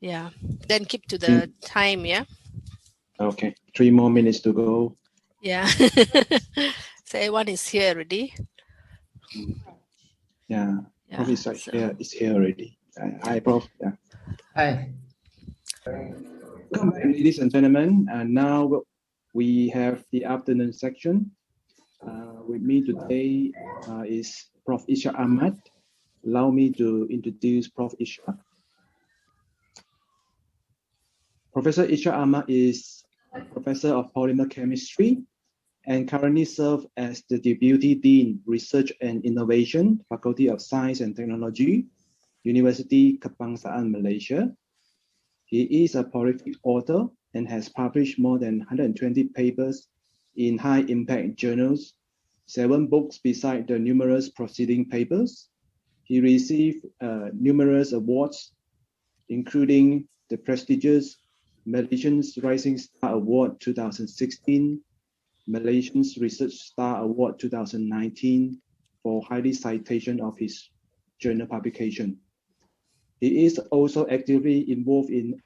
Yeah. Then keep to the time, yeah? Okay, 3 more minutes to go. Yeah. So everyone is here already. Yeah, Yeah, Prof is here already. Hi, Prof. Yeah. Hi. Welcome back, ladies and gentlemen. And now we have the afternoon section. With me today is Prof. Isha Ahmad. Allow me to introduce Prof. Isha. Professor Isha Ahmad is Professor of Polymer Chemistry and currently serves as the Deputy Dean, Research and Innovation, Faculty of Science and Technology, University Kebangsaan Malaysia. He is a prolific author and has published more than 120 papers in high-impact journals, 7 books beside the numerous preceding papers. He received numerous awards, including the prestigious Malaysian's Rising Star Award 2016, Malaysian's Research Star Award 2019 for highly citation of his journal publication. He is also actively involved in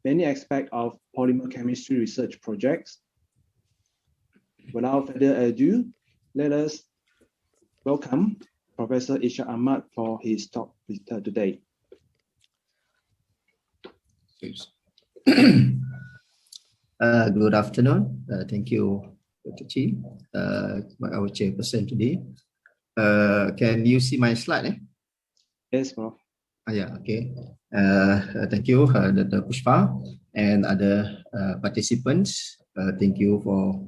many aspects of polymer chemistry research projects. Without further ado, let us welcome Professor Isha Ahmad for his talk today. Good afternoon. Thank you, Dr. Chi, our chairperson today. Can you see my slide? Yes, Prof. Yeah, okay. Thank you, Dr. Pushpa, and other participants. Thank you for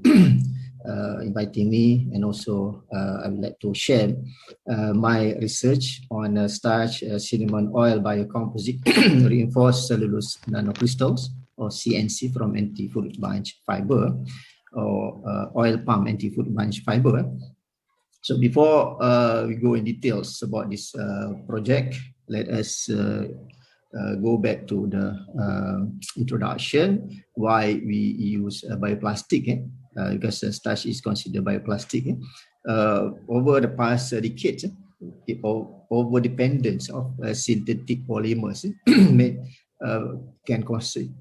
inviting me, and also I would like to share my research on starch cinnamon oil biocomposite reinforced cellulose nanocrystals, or CNC, from anti-food bunch fiber, or oil palm anti-food bunch fiber. So before we go in details about this project, let us go back to the introduction, why we use bioplastic, because starch is considered bioplastic. Over the past decades, over dependence of synthetic polymers can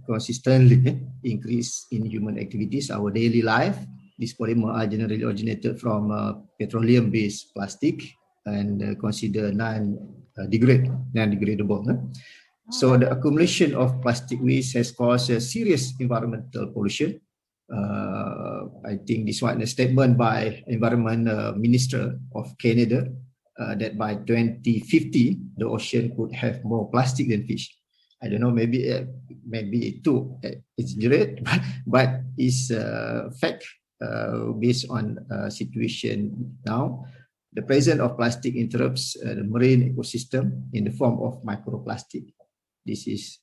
consistently increase in human activities, our daily life. These polymers are generally originated from petroleum-based plastic and considered non-degradable. So the accumulation of plastic waste has caused a serious environmental pollution. I think this was a statement by Environment Minister of Canada that by 2050 the ocean could have more plastic than fish. I don't know, maybe too exaggerate, but it's a fact based on situation now. The presence of plastic interrupts the marine ecosystem in the form of microplastic. This is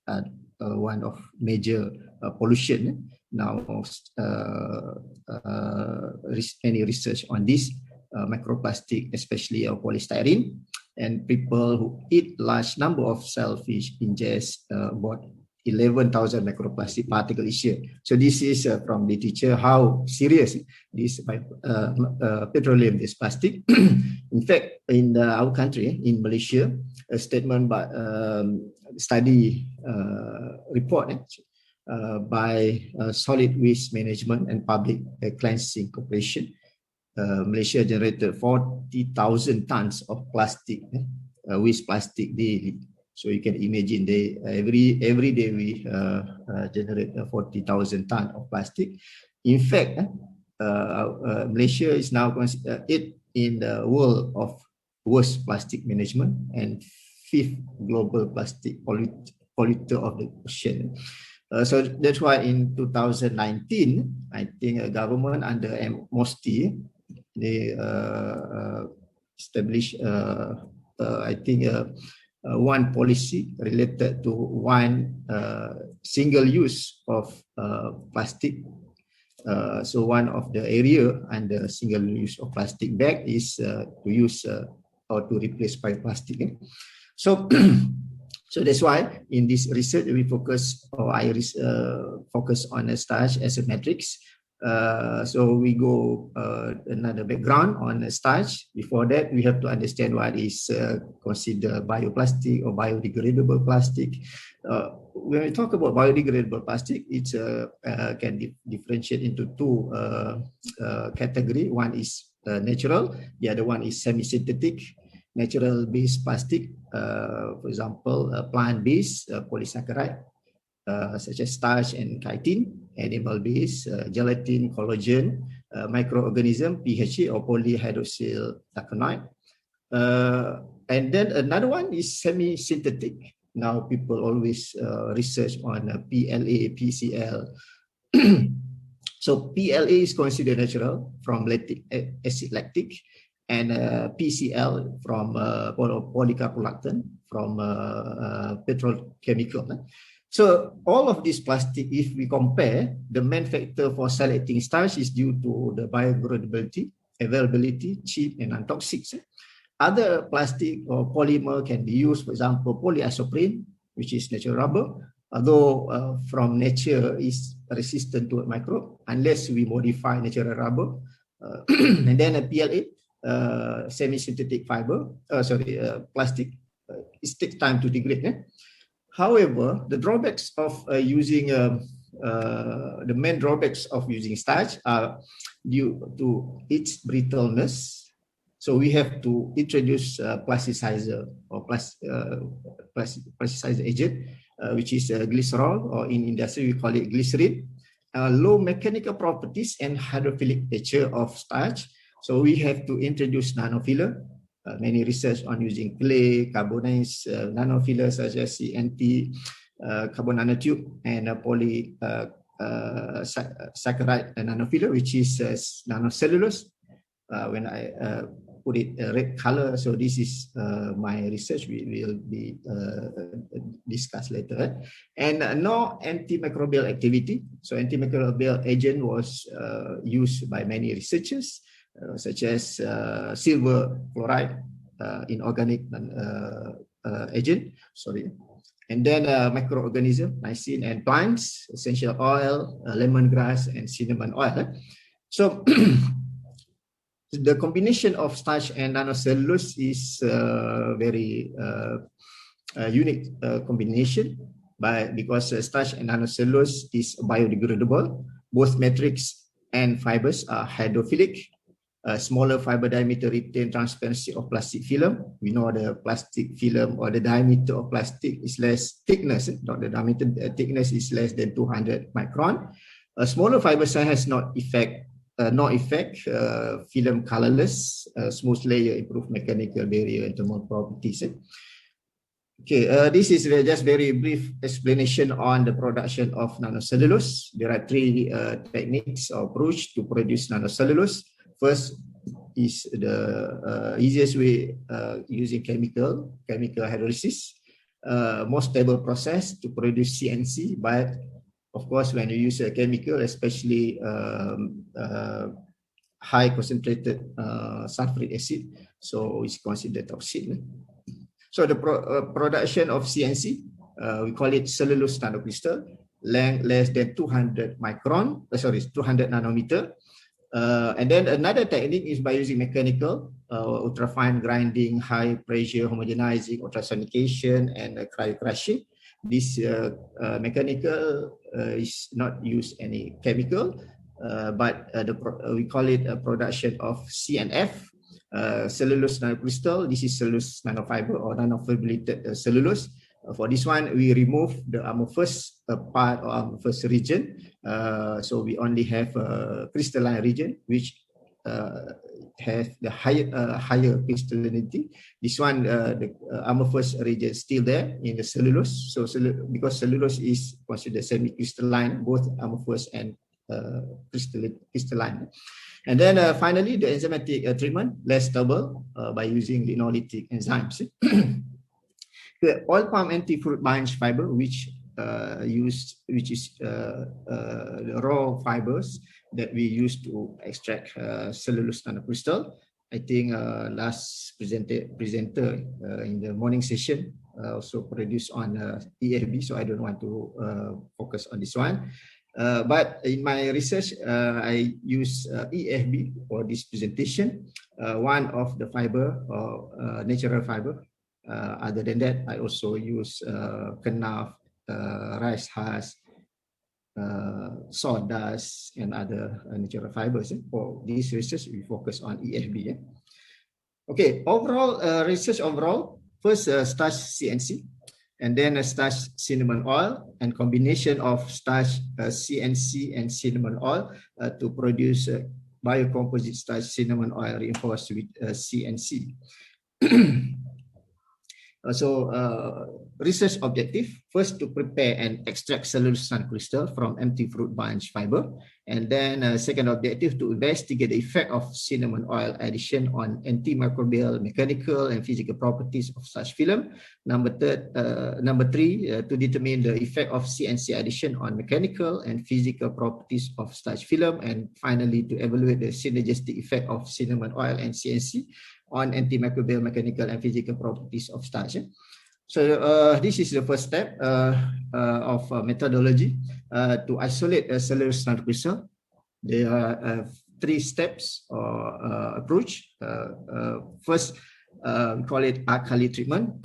one of major pollution. Now, any research on this microplastic, especially polystyrene, and people who eat large number of shellfish ingest about 11,000 microplastic particles each year. So this is from literature how serious this petroleum-based plastic. In fact, in our country, in Malaysia, a statement by study report by Solid Waste Management and Public Cleansing Corporation, Malaysia generated 40,000 tons of plastic, waste plastic daily. So you can imagine every day we generate 40,000 tons of plastic. In fact, Malaysia is now considered 8th in the world of worst plastic management and 5th global plastic polluter of the ocean. So that's why in 2019, I think a government under MOSTI, they established, I think, one policy related to one single use of plastic. So one of the area under single use of plastic bag is to use or to replace by plastic. So so that's why in this research we focus, or I focus on a starch as a matrix. So we go another background on starch. Before that, we have to understand what is considered bioplastic or biodegradable plastic. when we talk about biodegradable plastic, it can differentiate into two categories. One is natural, the other one is semi-synthetic. Natural-based plastic, for example, plant-based polysaccharide, such as starch and chitin. Animal-based, gelatin, collagen, microorganism, PHA or polyhydroxyl tachanide. And then another one is semi-synthetic. Now people always research on PLA, PCL. So PLA is considered natural from lactic acid lactic, and PCL from polycarbolactam from petrochemical. So all of this plastic, if we compare, the main factor for selecting starch is due to the biodegradability, availability, cheap and non-toxic. Other plastic or polymer can be used, for example, polyisoprene, which is natural rubber, although from nature is resistant to microbe unless we modify natural rubber. And then a PLA, semi-synthetic fiber, plastic, it takes time to degrade. However, the drawbacks of using the main drawbacks of using starch are due to its brittleness. So we have to introduce plasticizer or plasticizer agent, which is glycerol, or in industry we call it glycerin. Low mechanical properties and hydrophilic nature of starch. So we have to introduce nanofiller. Many research on using clay, carbonized nanofillers such as the anti-carbon nanotube and polysaccharide nanofiller, which is nanocellulose. When I put it red color, so this is my research. We will be discussed later. And no antimicrobial activity. So antimicrobial agent was used by many researchers, such as silver chloride, inorganic agent, and then microorganism, lysine and plants, essential oil, lemongrass and cinnamon oil. So the combination of starch and nanocellulose is very unique combination, because starch and nanocellulose is biodegradable. Both matrix and fibers are hydrophilic. Smaller fiber diameter retain transparency of plastic film. We know the plastic film or the diameter of plastic is less thickness, not the diameter thickness is less than 200 micron. A smaller fiber size has no effect, film colorless, smooth layer, improve mechanical barrier and thermal properties. Okay, this is just very brief explanation on the production of nanocellulose. There are three techniques or approach to produce nanocellulose. First is the easiest way, using chemical hydrolysis, most stable process to produce CNC. But of course, when you use a chemical, especially high concentrated sulfuric acid, so it's considered toxic. So the production of CNC, we call it cellulose nanocrystal, length less than 200 nanometer. And then another technique is by using mechanical, ultrafine grinding, high pressure homogenizing, ultrasonication, and cryocrushing. This mechanical is not use any chemical, but we call it a production of CNF, cellulose nanocrystal. This is cellulose nanofiber or nanofibrillated cellulose. For this one, we remove the amorphous part or amorphous region. So we only have a crystalline region, which has the higher crystallinity. This one, the amorphous region is still there in the cellulose. So because cellulose is considered semi-crystalline, both amorphous and crystalline. And then finally, the enzymatic treatment, less stable by using linolytic enzymes. The oil palm anti-fruit bunch fiber, which is the raw fibers that we use to extract cellulose nanocrystal. I think last presenter in the morning session also produced on EFB, so I don't want to focus on this one. But in my research, I use EFB for this presentation, one of the fiber or natural fiber. Other than that, I also use knaf, rice husk, sawdust, and other natural fibers. For this research, we focus on EFB. Okay, overall research overall, first starch CNC, and then starch cinnamon oil, and combination of starch CNC and cinnamon oil to produce biocomposite starch cinnamon oil reinforced with CNC. Research objective, first to prepare and extract cellulose crystal from empty fruit bunch fiber, and then second objective to investigate the effect of cinnamon oil addition on antimicrobial, mechanical and physical properties of such film. Number three, to determine the effect of CNC addition on mechanical and physical properties of starch film, and finally to evaluate the synergistic effect of cinnamon oil and CNC on antimicrobial, mechanical and physical properties of starch. So this is the first step of methodology to isolate a cellulose crystal. There are three steps or approach. First, we call it alkali treatment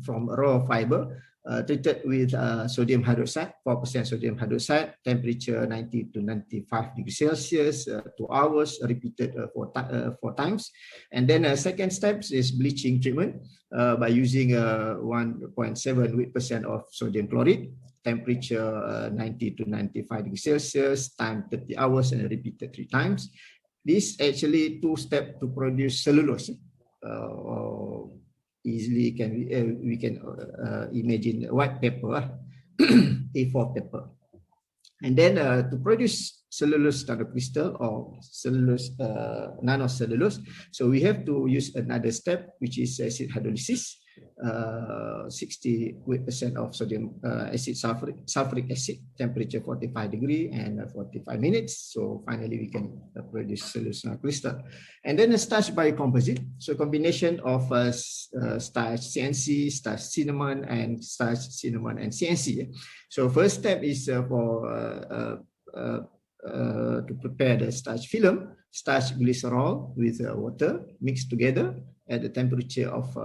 from raw fiber, treated with sodium hydroxide, 4% sodium hydroxide, temperature 90 to 95 degrees Celsius, 2 hours, repeated four times. And then second step is bleaching treatment by using 1.7% of sodium chloride, temperature 90 to 95 degrees Celsius, time 30 hours, and repeated 3 times. This actually 2 steps to produce cellulose. Easily we can imagine white paper, A4 paper. And then to produce cellulose nanocrystal or cellulose nanocellulose, so we have to use another step, which is acid hydrolysis, 60% of sodium acid sulfuric acid, temperature 45 degrees and 45 minutes. So finally we can produce cellulose nanocrystal. And then a starch biocomposite, so combination of starch CNC, starch cinnamon, and starch cinnamon and CNC. So first step is to prepare the starch film, starch glycerol with water mixed together at the temperature of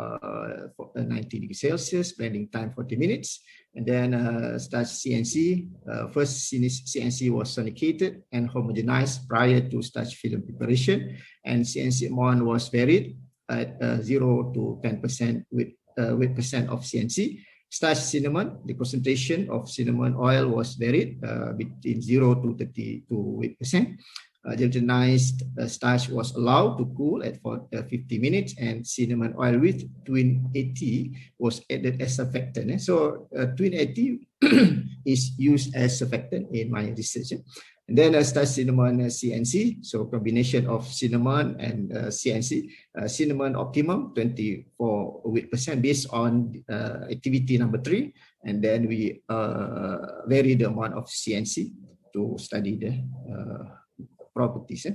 90 degrees Celsius, blending time 40 minutes. And then starch CNC, first CNC was sonicated and homogenized prior to starch film preparation, and CNC amount was varied at 0 to 10% with weight percent of CNC. Starch cinnamon, the concentration of cinnamon oil was varied between 0 to 32 weight percent. Gelatinized starch was allowed to cool at 50 minutes, and cinnamon oil with twin AT was added as surfactant. So twin AT is used as surfactant in my research. And then starch cinnamon CNC, so combination of cinnamon and CNC. Cinnamon optimum 24 weight percent based on activity number 3, and then we vary the amount of CNC to study the properties.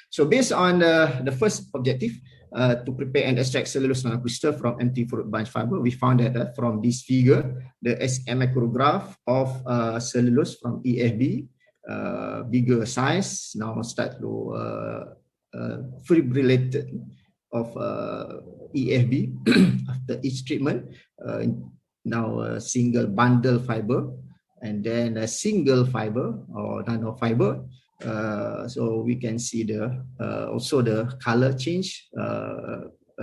So based on the first objective, to prepare and extract cellulose nanocrystal from empty fruit bunch fiber, we found that from this figure, the SM micrograph of cellulose from EFB, bigger size, now start to fibrillated of EFB after each treatment, now a single bundle fiber, and then a single fiber or nano fiber. So we can see the also the color change,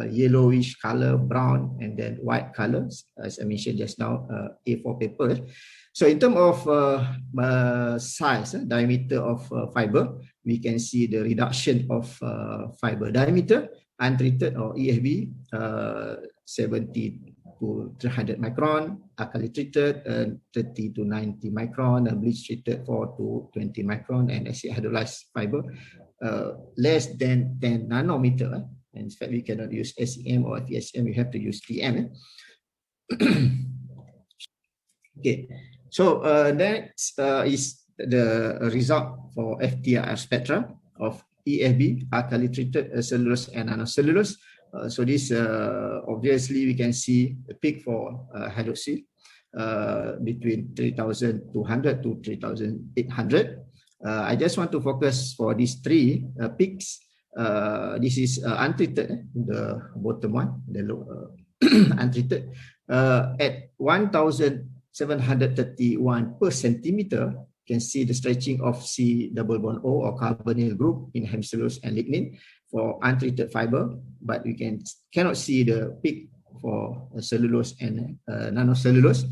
yellowish color, brown, and then white colors, as I mentioned just now, A4 paper. So in terms of size, diameter of fiber, we can see the reduction of fiber diameter, untreated or EFB, 70 to 300 micron, alkali treated 30 to 90 micron, bleach treated 4 to 20 micron, and acid hydrolyzed fiber less than 10 nanometer. And in fact, we cannot use SEM or FESM, we have to use TM. Okay, so next is the result for FTIR spectra of EFB, alkali treated cellulose and nanocellulose. So this obviously we can see a peak for hydroxyl between 3,200 to 3,800. I just want to focus for these 3 peaks. This is untreated, the bottom one, the untreated, at 1,731 per centimeter, you can see the stretching of C double bond O or carbonyl group in hemicellulose and lignin for untreated fiber, but we cannot see the peak for cellulose and nanocellulose.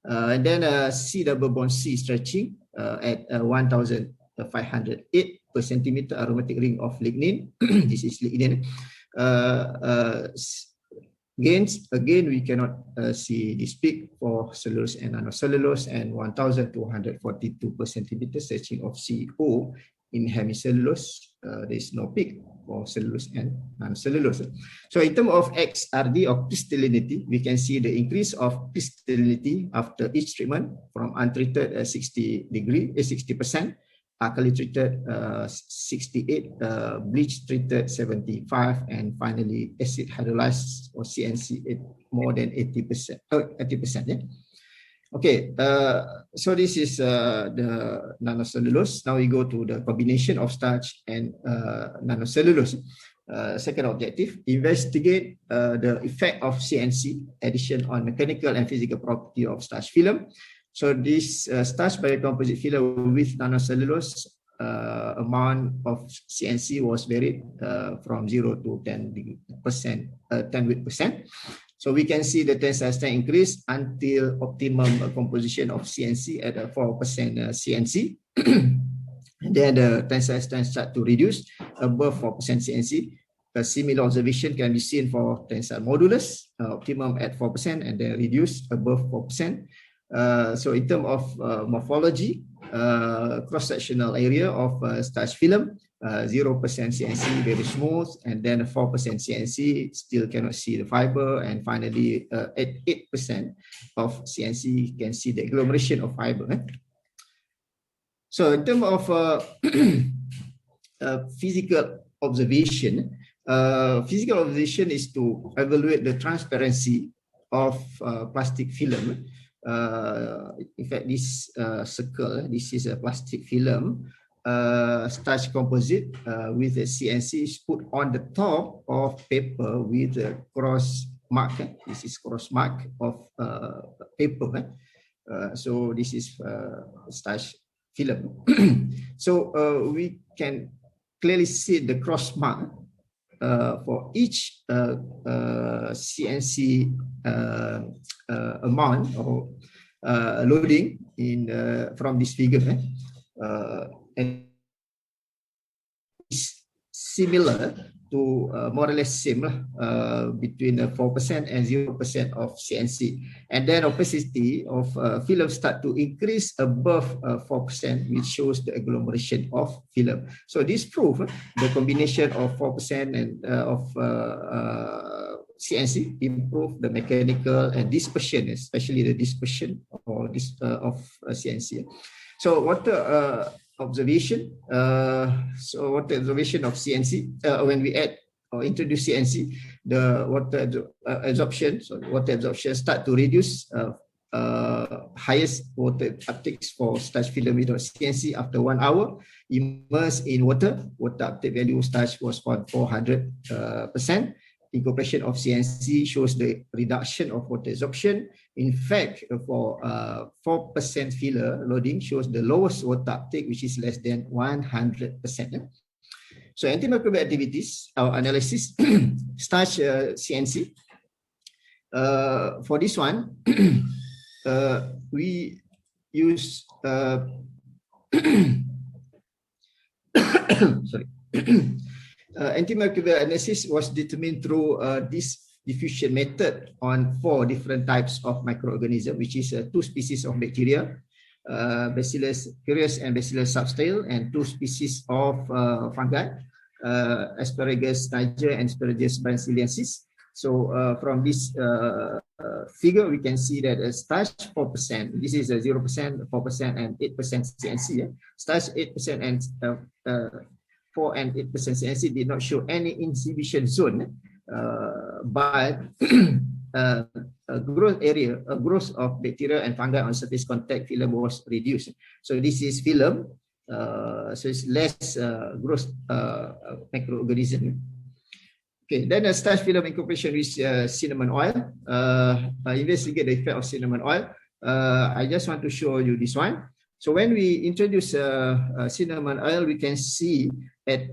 And then C double bond C stretching at 1,508 per centimeter aromatic ring of lignin. This is lignin. Again, we cannot see this peak for cellulose and nanocellulose, and 1,242 per centimeter stretching of CO in hemicellulose. There is no peak for cellulose and nanocellulose. So in terms of XRD or crystallinity, we can see the increase of crystallinity after each treatment from untreated 60%, alkali treated 68, bleach treated 75, and finally acid hydrolyzed or CNC more than 80%. Yeah. Okay, so this is the nanocellulose. Now we go to the combination of starch and nanocellulose. Second objective, investigate the effect of CNC addition on mechanical and physical property of starch film. So this starch biocomposite film with nanocellulose amount of CNC was varied from 0 to 10%. So we can see the tensile strength increase until optimum composition of CNC at 4% CNC. And then the tensile strength start to reduce above 4% CNC. A similar observation can be seen for tensile modulus, optimum at 4% and then reduce above 4%. So in terms of morphology, cross-sectional area of starch film, 0% CNC, very smooth, and then 4% CNC, still cannot see the fiber, and finally at 8% of CNC, you can see the agglomeration of fiber. So in terms of physical observation is to evaluate the transparency of plastic film. In fact, this circle, this is a plastic film, starch composite with a CNC is put on the top of paper with a cross mark. This is cross mark of paper. So this is starch film. So we can clearly see the cross mark for each CNC amount or loading in from this figure, and it's similar to more or less same between 4% and 0% of CNC, and then opacity of film start to increase above 4%, which shows the agglomeration of film. So this proves the combination of 4% and of CNC improve the mechanical and dispersion, especially the dispersion or this of CNC. So what the observation? So what the observation of CNC when we add or introduce CNC, the water absorption. So water absorption start to reduce. Highest water uptakes for starch film with CNC after 1 hour. Immersed in water uptake value starch was found 400%. Incorporation of CNC shows the reduction of water absorption. In fact, for 4% filler loading shows the lowest water uptake, which is less than 100%. So antimicrobial activities, our analysis, starch CNC. For this one, we use sorry. Antimicrobial analysis was determined through this diffusion method on 4 different types of microorganisms, which is 2 species of bacteria, Bacillus cereus and Bacillus substile, and 2 species of fungi, Asparagus niger and Asparagus bacillensis. So from this figure, we can see that starch 4%, this is 0%, 4%, and 8% CNC. Starch 8% and 4 and 8% CNC did not show any inhibition zone, but growth of bacteria and fungi on surface contact film was reduced. So this is film, so it's less growth microorganism. Okay, then a starch film incorporation with cinnamon oil. Investigate the effect of cinnamon oil. I just want to show you this one. So when we introduce cinnamon oil, we can see at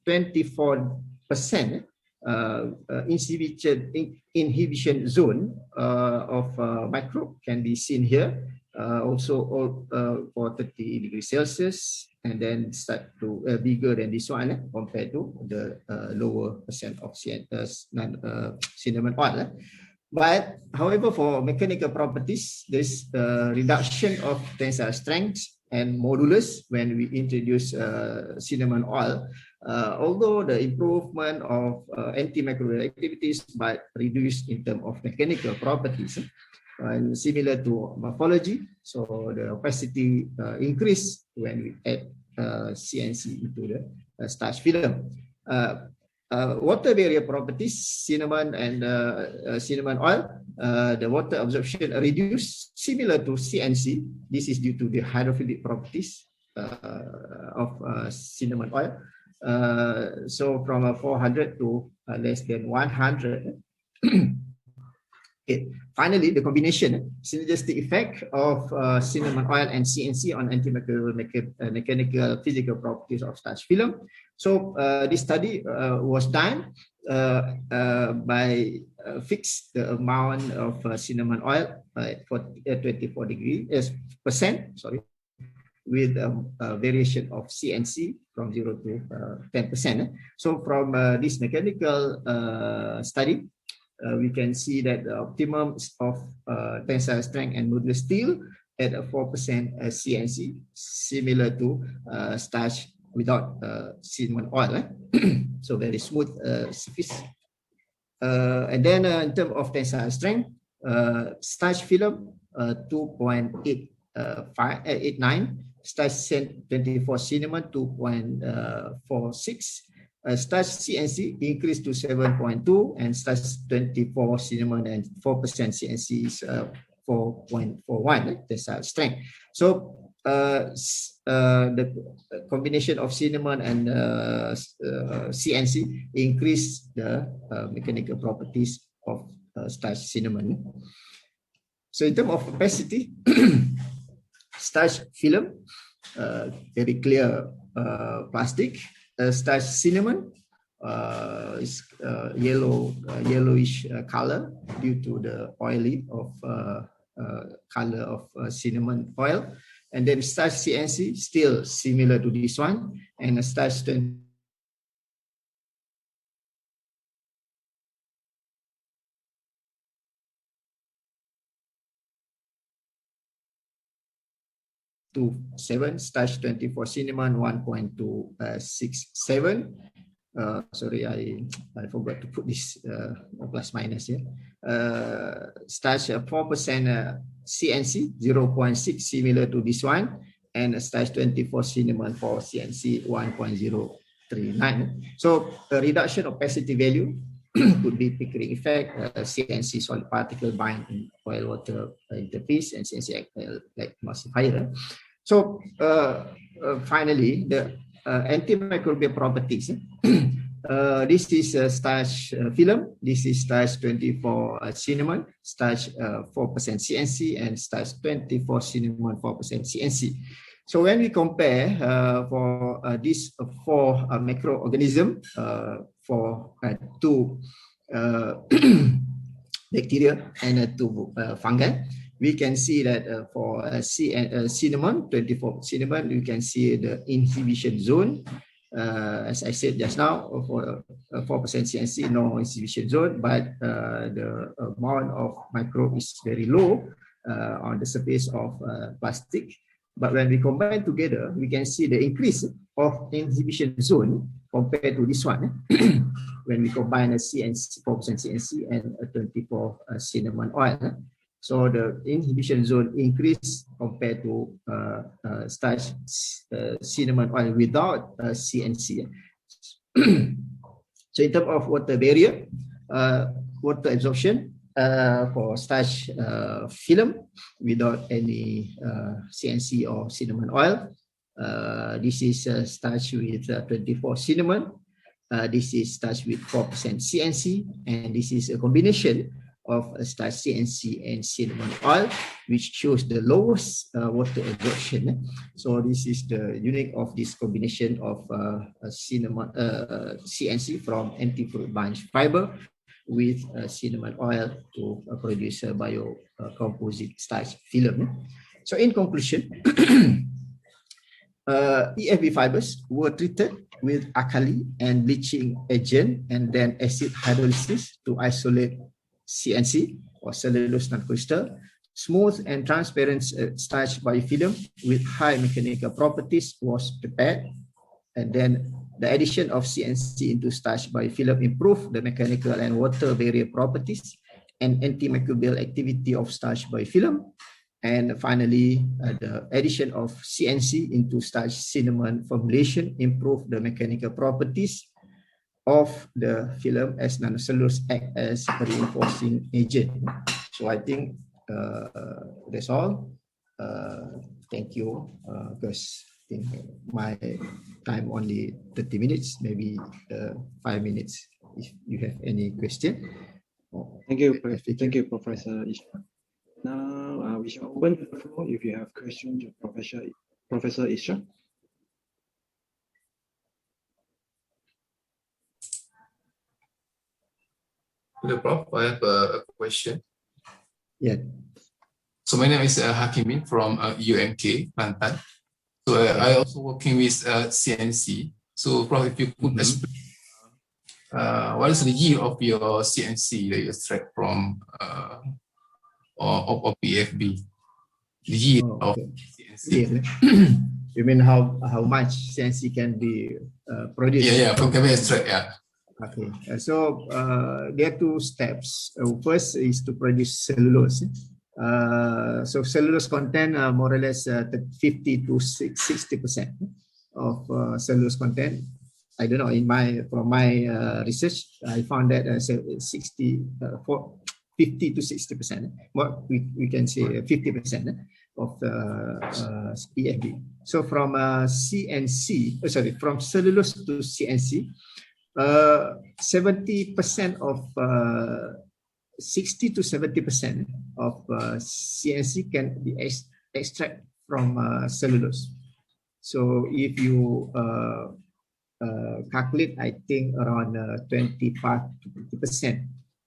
24% inhibition zone of microbe can be seen here. Also for 30 degrees Celsius, and then start to bigger than this one compared to the lower percent of cinnamon oil. But however, for mechanical properties, there's reduction of tensile strength and modulus when we introduce cinnamon oil. Although the improvement of antimicrobial activities, but reduced in terms of mechanical properties. And similar to morphology, so the opacity increase when we add CNC into the starch film. Water barrier properties, cinnamon and cinnamon oil, the water absorption reduced similar to CNC. This is due to the hydrophilic properties of cinnamon oil. So from 400 to less than 100. Okay. Finally, the combination synergistic effect of cinnamon oil and CNC on antimicrobial mechanical physical properties of starch film. So this study was done by fix the amount of cinnamon oil for 24 degrees percent. Sorry, with a variation of CNC from 0 to 10%. So from this mechanical study, we can see that the optimum of tensile strength and modulus still at a 4% CNC, similar to starch without cinnamon oil. So very smooth surface. And then in terms of tensile strength, starch film 2.89, starch 24 cinnamon 2.46. Starch CNC increased to 7.2, and starch 24 cinnamon and 4% CNC is 4.41 tensile strength. So the combination of cinnamon and CNC increase the mechanical properties of starch cinnamon. So in terms of opacity, starch film, very clear plastic. Starch cinnamon is yellowish color due to the oily of color of cinnamon oil, and then starch CNC still similar to this one, and a starch to 7, starch 24 cinnamon 1.267. Sorry, I forgot to put this plus minus here. Starch 4% CNC 0.6, similar to this one, and starch 24 cinnamon for CNC 1.039. So a reduction opacity value could be Pickering effect, CNC solid particle bind in oil water interface, and CNC act like emulsifier. So finally, the antimicrobial properties. This is starch film. This is starch 24 cinnamon, starch 4% CNC, and starch 24 cinnamon 4% CNC. So when we compare for these 4 microorganisms for 2 bacteria and 2 fungi, we can see that for cinnamon, 24 cinnamon, you can see the inhibition zone. As I said just now, for 4% CNC, no inhibition zone, but the amount of microbe is very low on the surface of plastic. But when we combine together, we can see the increase of inhibition zone compared to this one. When we combine a CNC, 4% CNC and a 24 cinnamon oil. So the inhibition zone increase compared to starch cinnamon oil without CNC. So in terms of water barrier, water absorption for starch film without any CNC or cinnamon oil. This is starch with 24 cinnamon. This is starch with 4% CNC, and this is a combination of starch CNC and cinnamon oil, which shows the lowest water absorption. So this is the unique of this combination of cinnamon CNC from anti-fruit bunch fiber with cinnamon oil to produce a biocomposite starch film. So in conclusion, EFB fibers were treated with alkali and bleaching agent and then acid hydrolysis to isolate CNC or cellulose non-crystal. Smooth and transparent starch biofilm with high mechanical properties was prepared, and then the addition of CNC into starch biofilm improved the mechanical and water barrier properties and antimicrobial activity of starch biofilm. And finally, the addition of CNC into starch cinnamon formulation improved the mechanical properties of the film as nanocellulose act as a reinforcing agent. So I think that's all. Thank you, because I think my time only 30 minutes, maybe 5 minutes if you have any question. Thank you, Professor Isha. Now we shall open the floor if you have questions to Professor Isha. Hello, Prof. I have a question. Yeah. So my name is Hakimin from UMK, Kelantan. So I also working with CNC. So Prof, if you could explain what is the yield of your CNC that you extract from of PFB? The yield of CNC. Yeah. You mean how much CNC can be produced? Yeah, from can we extract? Yeah. Okay. So there are two steps. First is to produce cellulose. So cellulose content more or less 50 to 60% of cellulose content. I don't know. From my research, I found that 50 to 60%. What we can say 50% of the EFB. So from from cellulose to CNC, 70% of 60 to 70% of CNC can be extracted from cellulose. So if you calculate, I think around 25 to 50%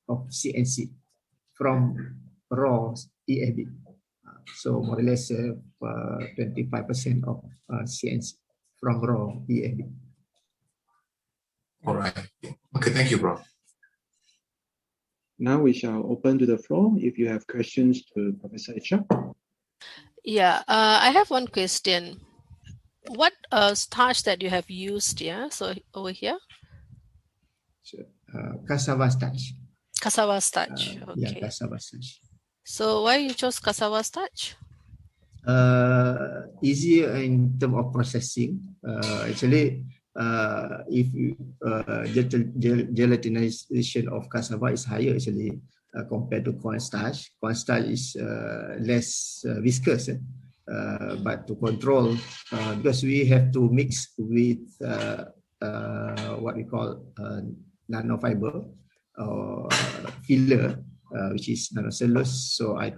of CNC from raw EFB. So more or less 25% of CNC from raw EFB. All right. Okay, thank you, Prof. Now we shall open to the floor if you have questions to Professor Isha. Yeah, I have one question. What starch that you have used? Yeah, so over here. So, cassava starch. Cassava starch. Okay. Yeah, cassava starch. So why you chose cassava starch? Easier in terms of processing. Actually, if gelatinization of cassava is higher actually compared to cornstarch. Cornstarch is less viscous, but to control because we have to mix with what we call nanofiber or filler, which is nanocellulose. So I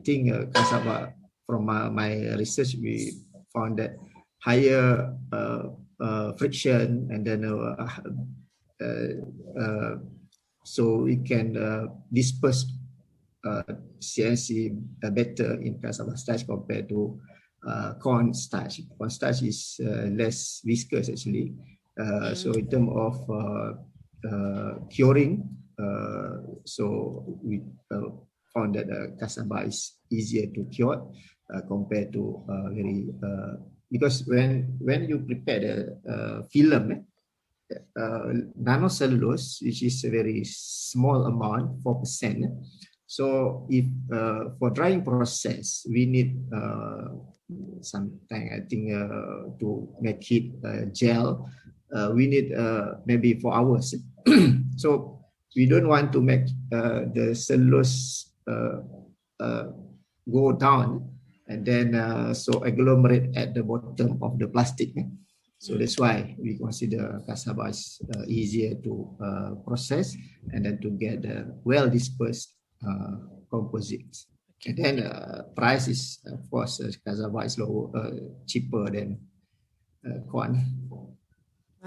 think cassava, from my research, we found that higher friction, and then so we can disperse CNC better in cassava starch compared to corn starch. Corn starch is less viscous actually. So in terms of curing, so we found that cassava is easier to cure compared to because when you prepare the film, nanocellulose, which is a very small amount, 4%. So if for drying process, we need some time, I think, to make it gel. We need maybe 4 hours. So we don't want to make the cellulose go down and then so agglomerate at the bottom of the plastic. So that's why we consider cassava is easier to process and then to get well dispersed composites. And then price is, of course, cassava is cheaper than corn.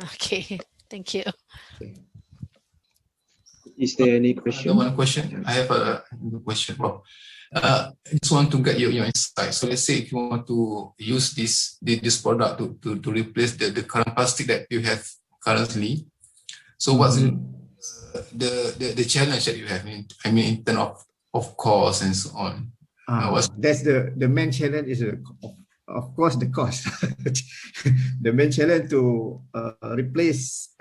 Okay, thank you. Okay. Is there any question? One question. I have a question, Prof. I just want to get your insight. So let's say if you want to use this product to replace the current plastic that you have currently, so what's the challenge that you have? In terms of cost and so on. That's the main challenge is of course the cost. The main challenge to replace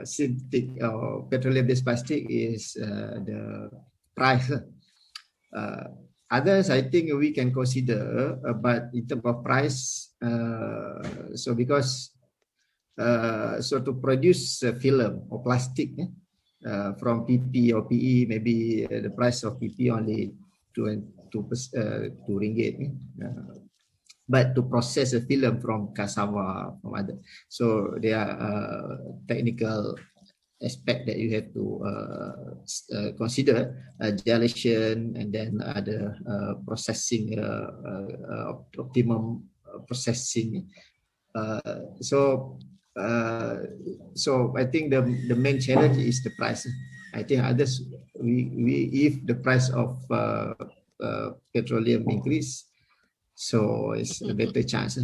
synthetic or petroleum-based plastic is the price. Others, I think we can consider, but in terms of price, so because so to produce a film or plastic from PP or PE, maybe the price of PP only 2 ringgit. But to process a film from cassava, from other, so there are technical aspect that you have to consider, gelation and then other processing, optimum processing. So I think the main challenge is the price. I think others, we if the price of petroleum increase, so it's a better chance.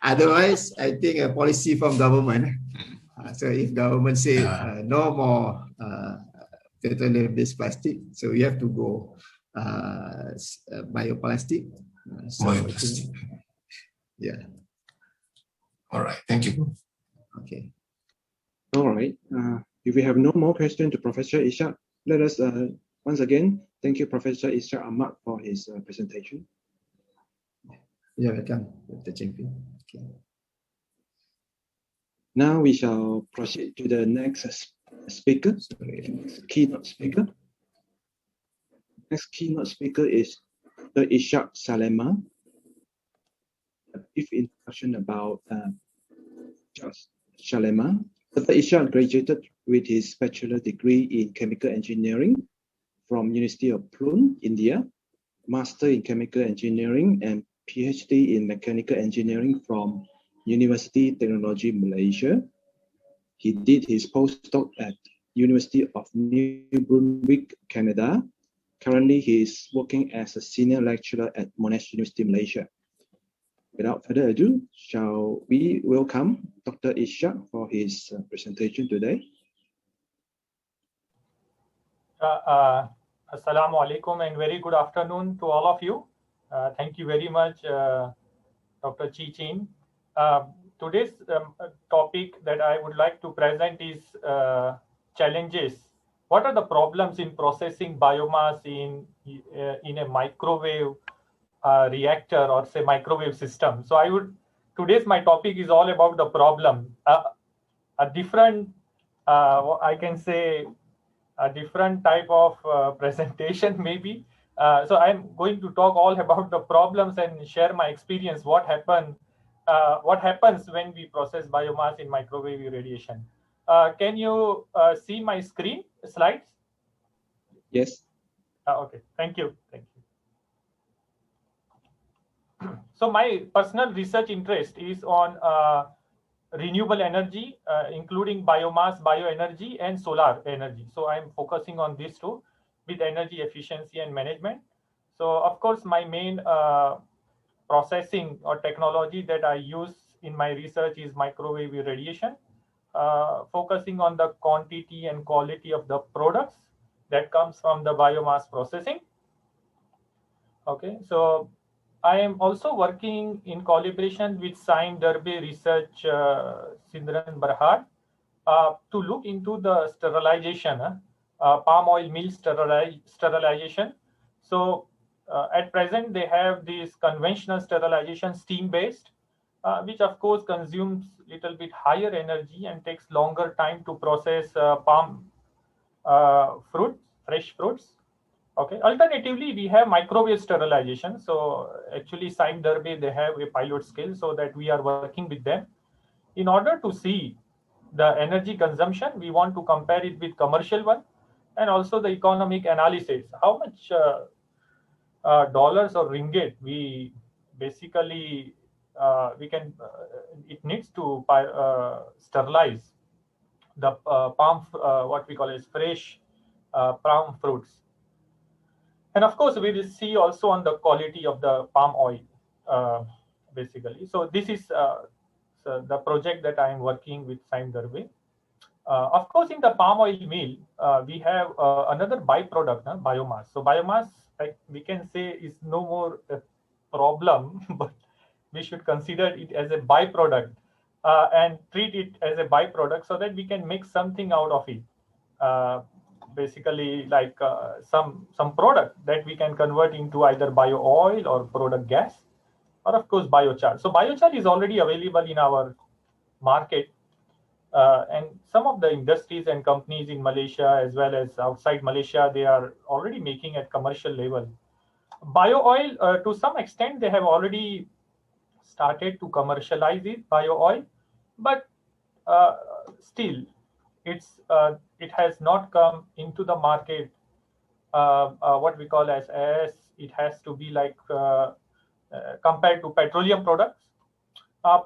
Otherwise, I think a policy from government. So if government say no more petroleum-based plastic, so we have to go bioplastic. Bioplastic. Yeah. All right. Thank you. Okay. All right. If we have no more questions to Professor Isha, let us once again thank you, Professor Isha Ahmad, for his presentation. You're welcome, Dr. Champion. Okay. Now we shall proceed to the next speaker, keynote speaker. Next keynote speaker is Dr. Isha Salema. A brief introduction about Salema. Dr. Isha graduated with his bachelor degree in chemical engineering from University of Pune, India, master in chemical engineering and PhD in mechanical engineering from University Technology Malaysia. He did his postdoc at University of New Brunswick, Canada. Currently, he is working as a senior lecturer at Monash University, Malaysia. Without further ado, shall we welcome Dr. Isha for his presentation today. Assalamu alaikum and very good afternoon to all of you. Thank you very much, Dr. Chi Chin. Today's topic that I would like to present is challenges. What are the problems in processing biomass in a microwave reactor or say microwave system? So today's my topic is all about the problem. A different, I can say, a different type of presentation maybe. So I'm going to talk all about the problems and share my experience, what happens when we process biomass in microwave irradiation. Can you see my screen slides? Yes. Okay, thank you. So my personal research interest is on renewable energy, including biomass, bioenergy, and solar energy. So I'm focusing on these two with energy efficiency and management. So of course, my main processing or technology that I use in my research is microwave irradiation, focusing on the quantity and quality of the products that comes from the biomass processing. Okay, so I am also working in collaboration with Sain Darbe Research Sindran Barhad to look into the sterilization, palm oil mill sterilization. So at present, they have this conventional sterilization steam-based, which of course consumes a little bit higher energy and takes longer time to process palm fruits, fresh fruits. Okay. Alternatively, we have microwave sterilization. So actually, Sain Darbe, they have a pilot scale so that we are working with them. in order to see the energy consumption, we want to compare it with commercial one, and also the economic analysis. How much dollars or ringgit we basically it needs to sterilize the palm, what we call as fresh palm fruits. And of course, we will see also on the quality of the palm oil, basically. So this is the project that I am working with Saim Darwe. Of course, in the palm oil mill, we have another byproduct, biomass. So biomass, like we can say, is no more a problem, but we should consider it as a byproduct and treat it as a byproduct so that we can make something out of it. Basically, like some product that we can convert into either bio oil or product gas, or of course biochar. So biochar is already available in our market. And some of the industries and companies in Malaysia as well as outside Malaysia, they are already making at commercial level. Bio oil, to some extent, they have already started to commercialize it, bio oil, but still, it has not come into the market. What we call as it has to be like compared to petroleum products.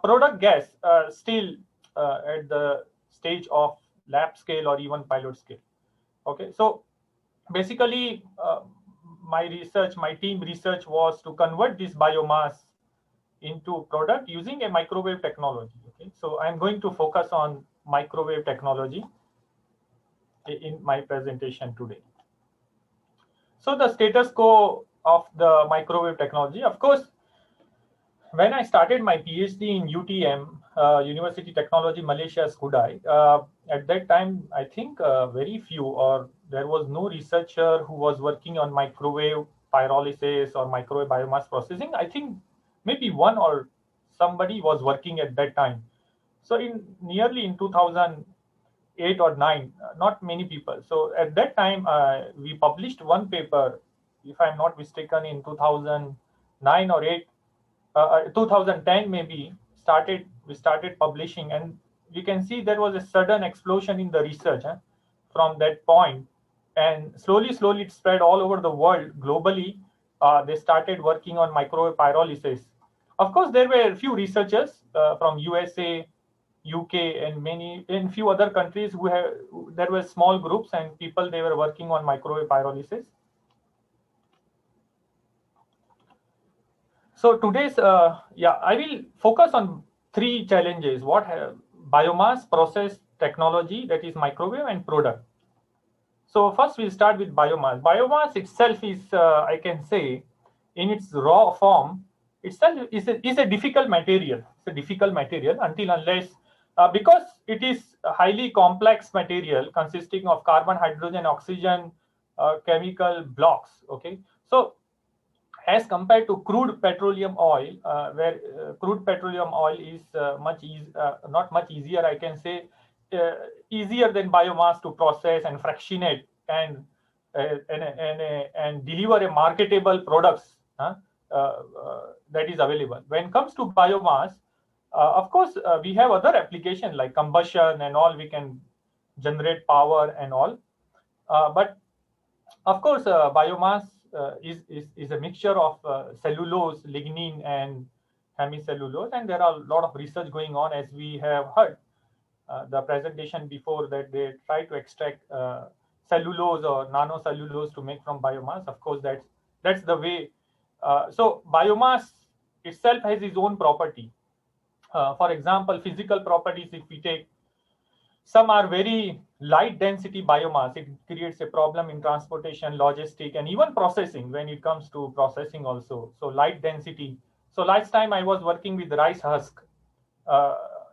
Product gas still at the stage of lab scale or even pilot scale. Okay, so basically my team research was to convert this biomass into product using a microwave technology. Okay, so I'm going to focus on microwave technology in my presentation today. So the status quo of the microwave technology, of course, when I started my PhD in UTM, University Technology Malaysia, Skudai, at that time, I think very few, or there was no researcher who was working on microwave pyrolysis or microwave biomass processing. I think maybe one or somebody was working at that time. So nearly in 2008 or 9, not many people. So at that time, we published one paper, if I'm not mistaken, in 2009 or 8. 2010 maybe we started publishing, and you can see there was a sudden explosion in the research from that point, and slowly it spread all over the world globally. They started working on microwave pyrolysis. Of course, there were a few researchers from USA, UK, and few other countries there were small groups and people, they were working on microwave pyrolysis. So today's, I will focus on 3 challenges: biomass, process, technology, that is microwave, and product. So first we'll start with biomass. Biomass itself is, I can say, in its raw form, itself is a difficult material. It's a difficult material unless, because it is a highly complex material consisting of carbon, hydrogen, oxygen, chemical blocks. Okay, so as compared to crude petroleum oil, where crude petroleum oil is not much easier, I can say, easier than biomass to process and fractionate and deliver a marketable products that is available. When it comes to biomass, of course, we have other applications like combustion and all. We can generate power and all, but of course, biomass is a mixture of cellulose, lignin, and hemicellulose, and there are a lot of research going on, as we have heard the presentation before, that they try to extract cellulose or nanocellulose to make from biomass. Of course, that's the way. So biomass itself has its own property. For example, physical properties, if we take, some are very light density biomass. It creates a problem in transportation, logistic, and even processing when it comes to processing also. So light density. So last time I was working with rice husk.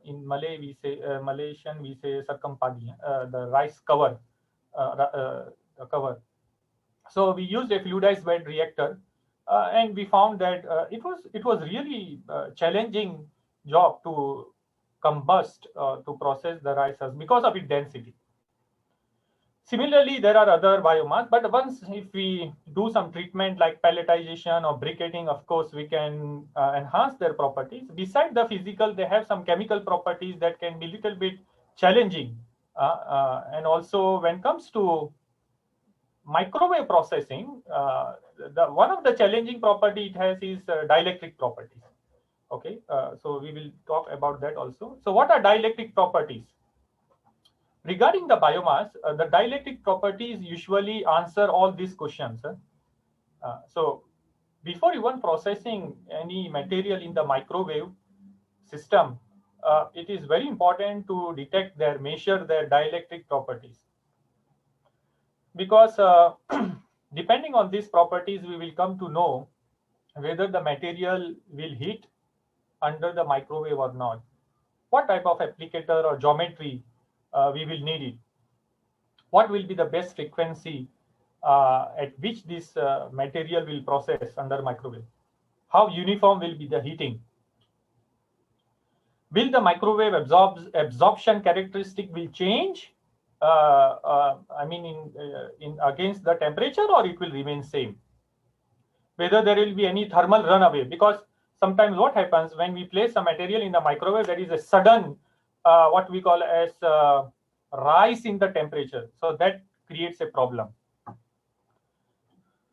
In Malay, we say, Malaysian, we say sarkampadi, the rice cover, the cover. So we used a fluidized bed reactor, and we found that it was really challenging job to combust, to process the rice husk because of its density. Similarly, there are other biomass, but once if we do some treatment like pelletization or briquetting, of course, we can enhance their properties. Beside the physical, they have some chemical properties that can be a little bit challenging. And also when it comes to microwave processing, one of the challenging property it has is dielectric properties. Okay, so we will talk about that also. So what are dielectric properties? Regarding the biomass, the dielectric properties usually answer all these questions. So before even processing any material in the microwave system, it is very important to measure their dielectric properties. Because depending on these properties, we will come to know whether the material will heat under the microwave or not. What type of applicator or geometry we will need it. What will be the best frequency at which this material will process under microwave? How uniform will be the heating? Will the microwave absorption characteristic will change? I mean, in against the temperature, or it will remain same? Whether there will be any thermal runaway, because sometimes what happens when we place a material in the microwave, there is a sudden what we call as rise in the temperature. So that creates a problem.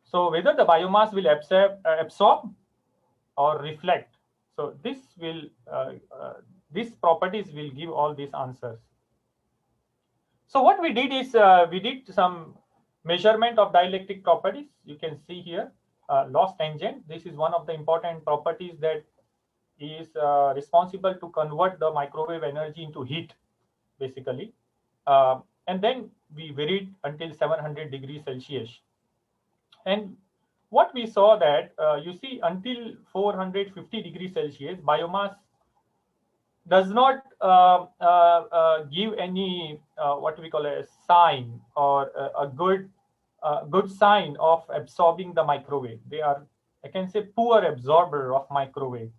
So whether the biomass will absorb or reflect. So this will these properties will give all these answers. So what we did is we did some measurement of dielectric properties. You can see here loss tangent. This is one of the important properties that is responsible to convert the microwave energy into heat, basically. And then we varied until 700 degrees Celsius. And what we saw that you see until 450 degrees Celsius, biomass does not give any what we call a sign or a good sign of absorbing the microwave. They are, I can say, poor absorber of microwave.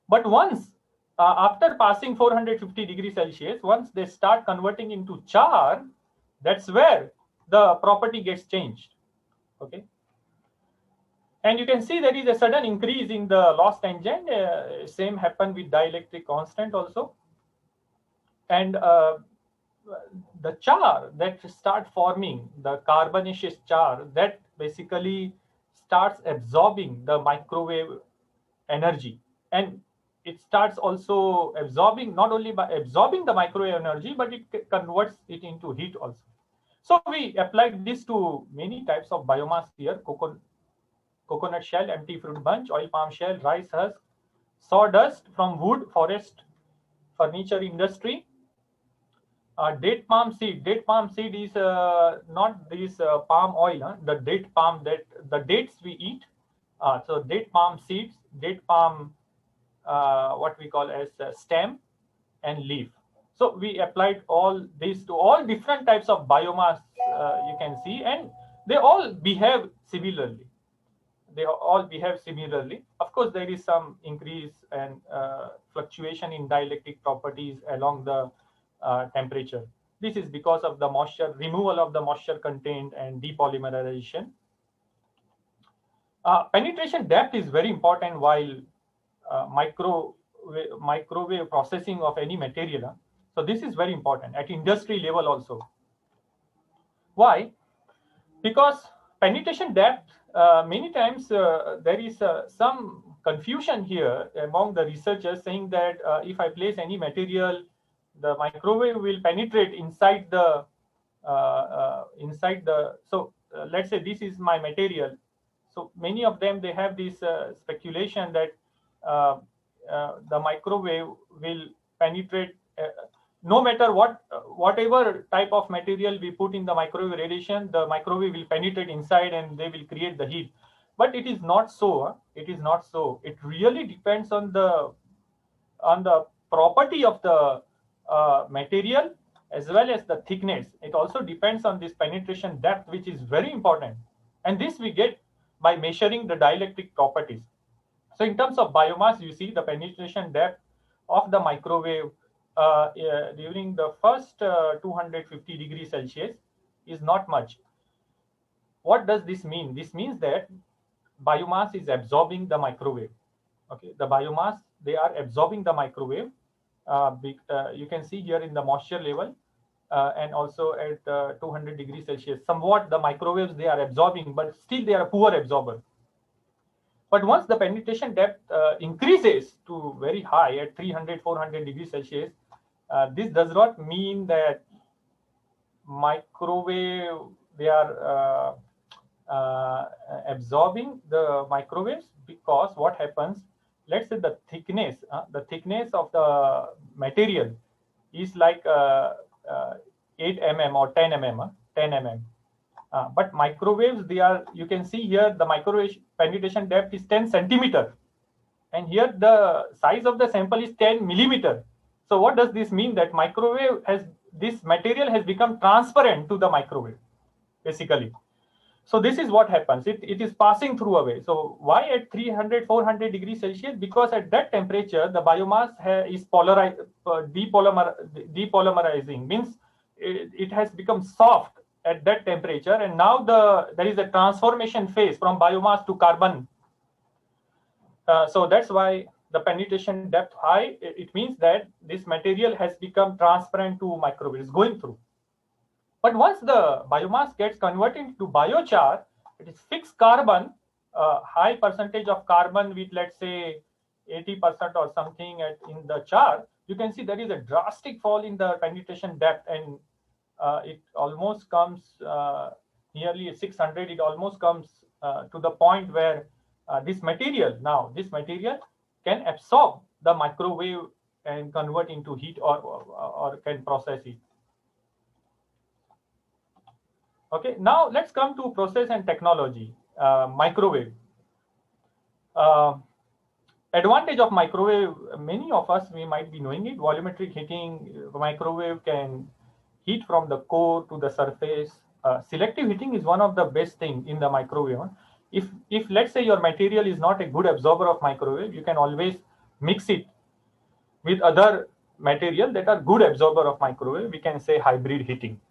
But once after passing 450 degrees Celsius, once they start converting into char, that's where the property gets changed. Okay. And you can see there is a sudden increase in the loss tangent. Same happened with dielectric constant also. And the char that start forming, the carbonaceous char, that basically starts absorbing the microwave energy. And it starts also absorbing, not only by absorbing the microwave energy, but it converts it into heat also. So we applied this to many types of biomass here: coconut shell, empty fruit bunch, oil palm shell, rice husk, sawdust from wood, forest, furniture industry, date palm seed. Date palm seed is not this palm oil, the date palm, that the dates we eat. So date palm seeds, date palm, what we call as stem and leaf. So we applied all this to all different types of biomass, you can see, and they all behave similarly. Of course, there is some increase and fluctuation in dielectric properties along the temperature. This is because of the moisture, removal of the moisture content and depolymerization. Penetration depth is very important while microwave processing of any material. So this is very important at industry level also. Why? Because penetration depth, many times there is some confusion here among the researchers, saying that if I place any material, the microwave will penetrate inside the let's say this is my material. So many of them, they have this speculation that the microwave will penetrate no matter whatever type of material we put in the microwave radiation, the microwave will penetrate inside and they will create the heat. But it is not so. It is not so. It really depends on the property of the material as well as the thickness. It also depends on this penetration depth, which is very important. And this we get by measuring the dielectric properties. So in terms of biomass, you see the penetration depth of the microwave during the first 250 degrees Celsius. is not much. What does this mean? This means that biomass is absorbing the microwave. Okay, the biomass, they are absorbing the microwave. You can see here in the moisture level and also at 200 degrees Celsius. Somewhat the microwaves they are absorbing, but still they are a poor absorber. But once the penetration depth increases to very high at 300, 400 degrees Celsius, this does not mean that microwave, they are absorbing the microwaves, because what happens, let's say the thickness of the material is like 8 mm or 10 mm, 10 mm. But microwaves, they are, you can see here the microwave penetration depth is 10 centimeter, and here the size of the sample is 10 millimeter. So what does this mean? That this material has become transparent to the microwave, basically. So this is what happens. It is passing through away. So why at 300, 400 degrees Celsius? Because at that temperature, the biomass is depolymerizing, means it has become soft at that temperature. And now there is a transformation phase from biomass to carbon. So that's why the penetration depth high. It means that this material has become transparent to microwaves going through. But once the biomass gets converted into biochar, it is fixed carbon, high percentage of carbon with, let's say, 80% or something in the char. You can see there is a drastic fall in the penetration depth, and it almost comes nearly 600. It almost comes to the point where this material can absorb the microwave and convert into heat or can process it. Okay, now let's come to process and technology. Microwave. Advantage of microwave, many of us, we might be knowing it. Volumetric heating, microwave can heat from the core to the surface. Selective heating is one of the best thing in the microwave. If let's say your material is not a good absorber of microwave, you can always mix it with other material that are good absorber of microwave. We can say hybrid heating.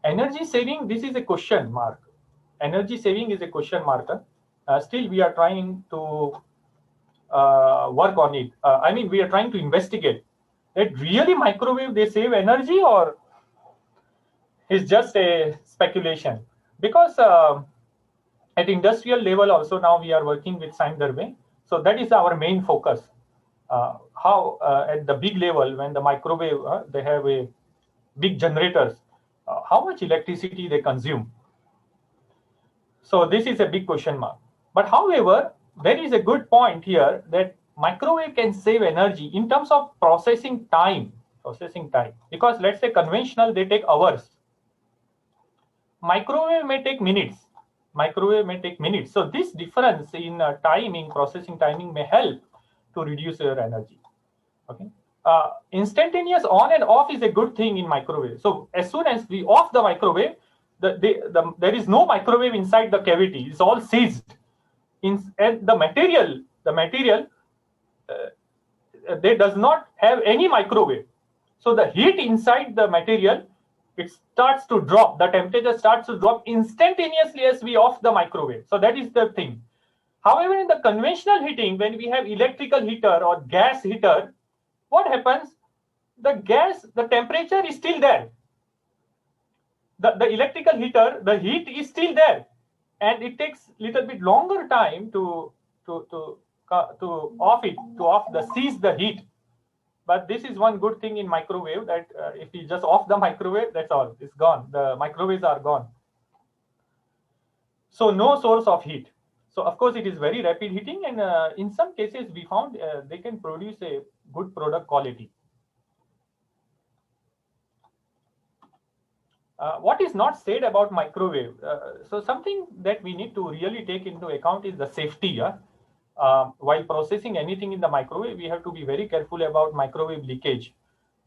Energy saving, this is a question mark. Energy saving is a question marker. Still, we are trying to work on it. I mean, we are trying to investigate that really microwave, they save energy, or is just a speculation. Because at industrial level also now we are working with sine d'Urville. So that is our main focus. How at the big level, when the microwave, they have a big generators, how much electricity they consume. So this is a big question mark. But however, there is a good point here that microwave can save energy in terms of processing time. Because let's say conventional, they take hours. Microwave may take minutes. So this difference in processing timing may help to reduce your energy. Okay. Instantaneous on and off is a good thing in microwave. So as soon as we off the microwave, there is no microwave inside the cavity. It's all seized. And the material they does not have any microwave. So the heat inside the material, it starts to drop. The temperature starts to drop instantaneously as we off the microwave. So that is the thing. However, in the conventional heating, when we have electrical heater or gas heater, what happens? The temperature is still there. The electrical heater, the heat is still there, and it takes little bit longer time to seize the heat. But this is one good thing in microwave, that if you just off the microwave, that's all. It's gone. The microwaves are gone. So no source of heat. So of course it is very rapid heating, and in some cases we found they can produce a good product quality. What is not said about microwave? So something that we need to really take into account is the safety. While processing anything in the microwave, we have to be very careful about microwave leakage.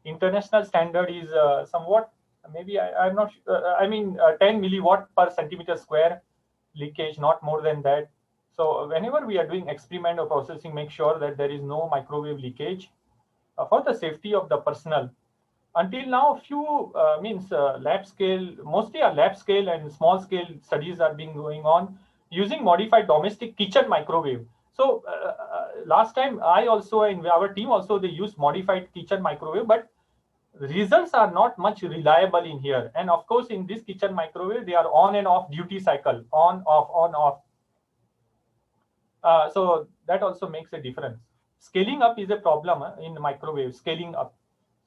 International standard is somewhat, maybe I'm not sure, 10 milliwatt per centimeter square leakage, not more than that. So whenever we are doing experiment or processing, make sure that there is no microwave leakage for the safety of the personnel. Until now, few lab scale, mostly a lab scale and small scale studies are being going on using modified domestic kitchen microwave. So last time I also, in our team also, they used modified kitchen microwave, but results are not much reliable in here. And of course, in this kitchen microwave, they are on and off duty cycle, on, off. So that also makes a difference. Scaling up is a problem in microwave, scaling up.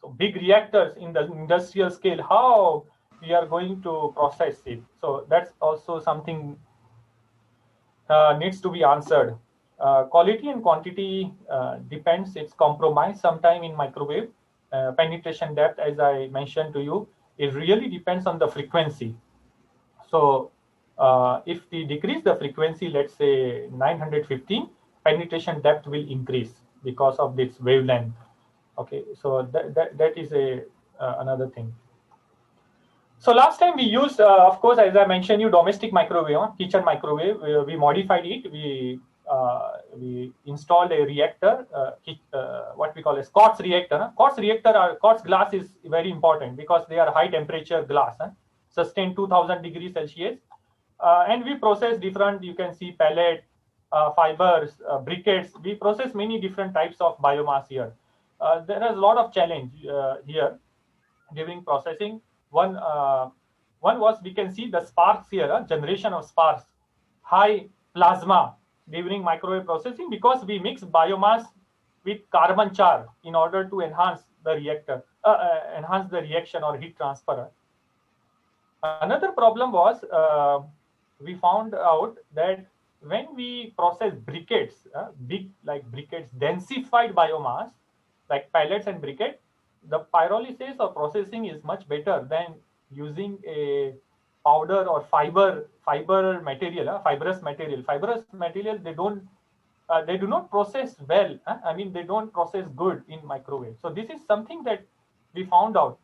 So big reactors in the industrial scale, how we are going to process it. So that's also something needs to be answered. Quality and quantity depends, it's compromised sometime in microwave. Penetration depth, as I mentioned to you, it really depends on the frequency. So if we decrease the frequency, let's say 915, penetration depth will increase because of this wavelength. Okay, so that is a another thing. So last time we used, of course, as I mentioned, you domestic microwave, kitchen microwave. We modified it. We installed a reactor, what we call a quartz reactor. Quartz glass is very important because they are high temperature glass, sustained 2000 degrees Celsius. And we process different, you can see pellet, fibers, briquettes. We process many different types of biomass here. There is a lot of challenge here during processing. One was, we can see the sparks here, generation of sparks, high plasma during microwave processing, because we mix biomass with carbon char in order to enhance the reactor, enhance the reaction or heat transfer. Another problem was we found out that when we process briquettes, big like briquettes, densified biomass like pellets and briquette, the pyrolysis or processing is much better than using a powder or fibrous material. Fibrous material, they do not process well. I mean, they don't process good in microwave. So this is something that we found out.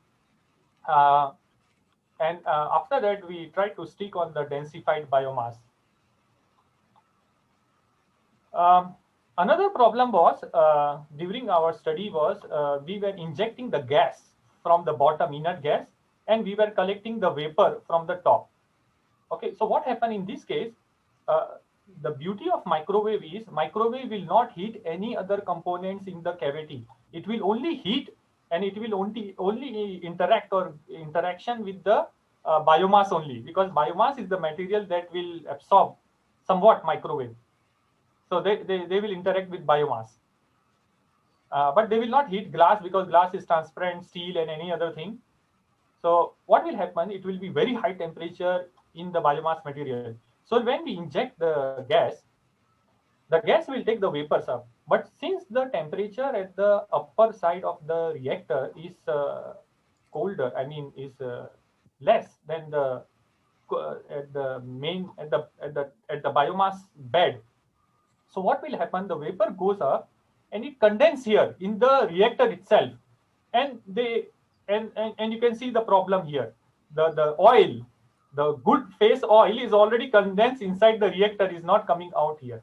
And after that, we tried to stick on the densified biomass. Another problem was, during our study was, we were injecting the gas from the bottom, inert gas, and we were collecting the vapor from the top. Okay, so what happened in this case, the beauty of microwave is, microwave will not heat any other components in the cavity. It will only heat, and it will only interaction with the biomass only, because biomass is the material that will absorb somewhat microwave. So they will interact with biomass. But they will not heat glass, because glass is transparent, steel and any other thing. So what will happen, it will be very high temperature in the biomass material. So when we inject the gas will take the vapors up. But since the temperature at the upper side of the reactor is colder, I mean is less than the at the biomass bed. So what will happen, the vapor goes up and it condenses here in the reactor itself, and you can see the problem here. The oil, the good phase oil, is already condensed inside the reactor, is not coming out here.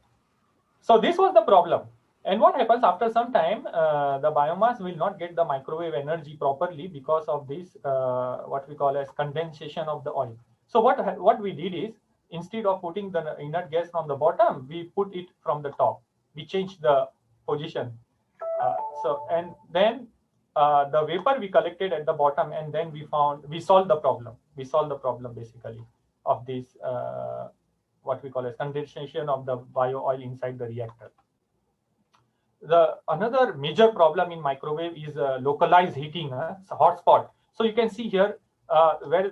So this was the problem. And what happens after some time, the biomass will not get the microwave energy properly because of this, what we call as condensation of the oil. So what we did is, instead of putting the inert gas from the bottom, we put it from the top. We changed the position. And then the vapor we collected at the bottom, and then we solved the problem. We solved the problem basically of this, what we call as condensation of the bio oil inside the reactor. Another major problem in microwave is localized heating, it's a hotspot. So you can see here where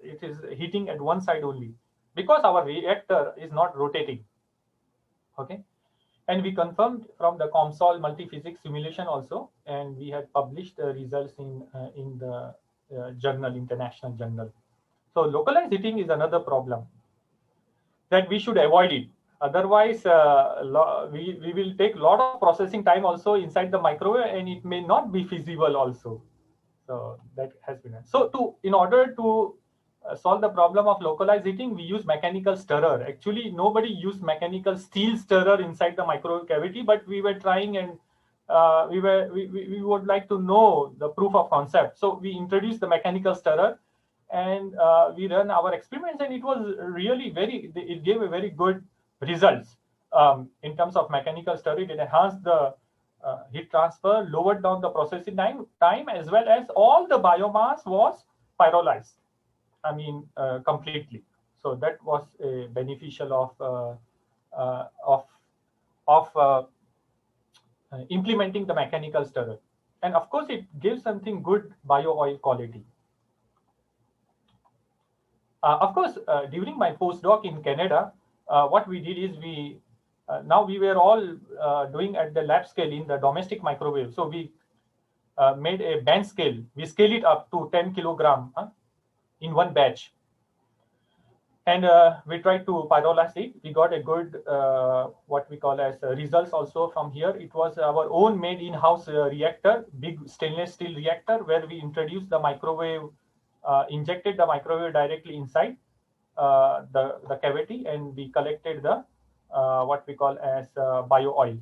it is heating at one side only, because our reactor is not rotating. Okay, and we confirmed from the ComSol multi-physics simulation also, and we had published the results in the journal, international journal. So localized heating is another problem that we should avoid it. Otherwise, we will take a lot of processing time also inside the microwave, and it may not be feasible also. So that has been. So in order to solve the problem of localized heating, we use mechanical stirrer. Actually, nobody used mechanical steel stirrer inside the microwave cavity, but we were trying, and we would like to know the proof of concept. So we introduced the mechanical stirrer, and we ran our experiments, and it was really it gave a very good results in terms of mechanical stirrer. It enhanced the heat transfer, lowered down the processing time, as well as all the biomass was pyrolyzed. I mean, completely. So that was beneficial of implementing the mechanical stirrer. And of course, it gives something good bio oil quality. Of course, during my postdoc in Canada, what we did is now we were all doing at the lab scale in the domestic microwave. So we made a bench scale. We scale it up to 10 kilogram in one batch. And we tried to pyrolyze it. We got a good, what we call as results also from here. It was our own made in-house reactor, big stainless steel reactor, where we introduced the microwave, injected the microwave directly inside the cavity, and we collected the what we call as bio oil.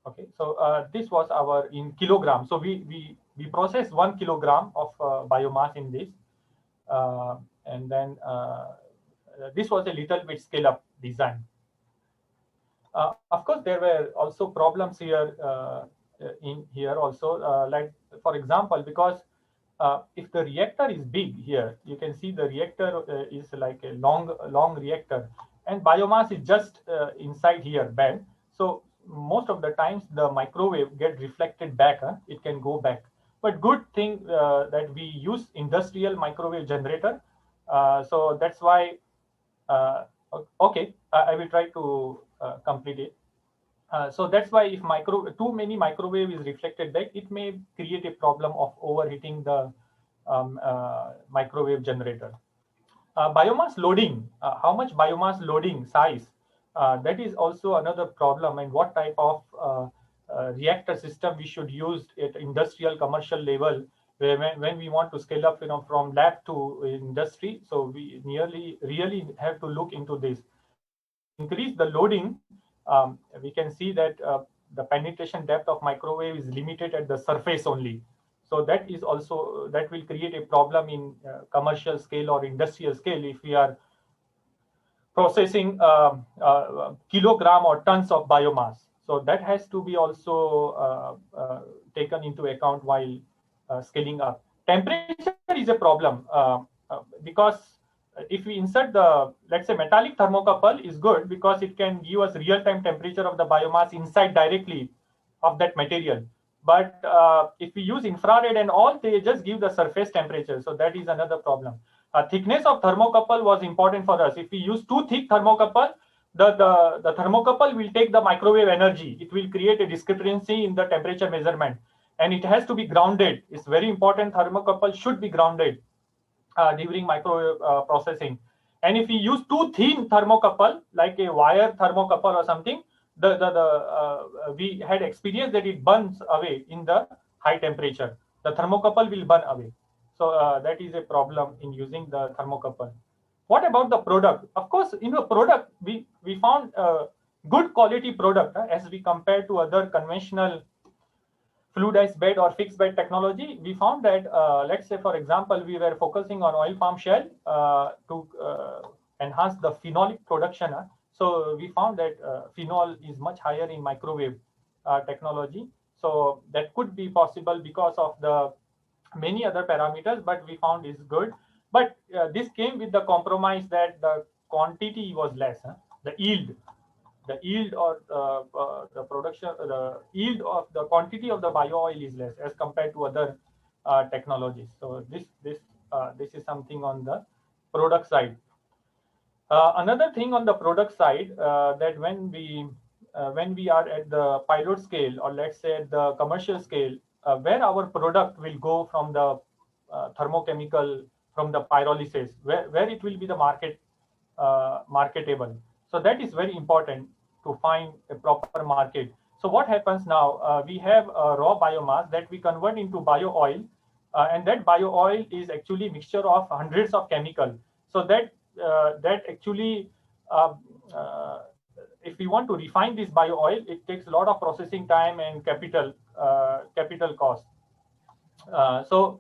Okay, so this was our in kilograms. So we processed 1 kilogram of biomass in this, and then this was a little bit scale up design. Of course, there were also problems here in here also, like for example, because if the reactor is big here, you can see the reactor is like a long reactor, and biomass is just inside here bed. So most of the times the microwave get reflected back. It can go back. But good thing that we use industrial microwave generator. So that's why. Okay, I will try to complete it. So that's why if too many microwave is reflected back, it may create a problem of overheating the microwave generator. Biomass loading, how much biomass loading size, that is also another problem, and what type of reactor system we should use at industrial commercial level when we want to scale up, from lab to industry. So we really have to look into this. If we increase the loading, we can see that the penetration depth of microwave is limited at the surface only. So that will create a problem in commercial scale or industrial scale if we are processing kilogram or tons of biomass. So that has to be also taken into account while scaling up. Temperature is a problem because if we insert let's say metallic thermocouple is good because it can give us real-time temperature of the biomass inside directly of that material. But if we use infrared and all, they just give the surface temperature. So that is another problem. Thickness of thermocouple was important for us. If we use too thick thermocouple, the thermocouple will take the microwave energy. It will create a discrepancy in the temperature measurement. And it has to be grounded. It's very important. Thermocouple should be grounded during microwave processing. And if we use too thin thermocouple, like a wire thermocouple or something, we had experienced that it burns away in the high temperature. The thermocouple will burn away. So that is a problem in using the thermocouple. What about the product? Of course, in the product, we found a good quality product as we compare to other conventional fluidized bed or fixed bed technology. We found that, let's say, for example, we were focusing on oil palm shell to enhance the phenolic production. So we found that phenol is much higher in microwave technology. So that could be possible because of the many other parameters, but we found is good. But this came with the compromise that the quantity was less. The yield or the production, the yield of the quantity of the bio oil is less as compared to other technologies. So this is something on the product side. Another thing on the product side, that when we are at the pilot scale, or let's say at the commercial scale, where our product will go from the thermochemical, from the pyrolysis, where it will be the marketable. So that is very important to find a proper market. So what happens now? We have raw biomass that we convert into bio oil, and that bio oil is actually a mixture of hundreds of chemicals. So that actually, if we want to refine this bio oil, it takes a lot of processing time and capital capital cost. So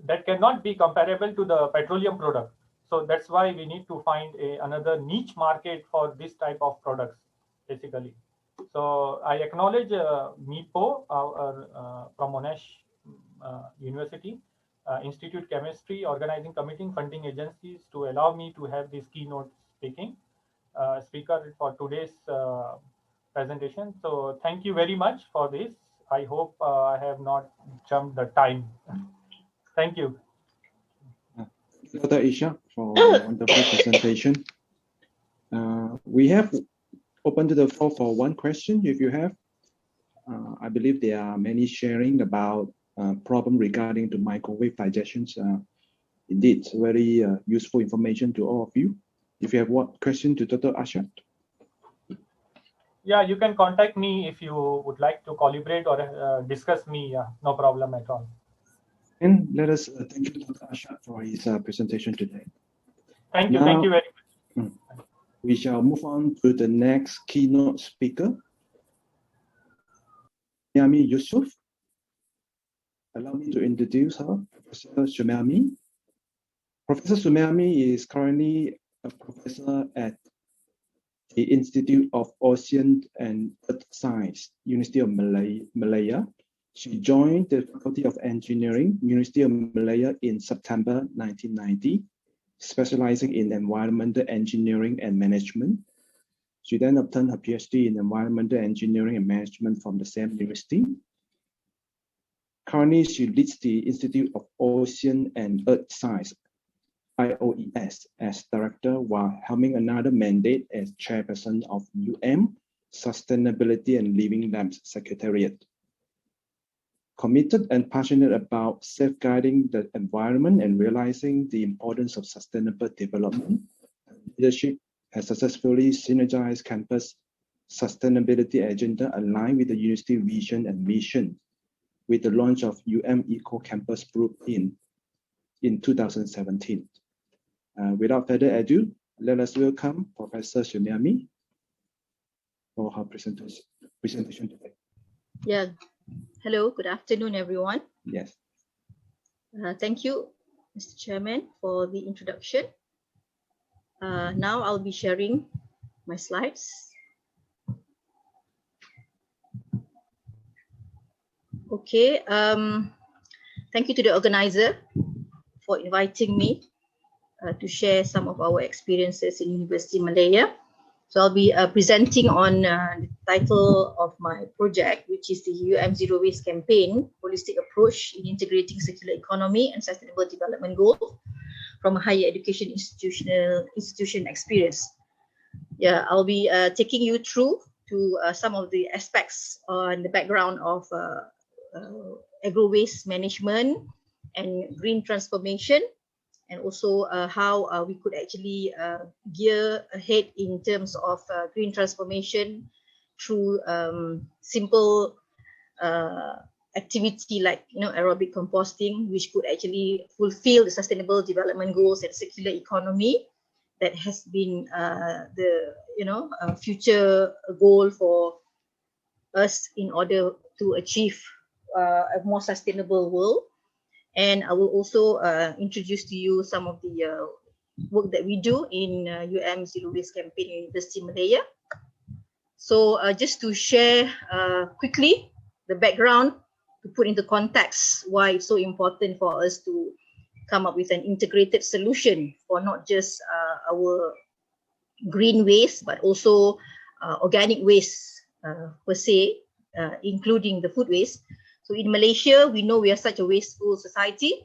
that cannot be comparable to the petroleum product. So that's why we need to find another niche market for this type of products, basically. So I acknowledge MIPO from Monash University, Institute Chemistry, Organizing Committee, funding agencies to allow me to have this keynote speaker for today's presentation. So thank you very much for this. I hope I have not jumped the time. Thank you. Dr. Isha, for a wonderful presentation. We have opened to the floor for one question, if you have. I believe there are many sharing about problem regarding the microwave digestions. Indeed, very useful information to all of you. If you have one question to Dr. Asha. Yeah, you can contact me if you would like to collaborate or discuss me. No problem at all. And let us thank you, Dr. Asha, for his presentation today. Thank you. Thank you very much. We shall move on to the next keynote speaker, Yami Yusuf. Allow me to introduce her, Professor Sumayami. Professor Sumayami is currently a professor at the Institute of Ocean and Earth Science, University of Malaya. She joined the Faculty of Engineering, University of Malaya in September 1990, specializing in environmental engineering and management. She then obtained her PhD in environmental engineering and management from the same university. Currently, she leads the Institute of Ocean and Earth Science, IOES, as director, while helming another mandate as chairperson of Sustainability and Living Labs Secretariat. Committed and passionate about safeguarding the environment and realizing the importance of sustainable development, leadership has successfully synergized campus sustainability agenda aligned with the university vision and mission with the launch of Eco Campus Group in 2017. Without further ado, let us welcome Professor Sumayami for her presentation today. Yeah. Hello, good afternoon, everyone. Yes. Thank you, Mr. Chairman, for the introduction. Now I'll be sharing my slides. Okay. Thank you to the organizer for inviting me to share some of our experiences in University Malaya. So I'll be presenting on the title of my project, which is the Zero Waste Campaign, Holistic Approach in Integrating Circular Economy and Sustainable Development Goals from a Higher Education Institution Experience. Yeah, I'll be taking you through to some of the aspects on the background of agro waste management and green transformation, and also how we could actually gear ahead in terms of green transformation through simple activity like aerobic composting, which could actually fulfill the sustainable development goals and circular economy that has been the future goal for us in order to achieve a more sustainable world. And I will also introduce to you some of the work that we do in Zero Waste Campaign in University Malaya. So just to share quickly the background, to put into context why it's so important for us to come up with an integrated solution for not just our green waste, but also organic waste per se, including the food waste. So in Malaysia, we know we are such a wasteful society.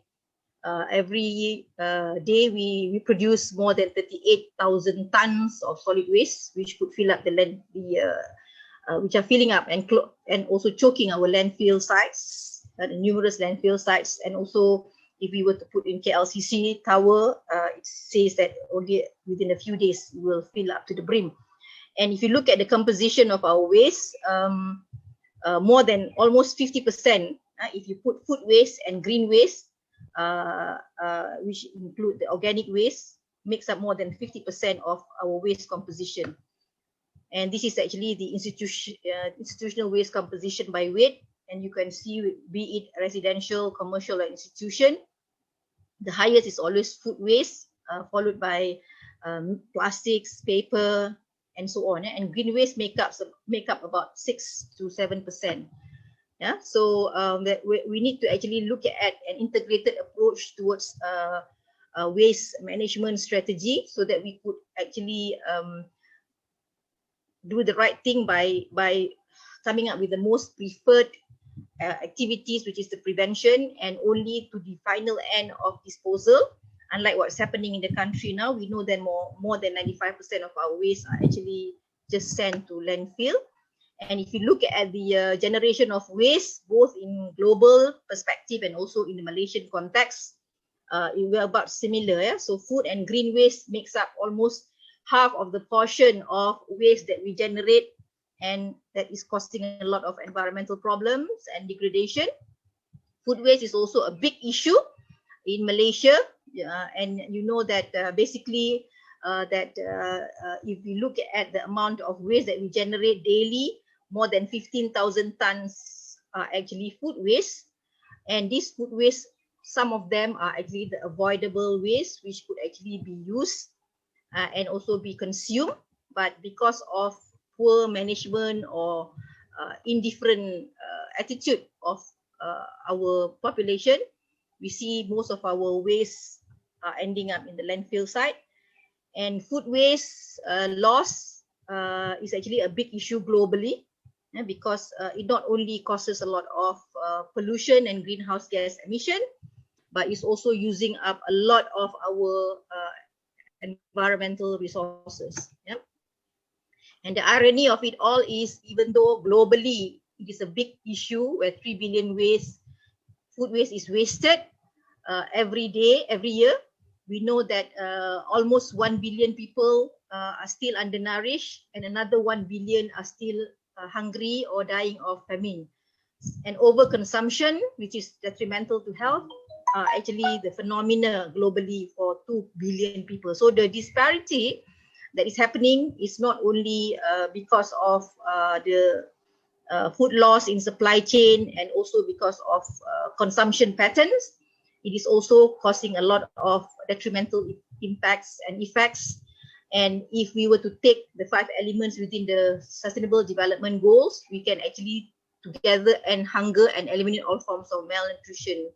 Every day we produce more than 38,000 tons of solid waste, which could fill up the land, which are filling up and also choking our landfill sites, the numerous landfill sites. And also, if we were to put in KLCC tower, it says that only within a few days it will fill up to the brim. And if you look at the composition of our waste, more than almost 50%, if you put food waste and green waste, which include the organic waste, makes up more than 50% of our waste composition. And this is actually the institutional waste composition by weight and you can see, be it residential, commercial, or institution, the highest is always food waste, followed by plastics, paper, and so on. And green waste make up about 6 to 7%. Yeah, so that we need to actually look at an integrated approach towards waste management strategy, so that we could actually do the right thing by coming up with the most preferred activities, which is the prevention, and only to the final end of disposal. Unlike what's happening in the country now, we know that more than 95% of our waste are actually just sent to landfill. And if you look at the generation of waste, both in global perspective and also in the Malaysian context, we're about similar. Yeah? So food and green waste makes up almost half of the portion of waste that we generate, and that is causing a lot of environmental problems and degradation. Food waste is also a big issue in Malaysia, and you know that basically if we look at the amount of waste that we generate daily, more than 15,000 tons are actually food waste. And these food waste, some of them are actually the avoidable waste, which could actually be used and also be consumed. But because of poor management or indifferent attitude of our population, we see most of our waste ending up in the landfill site. And food waste loss is actually a big issue globally, because it not only causes a lot of pollution and greenhouse gas emission, but it's also using up a lot of our environmental resources. Yeah? And the irony of it all is, even though globally it is a big issue where 3 billion food waste is wasted every day, every year, we know that almost 1 billion people are still undernourished, and another 1 billion are still hungry or dying of famine. And overconsumption, which is detrimental to health, are actually the phenomena globally for 2 billion people. So the disparity that is happening is not only because of the food loss in supply chain, and also because of consumption patterns. It is also causing a lot of detrimental impacts and effects. And if we were to take the 5 elements within the Sustainable Development Goals, we can actually together end hunger and eliminate all forms of malnutrition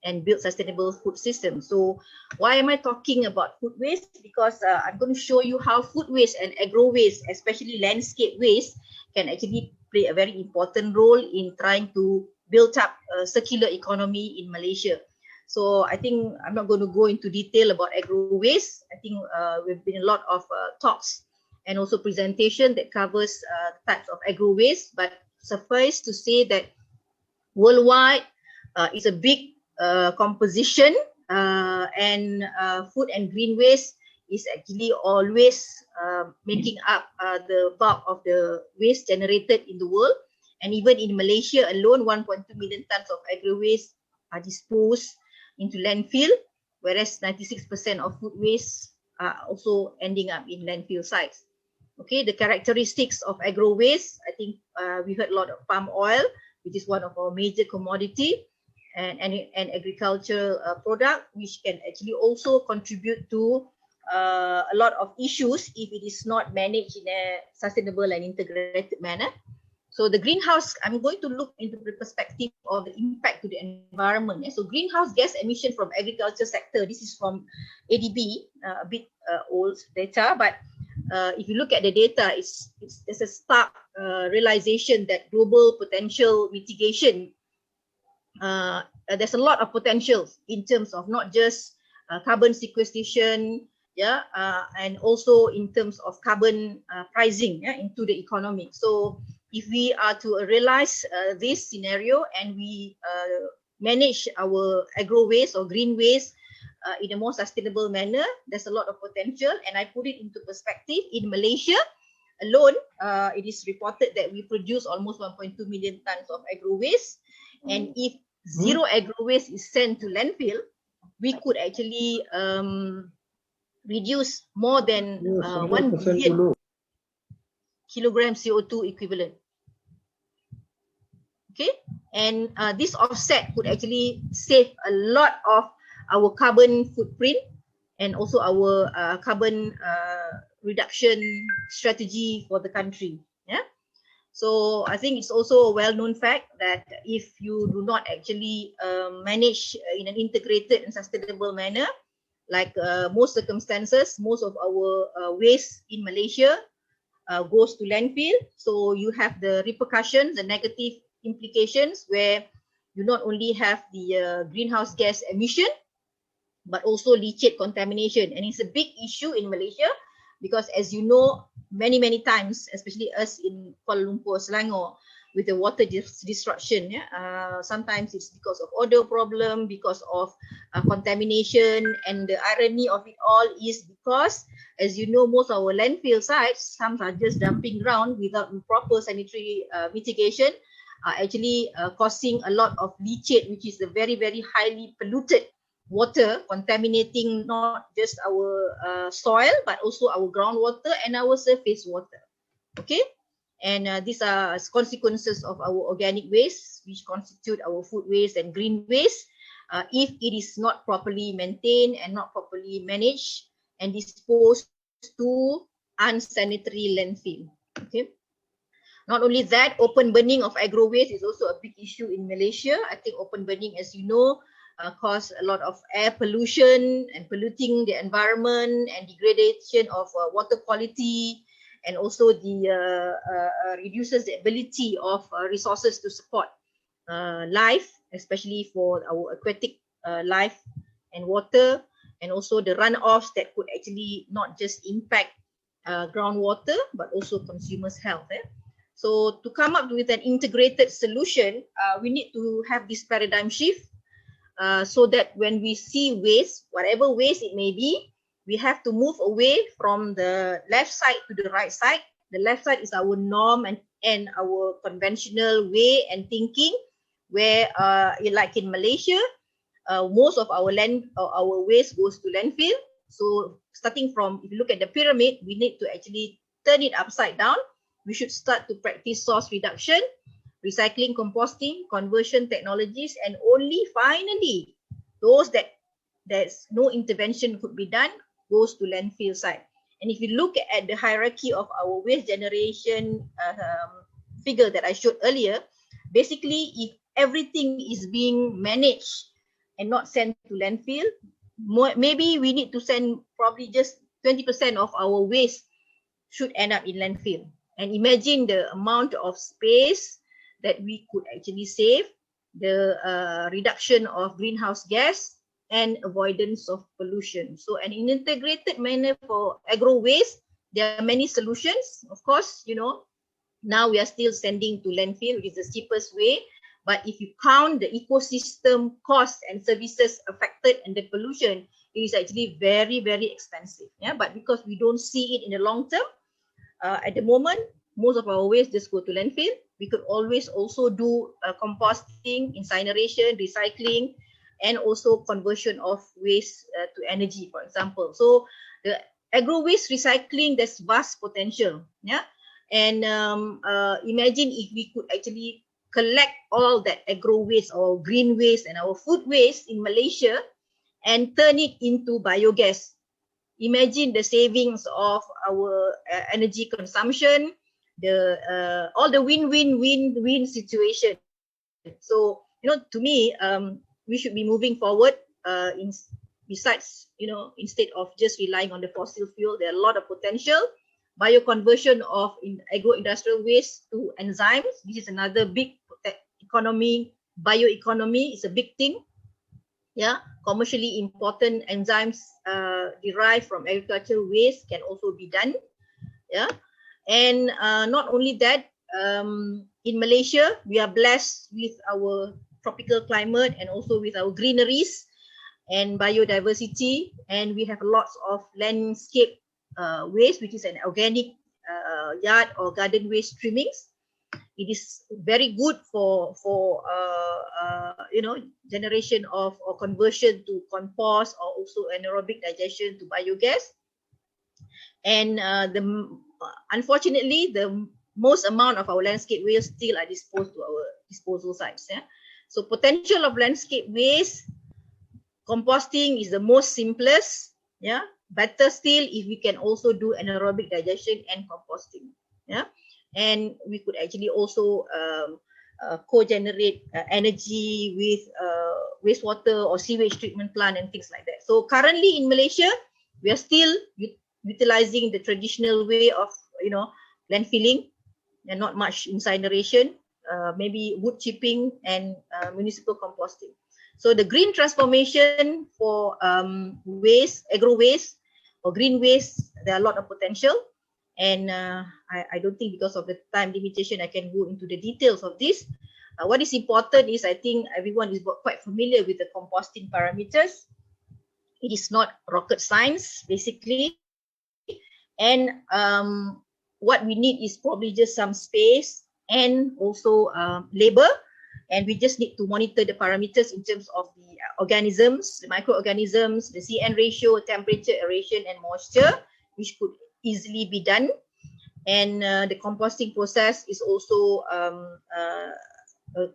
and build sustainable food systems. So why am I talking about food waste? Because I'm going to show you how food waste and agro waste, especially landscape waste, can actually play a very important role in trying to build up a circular economy in Malaysia. So I think I'm not going to go into detail about agro waste. I think we've been a lot of talks and also presentation that covers types of agro waste. But suffice to say that worldwide it's a big composition, and food and green waste is actually always making up the bulk of the waste generated in the world. And even in Malaysia alone, 1.2 million tons of agro waste are disposed into landfill, whereas 96% of food waste are also ending up in landfill sites. Okay, the characteristics of agro waste, I think we heard a lot of palm oil, which is one of our major commodity, and agricultural product, which can actually also contribute to a lot of issues if it is not managed in a sustainable and integrated manner. So the greenhouse, I'm going to look into the perspective of the impact to the environment. Yeah? So greenhouse gas emission from agriculture sector, this is from ADB, a bit old data, but if you look at the data, there's a stark realization that global potential mitigation, there's a lot of potential in terms of not just carbon sequestration, yeah, and also in terms of carbon pricing, yeah, into the economy. So if we are to realize this scenario and we manage our agro waste or green waste in a more sustainable manner, there's a lot of potential. And I put it into perspective. In Malaysia alone, it is reported that we produce almost 1.2 million tons of agro waste. And if zero agro waste is sent to landfill, we could actually reduce more than 1 billion kilogram CO2 equivalent. Okay, and this offset could actually save a lot of our carbon footprint and also our carbon reduction strategy for the country. Yeah. So I think it's also a well-known fact that if you do not actually manage in an integrated and sustainable manner, like most circumstances, most of our waste in Malaysia goes to landfill. So you have the repercussions, the negative implications, where you not only have the greenhouse gas emission, but also leachate contamination. And it's a big issue in Malaysia because, as you know, many times, especially us in Kuala Lumpur, Selangor, with the water disruption, sometimes it's because of odor problem, because of contamination. And the irony of it all is because, as you know, most of our landfill sites, some are just dumping ground without proper sanitary mitigation, are actually causing a lot of leachate, which is a very highly polluted water, contaminating not just our soil but also our groundwater and our surface water. Okay, and these are consequences of our organic waste, which constitute our food waste and green waste. If it is not properly maintained and not properly managed and disposed to unsanitary landfill. Okay. Not only that, open burning of agro waste is also a big issue in Malaysia. I think open burning, as you know, cause a lot of air pollution and polluting the environment and degradation of water quality, and also the reduces the ability of resources to support life, especially for our aquatic life and water, and also the runoffs that could actually not just impact groundwater but also consumers' health. So to come up with an integrated solution, we need to have this paradigm shift so that when we see waste, whatever waste it may be, we have to move away from the left side to the right side. The left side is our norm and our conventional way and thinking, where like in Malaysia, most of our waste goes to landfill. So starting from, if you look at the pyramid, we need to actually turn it upside down. We should start to practice source reduction, recycling, composting, conversion technologies, and only finally, those that there's no intervention could be done goes to landfill site. And if you look at the hierarchy of our waste generation figure that I showed earlier, basically if everything is being managed and not sent to landfill, maybe we need to send probably just 20% of our waste should end up in landfill. And imagine the amount of space that we could actually save, the reduction of greenhouse gas and avoidance of pollution. So an integrated manner for agro waste, there are many solutions. Of course, you know, now we are still sending to landfill, which is the cheapest way. But if you count the ecosystem costs and services affected and the pollution, it is actually very expensive. Yeah, but because we don't see it in the long term, at the moment, most of our waste just go to landfill. We could always also do composting, incineration, recycling, and also conversion of waste to energy, for example. So the agro waste recycling, there's vast potential. Yeah, and imagine if we could actually collect all that agro waste or green waste and our food waste in Malaysia and turn it into biogas. Imagine the savings of our energy consumption, the all the win-win-win-win situation. So, you know, to me, we should be moving forward. Besides, you know, instead of just relying on the fossil fuel, there are a lot of potential. Bioconversion of agro-industrial waste to enzymes. This is another big economy. Bioeconomy is a big thing. Yeah, commercially important enzymes derived from agricultural waste can also be done. Yeah, and not only that, in Malaysia, we are blessed with our tropical climate and also with our greeneries and biodiversity, and we have lots of landscape waste, which is an organic yard or garden waste trimmings. It is very good for you know, generation of or conversion to compost or also anaerobic digestion to biogas. And unfortunately, the most amount of our landscape waste still are disposed to our disposal sites. Yeah? So potential of landscape waste, composting is the most simplest. Yeah, better still if we can also do anaerobic digestion and composting. Yeah, and we could actually also co-generate energy with wastewater or sewage treatment plant and things like that. So currently in Malaysia, we are still utilizing the traditional way of landfilling and not much incineration, maybe wood chipping and municipal composting. So the green transformation for waste, agro waste or green waste, there are a lot of potential. And I don't think because of the time limitation, I can go into the details of this. What is important is I think everyone is quite familiar with the composting parameters. It is not rocket science, basically. And what we need is probably just some space and also labor. And we just need to monitor the parameters in terms of the organisms, the microorganisms, the CN ratio, temperature, aeration, and moisture, which could easily be done. And the composting process is also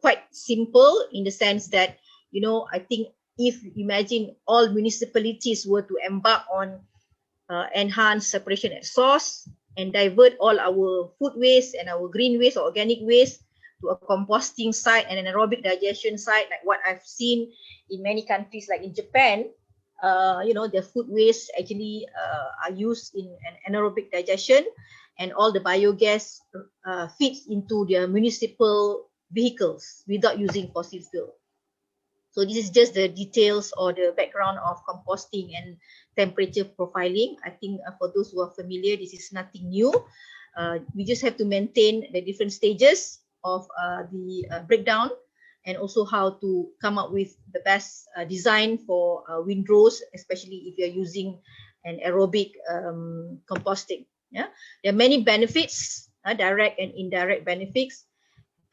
quite simple in the sense that, I think if imagine all municipalities were to embark on enhanced separation at source and divert all our food waste and our green waste or organic waste to a composting site and an aerobic digestion site, like what I've seen in many countries, like in Japan, their food waste actually are used in an anaerobic digestion, and all the biogas feeds into their municipal vehicles without using fossil fuel. So this is just the details or the background of composting and temperature profiling. I think for those who are familiar, this is nothing new. We just have to maintain the different stages of the breakdown, and also how to come up with the best design for windrows, especially if you're using an aerobic composting. Yeah, there are many benefits, direct and indirect benefits.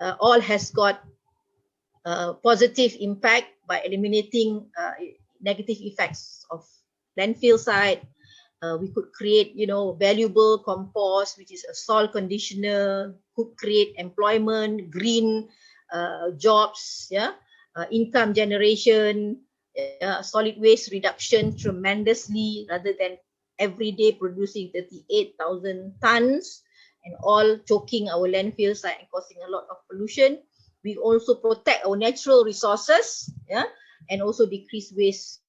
All has got positive impact by eliminating negative effects of landfill site. We could create, valuable compost, which is a soil conditioner, could create employment, green jobs, income generation, solid waste reduction tremendously, rather than every day producing 38,000 tons and all choking our landfill site and causing a lot of pollution. We also protect our natural resources, and also decrease waste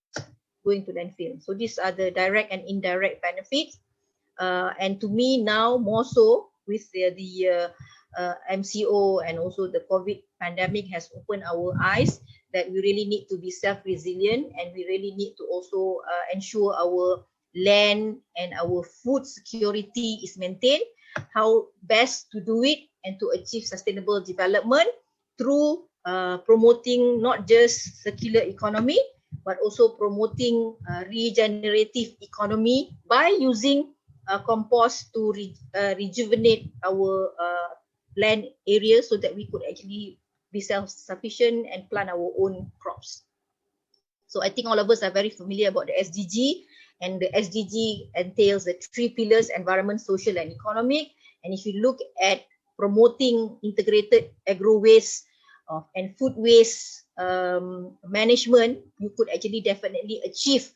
going to landfill. So these are the direct and indirect benefits. And to me now, more so with the MCO and also the COVID pandemic has opened our eyes that we really need to be self-resilient, and we really need to also ensure our land and our food security is maintained. How best to do it and to achieve sustainable development through promoting not just circular economy, but also promoting regenerative economy by using compost to rejuvenate our land area, so that we could actually be self-sufficient and plant our own crops. So I think all of us are very familiar about the SDG, and the SDG entails the 3 pillars: environment, social, and economic. And if you look at promoting integrated agro waste and food waste management, you could actually definitely achieve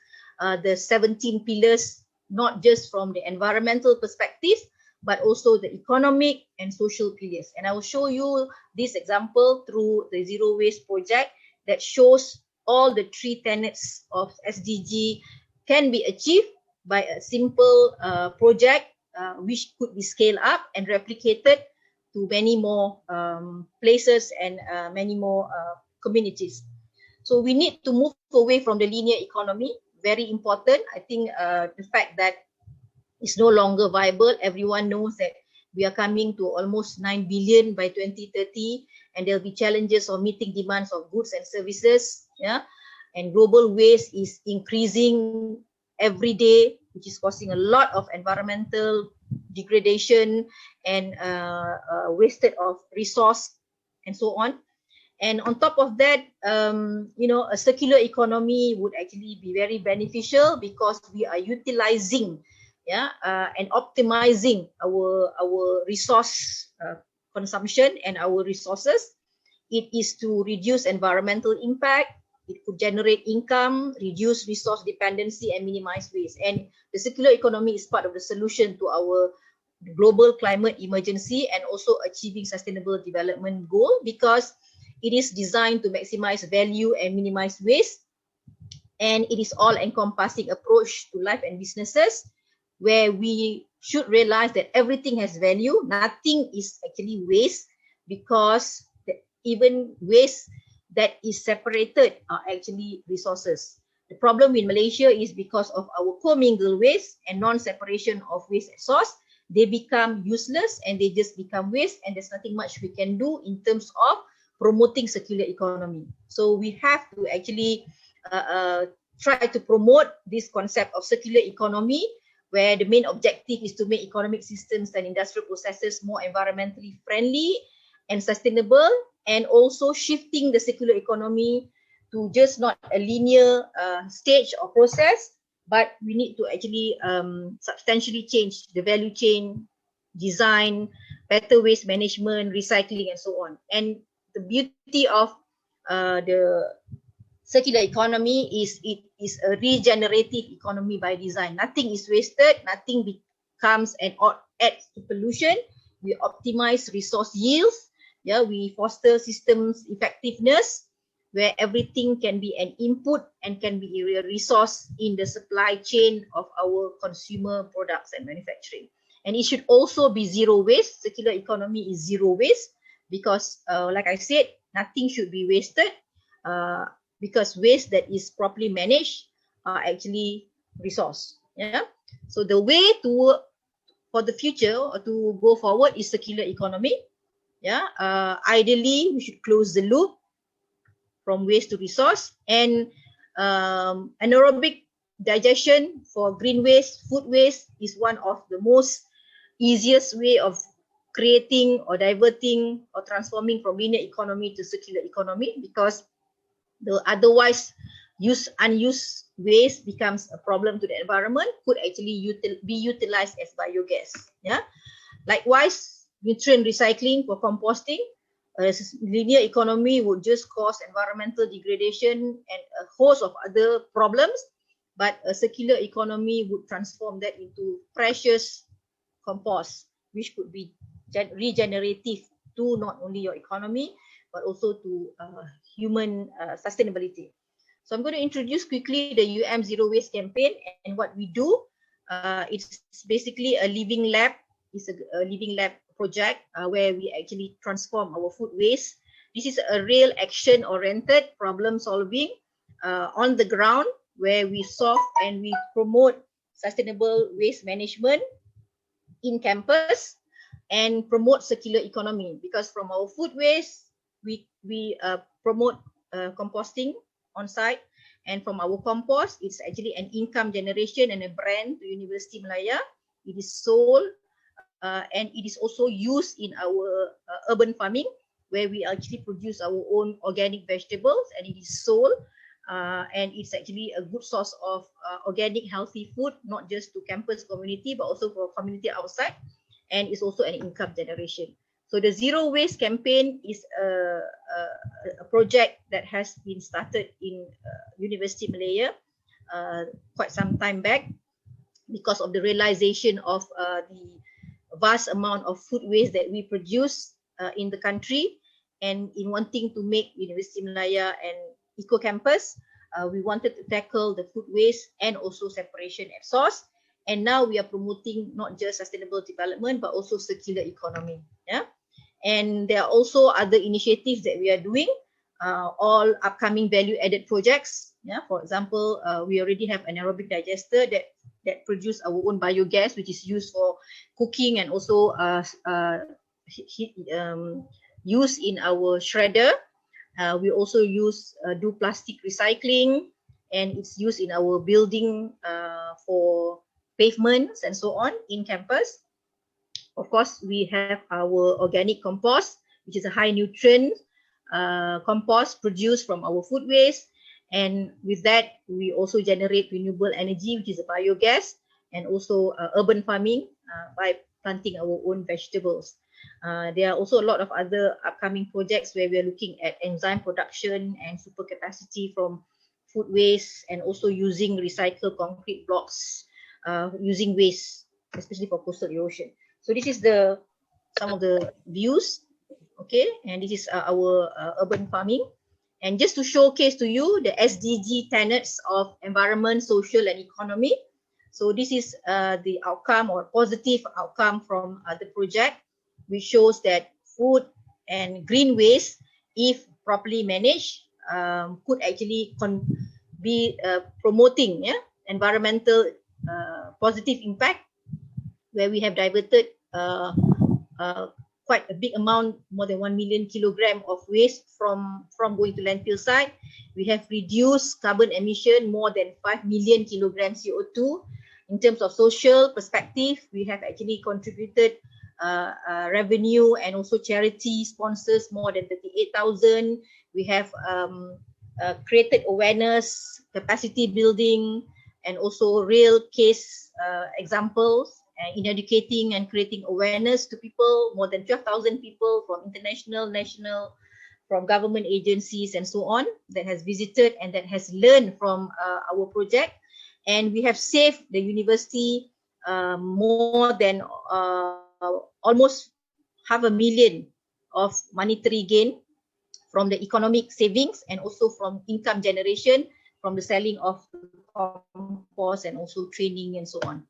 the 17 pillars, not just from the environmental perspective, but also the economic and social pillars. And I will show you this example through the Zero Waste project that shows all the 3 tenets of SDG can be achieved by a simple project which could be scaled up and replicated to many more places and many more communities. So we need to move away from the linear economy. Very important. I think the fact that it's no longer viable. Everyone knows that we are coming to almost 9 billion by 2030, and there'll be challenges of meeting demands of goods and services. And global waste is increasing every day, which is causing a lot of environmental degradation and wasted of resource and so on. And on top of that, a circular economy would actually be very beneficial, because we are utilizing and optimizing our resource consumption and our resources. It is to reduce environmental impact. It could generate income, reduce resource dependency, and minimize waste. And the circular economy is part of the solution to our global climate emergency and also achieving sustainable development goal, because it is designed to maximize value and minimize waste. And it is all encompassing approach to life and businesses, where we should realize that everything has value. Nothing is actually waste, because even waste that is separated are actually resources. The problem in Malaysia is because of our commingled waste and non-separation of waste at source, they become useless and they just become waste, and there's nothing much we can do in terms of promoting circular economy. So we have to actually try to promote this concept of circular economy, where the main objective is to make economic systems and industrial processes more environmentally friendly and sustainable, and also shifting the circular economy to just not a linear stage or process, but we need to actually substantially change the value chain, design, better waste management, recycling, and so on. And the beauty of the circular economy is it is a regenerative economy by design. Nothing is wasted, nothing becomes and adds to pollution. We optimize resource yields. We foster systems effectiveness, where everything can be an input and can be a resource in the supply chain of our consumer products and manufacturing. And it should also be zero waste. Circular economy is zero waste, because like I said, nothing should be wasted, because waste that is properly managed are actually resource. So the way to for the future or to go forward is circular economy. Ideally we should close the loop from waste to resource, and anaerobic digestion for green waste, food waste is one of the most easiest way of creating or diverting or transforming from linear economy to circular economy, because the otherwise unused waste becomes a problem to the environment, could actually be utilized as biogas. Likewise, nutrient recycling for composting. Linear economy would just cause environmental degradation and a host of other problems, but a circular economy would transform that into precious compost, which could be regenerative to not only your economy, but also to human sustainability. So I'm going to introduce quickly the Zero Waste campaign and what we do. It's basically a living lab. It's a living lab project where we actually transform our food waste. This is a real action-oriented problem solving on the ground, where we solve and we promote sustainable waste management in campus and promote circular economy, because from our food waste we promote composting on site, and from our compost it's actually an income generation and a brand to University Malaya. It is sold and it is also used in our urban farming, where we actually produce our own organic vegetables, and it is sold and it's actually a good source of organic healthy food, not just to campus community but also for community outside, and it's also an income generation. So the Zero Waste campaign is a project that has been started in University Malaya quite some time back, because of the realization of the vast amount of food waste that we produce in the country, and in wanting to make University Malaya an eco campus, we wanted to tackle the food waste and also separation at source. And now we are promoting not just sustainable development but also circular economy. And there are also other initiatives that we are doing, all upcoming value added projects. For example, we already have an anaerobic digester that produce our own biogas, which is used for cooking and also used in our shredder. We also do plastic recycling, and it's used in our building for pavements and so on in campus. Of course, we have our organic compost, which is a high nutrient compost produced from our food waste. And with that, we also generate renewable energy, which is a biogas. and also urban farming by planting our own vegetables. There are also a lot of other upcoming projects where we are looking at enzyme production and supercapacity from food waste, and also using recycled concrete blocks using waste, especially for coastal erosion. So this is some of the views, okay, and this is our urban farming. And just to showcase to you the SDG tenets of environment, social and economy. So this is the outcome or positive outcome from the project, which shows that food and green waste, if properly managed, could actually be promoting environmental positive impact, where we have diverted quite a big amount, more than 1 million kilogram of waste from going to landfill site. We have reduced carbon emission more than 5 million kilograms CO2. In terms of social perspective, we have actually contributed revenue and also charity sponsors more than 38,000. We have created awareness, capacity building, and also real case examples in educating and creating awareness to people, more than 12,000 people from international, national, from government agencies and so on that has visited and that has learned from our project. And we have saved the university more than almost 500,000 of monetary gain from the economic savings and also from income generation from the selling of compost and also training and so on.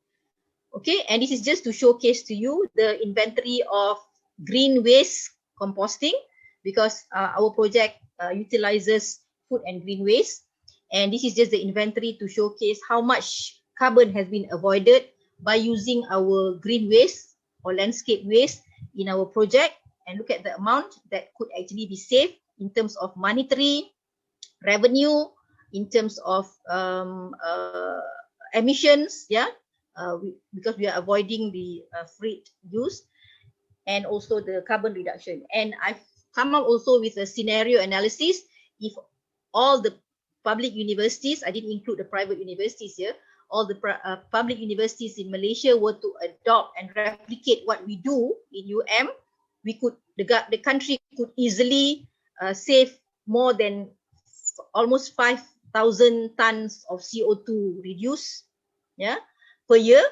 Okay, and this is just to showcase to you the inventory of green waste composting, because our project utilizes food and green waste. And this is just the inventory to showcase how much carbon has been avoided by using our green waste or landscape waste in our project. And look at the amount that could actually be saved in terms of monetary revenue, in terms of emissions, because we are avoiding the freight use, and also the carbon reduction. And I've come up also with a scenario analysis. If all the public universities, I didn't include the private universities here, all the public universities in Malaysia were to adopt and replicate what we do in UM, the country could easily save more than almost 5,000 tons of CO2 reduced per year,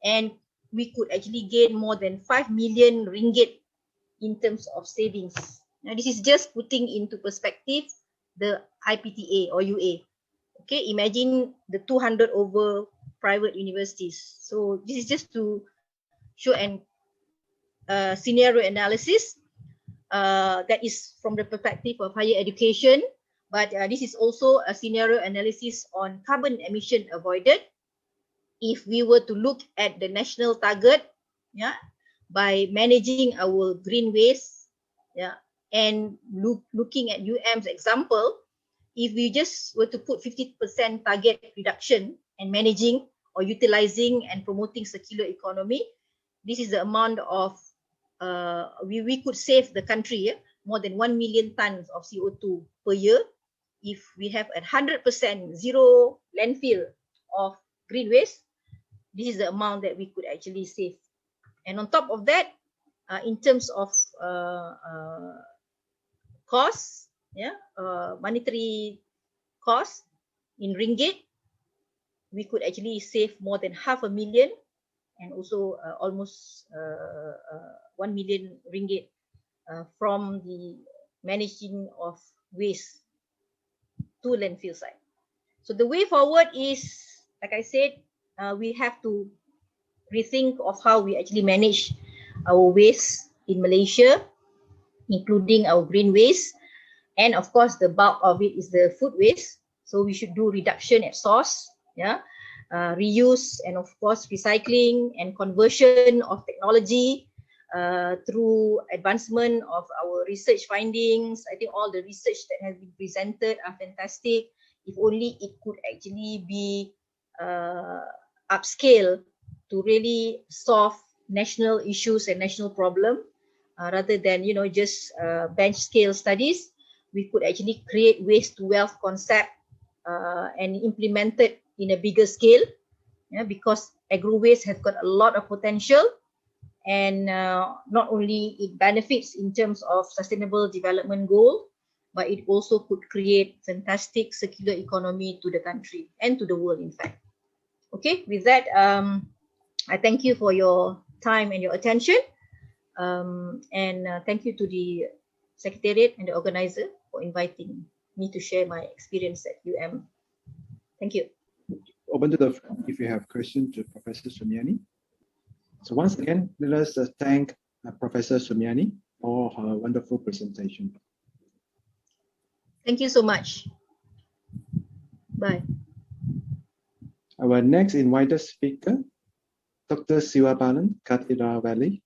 and we could actually gain more than 5 million ringgit in terms of savings. Now, this is just putting into perspective the IPTA or UA. Okay, imagine the 200 over private universities. So this is just to show an scenario analysis that is from the perspective of higher education, but this is also a scenario analysis on carbon emission avoided. If we were to look at the national target, by managing our green waste, and looking at UM's example, if we just were to put 50% target reduction and managing or utilizing and promoting circular economy, this is the amount of we could save the country more than 1 million tons of CO2 per year. If we have 100% zero landfill of green waste, this is the amount that we could actually save. And on top of that, in terms of costs, monetary cost in ringgit, we could actually save more than 500,000 and also almost 1 million ringgit from the managing of waste to landfill site. So the way forward is, like I said, we have to rethink of how we actually manage our waste in Malaysia, including our green waste. And of course, the bulk of it is the food waste. So we should do reduction at source, reuse, and of course, recycling and conversion of technology through advancement of our research findings. I think all the research that has been presented are fantastic. If only it could actually be upscale to really solve national issues and national problem, rather than just bench scale studies. We could actually create waste to wealth concept and implement it in a bigger scale, because agro waste has got a lot of potential, and not only it benefits in terms of sustainable development goal, but it also could create fantastic circular economy to the country and to the world, in fact. Okay, with that, I thank you for your time and your attention, and thank you to the Secretariat and the organizer for inviting me to share my experience at UM. Thank you. Open to the floor if you have questions to Professor Sumiani. So once again, let us thank Professor Sumiani for her wonderful presentation. Thank you so much. Bye. Our next invited speaker, Dr. Sivabalan, Cathedral Valley.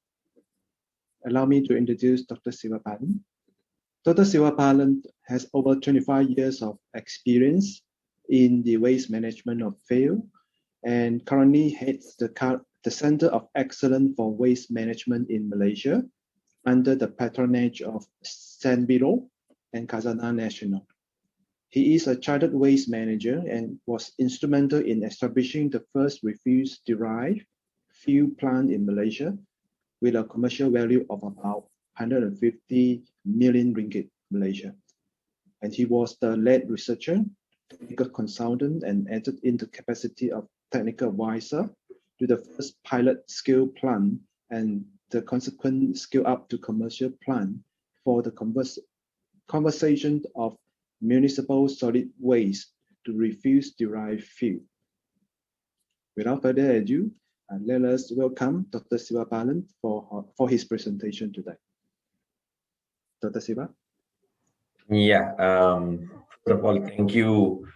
Allow me to introduce Dr. Sivabalan. Dr. Sivabalan has over 25 years of experience in the waste management of field and currently heads the Center of Excellence for Waste Management in Malaysia under the patronage of Sanbiro and Khazanah Nasional. He is a chartered waste manager and was instrumental in establishing the first refuse-derived fuel plant in Malaysia with a commercial value of about 150 million ringgit Malaysia. And he was the lead researcher, technical consultant, and entered into capacity of technical advisor to the first pilot scale plant and the consequent scale up to commercial plant for the conversion of municipal solid waste to refuse-derived fuel. Without further ado, let us welcome Dr. Sivabalan for his presentation today. Dr. Siva. Yeah, first of all, thank you,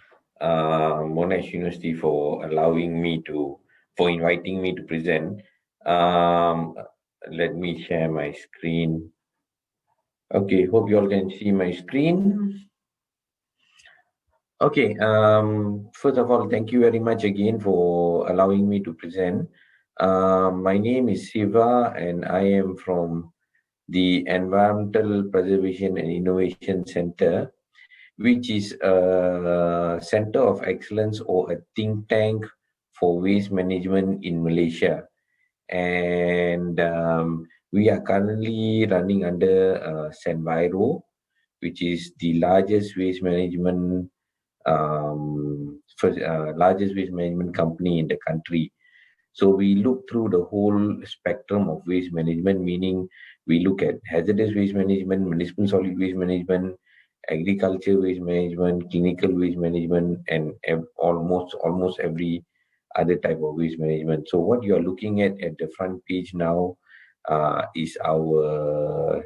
Monash University, for inviting me to present. Let me share my screen. Okay, hope you all can see my screen. Okay, first of all, thank you very much again for allowing me to present. My name is Siva and I am from the Environmental Preservation and Innovation Center, which is a center of excellence or a think tank for waste management in Malaysia. And we are currently running under Sanbiro, which is the largest waste management largest waste management company in the country. So we look through the whole spectrum of waste management, meaning we look at hazardous waste management, municipal solid waste management, agriculture waste management, clinical waste management, and almost every other type of waste management. So what you are looking at the front page now is our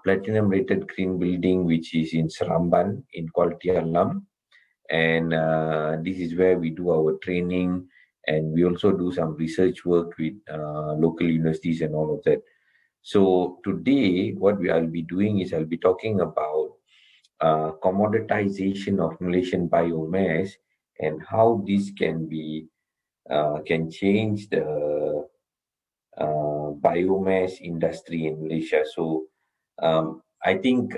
platinum rated green building, which is in Seramban in Kuala Alam. And this is where we do our training, and we also do some research work with local universities and all of that. So today, what I'll be doing is I'll be talking about commoditization of Malaysian biomass and how this can change the biomass industry in Malaysia. So I think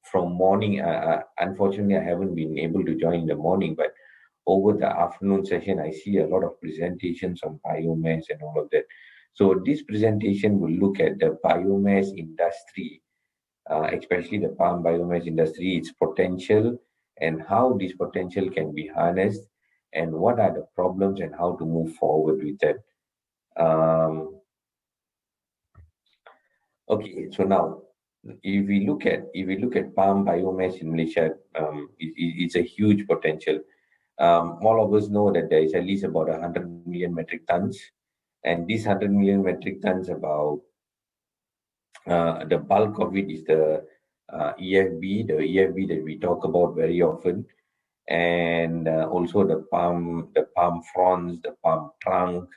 from morning, unfortunately, I haven't been able to join in the morning, but over the afternoon session, I see a lot of presentations on biomass and all of that. So this presentation will look at the biomass industry, especially the palm biomass industry, its potential, and how this potential can be harnessed, and what are the problems and how to move forward with that. Okay, so now if we look at palm biomass in Malaysia, it's a huge potential. All of us know that there is at least about 100 million metric tons, and these 100 million metric tons, about the bulk of it is the EFB, that we talk about very often, and also the palm fronds, the palm trunk,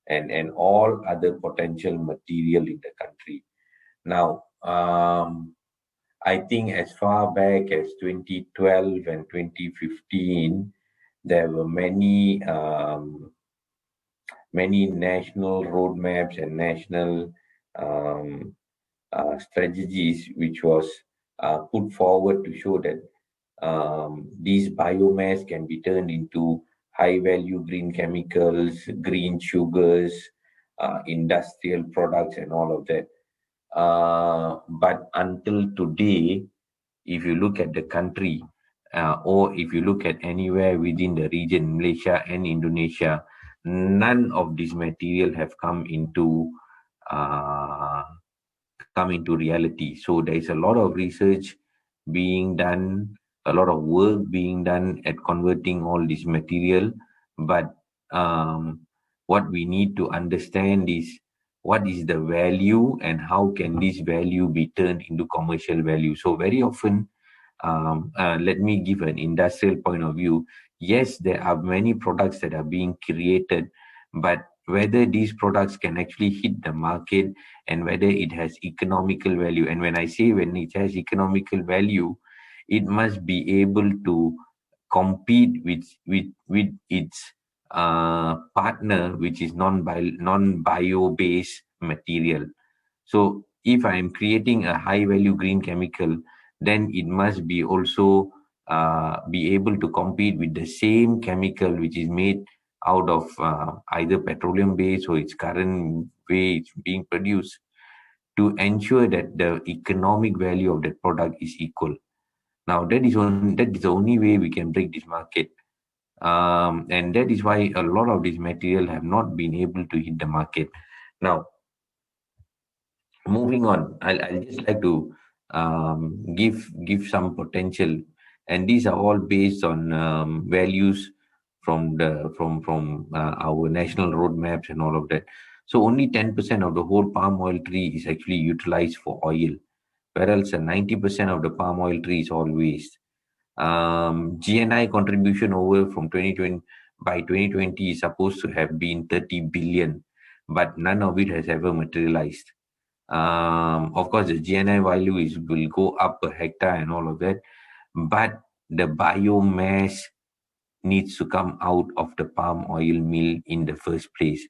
and all other potential material in the country. Now, I think as far back as 2012 and 2015, there were many national roadmaps and national strategies which was put forward to show that These biomass can be turned into high-value green chemicals, green sugars, industrial products, and all of that. But until today, if you look at the country, or if you look at anywhere within the region, Malaysia and Indonesia, none of this material have come into reality. So there is a lot of research being done, a lot of work being done at converting all this material. But what we need to understand is what is the value and how can this value be turned into commercial value. So very often, let me give an industrial point of view. Yes, there are many products that are being created, but whether these products can actually hit the market and whether it has economical value. And when I say when it has economical value, it must be able to compete with its partner, which is non-bio based material. So if I am creating a high value green chemical, then it must be also be able to compete with the same chemical which is made out of either petroleum based or its current way it's being produced, to ensure that the economic value of that product is equal. Now that is the only way we can break this market. And that is why a lot of this material have not been able to hit the market. Now, moving on, I'll just like to give some potential, and these are all based on values from our national roadmaps and all of that. So only 10% of the whole palm oil tree is actually utilized for oil, whereas 90% of the palm oil tree is all waste. GNI contribution over from 2020 by 2020 is supposed to have been 30 billion, but none of it has ever materialized. Of course, the GNI value will go up per hectare and all of that, but the biomass needs to come out of the palm oil mill in the first place.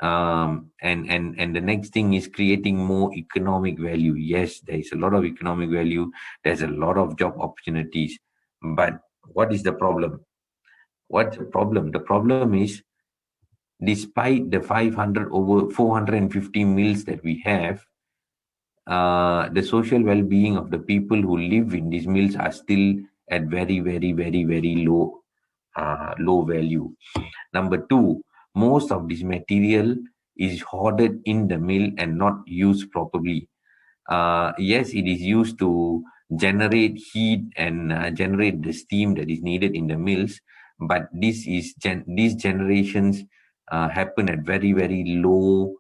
And the next thing is creating more economic value. Yes, there is a lot of economic value. There's a lot of job opportunities. But what is the problem? What's the problem? The problem is, despite the 500 over 450 mills that we have, the social well-being of the people who live in these mills are still at very, very, very, very low value. Number two, most of this material is hoarded in the mill and not used properly. Yes, it is used to generate heat and generate the steam that is needed in the mills, but these generations happen at very, very low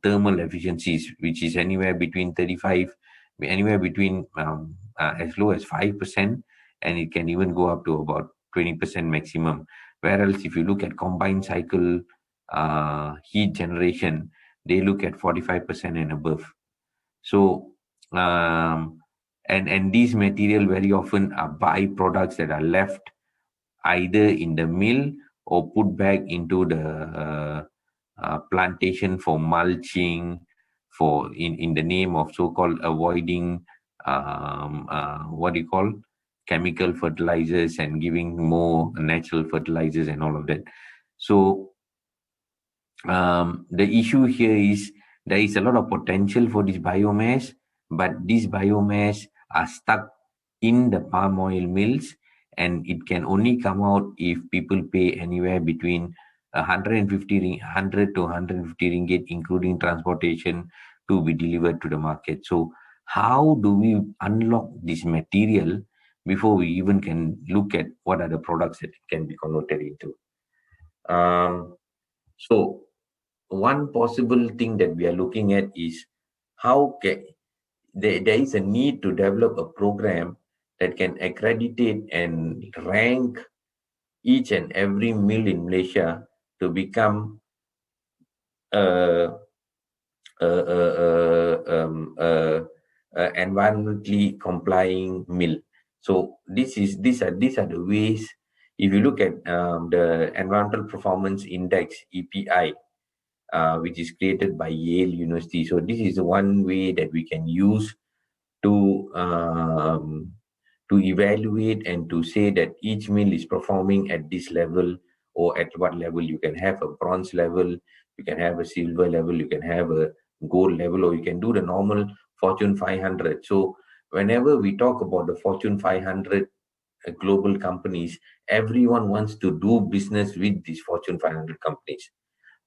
thermal efficiencies, which is anywhere between as low as 5%, and it can even go up to about 20% maximum. Whereas if you look at combined cycle heat generation, they look at 45% and above. So, and these material very often are byproducts that are left either in the mill or put back into the plantation for mulching, for in the name of so-called avoiding chemical fertilizers and giving more natural fertilizers and all of that. So the issue here is there is a lot of potential for this biomass, but these biomass are stuck in the palm oil mills, and it can only come out if people pay anywhere between 100 to 150 ringgit, including transportation, to be delivered to the market. So how do we unlock this material before we even can look at what are the products that it can be converted into? So one possible thing that we are looking at is how there is a need to develop a program that can accreditate and rank each and every mill in Malaysia to become environmentally complying mill. So these are the ways. If you look at the Environmental Performance Index, EPI, which is created by Yale University. So this is one way that we can use to to evaluate and to say that each mill is performing at this level, or at what level. You can have a bronze level, you can have a silver level, you can have a gold level, or you can do the normal Fortune 500. So whenever we talk about the Fortune 500 global companies, everyone wants to do business with these Fortune 500 companies.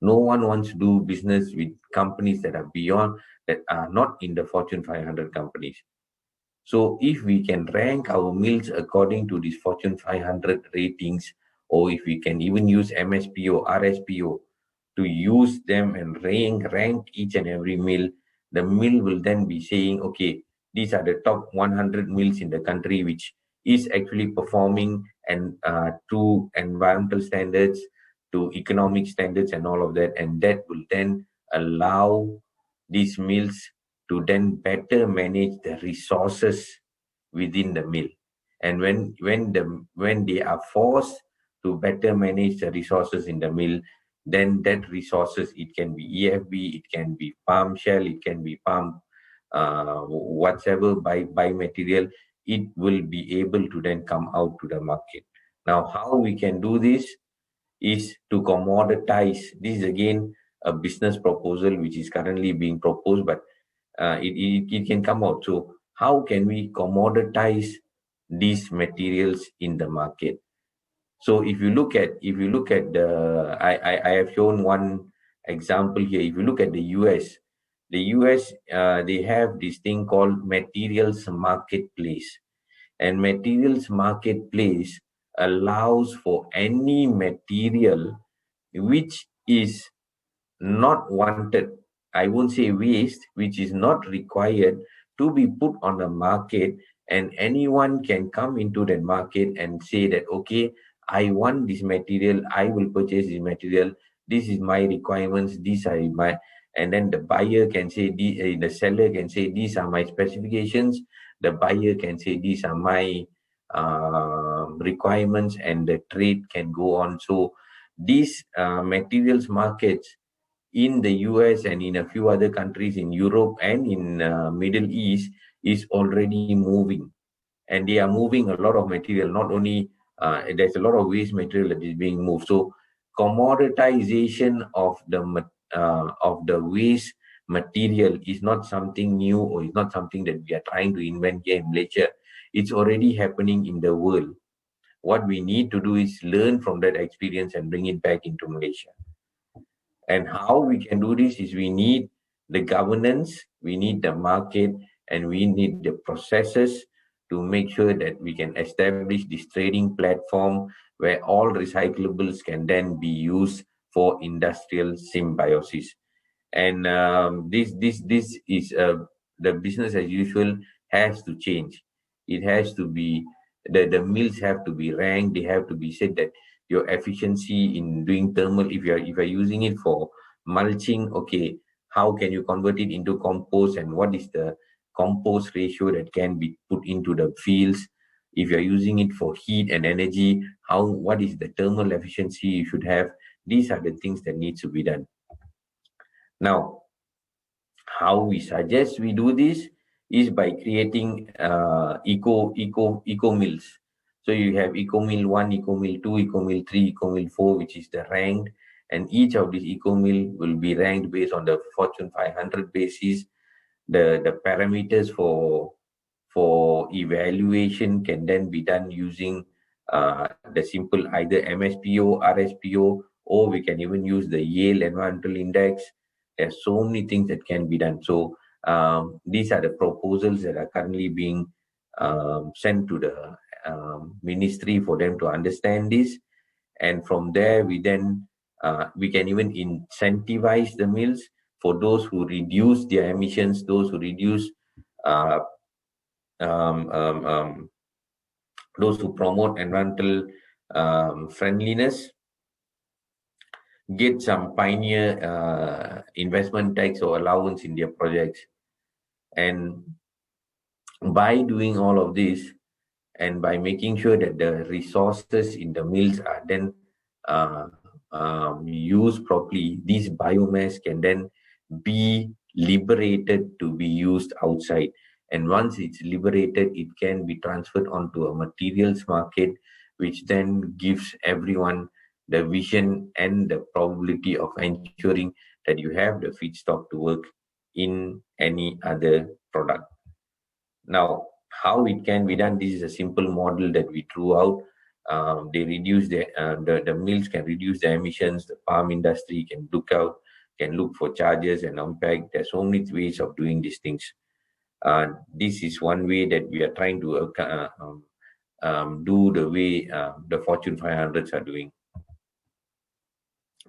No one wants to do business with companies that are beyond, that are not in the Fortune 500 companies. So if we can rank our mills according to these Fortune 500 ratings, or if we can even use MSPO, RSPO to use them and rank each and every mill, the mill will then be saying, okay, these are the top 100 mills in the country which is actually performing and to environmental standards, to economic standards and all of that, and that will then allow these mills to then better manage the resources within the mill. And when they are forced to better manage the resources in the mill, then that resources, it can be EFB, it can be palm shell, it can be palm whatever by material, it will be able to then come out to the market. Now, how we can do this is to commoditize. This is again a business proposal which is currently being proposed, but it can come out. So how can we commoditize these materials in the market? So if you look at the, I have shown one example here. If you look at the US, they have this thing called materials marketplace, and materials marketplace allows for any material which is not wanted, I won't say waste, which is not required, to be put on the market, and anyone can come into that market and say that, okay, I want this material, I will purchase this material, this is my requirements, these are my, and then the buyer can say, the seller can say, these are my specifications, the buyer can say, these are my requirements, and the trade can go on. So these materials markets in the US and in a few other countries in Europe and in Middle East is already moving, and they are moving a lot of material. Not only there's a lot of waste material that is being moved. So commoditization of the waste material is not something new, or is not something that we are trying to invent here in Malaysia. It's already happening in the world. What we need to do is learn from that experience and bring it back into Malaysia. And how we can do this is we need the governance, we need the market, and we need the processes to make sure that we can establish this trading platform where all recyclables can then be used for industrial symbiosis. And this is the business as usual has to change. It has to be, the mills have to be ranked. They have to be said that your efficiency in doing thermal, if you're using it for mulching, okay, how can you convert it into compost, and what is the compost ratio that can be put into the fields? If you're using it for heat and energy, what is the thermal efficiency you should have? These are the things that needs to be done. Now, how we suggest we do this is by creating eco mills. So you have eco mill 1, eco mill 2, eco mill 3, eco mill 4, which is the ranked, and each of these eco mill will be ranked based on the Fortune 500 basis. The parameters for evaluation can then be done using the simple either MSPO, RSPO, or we can even use the Yale Environmental Index. There's so many things that can be done. So these are the proposals that are currently being sent to the ministry for them to understand this. And from there, we then we can even incentivize the mills for those who reduce their emissions, those who reduce, those who promote environmental friendliness, get some pioneer investment tax or allowance in their projects. And by doing all of this, and by making sure that the resources in the mills are then used properly, this biomass can then be liberated to be used outside. And once it's liberated, it can be transferred onto a materials market, which then gives everyone the vision and the probability of ensuring that you have the feedstock to work in any other product. Now, how it can be done, this is a simple model that we drew out. They reduce the mills can reduce the emissions, the palm industry can look for charges and unpack. There's so many ways of doing these things. This is one way that we are trying to do the way the Fortune 500s are doing.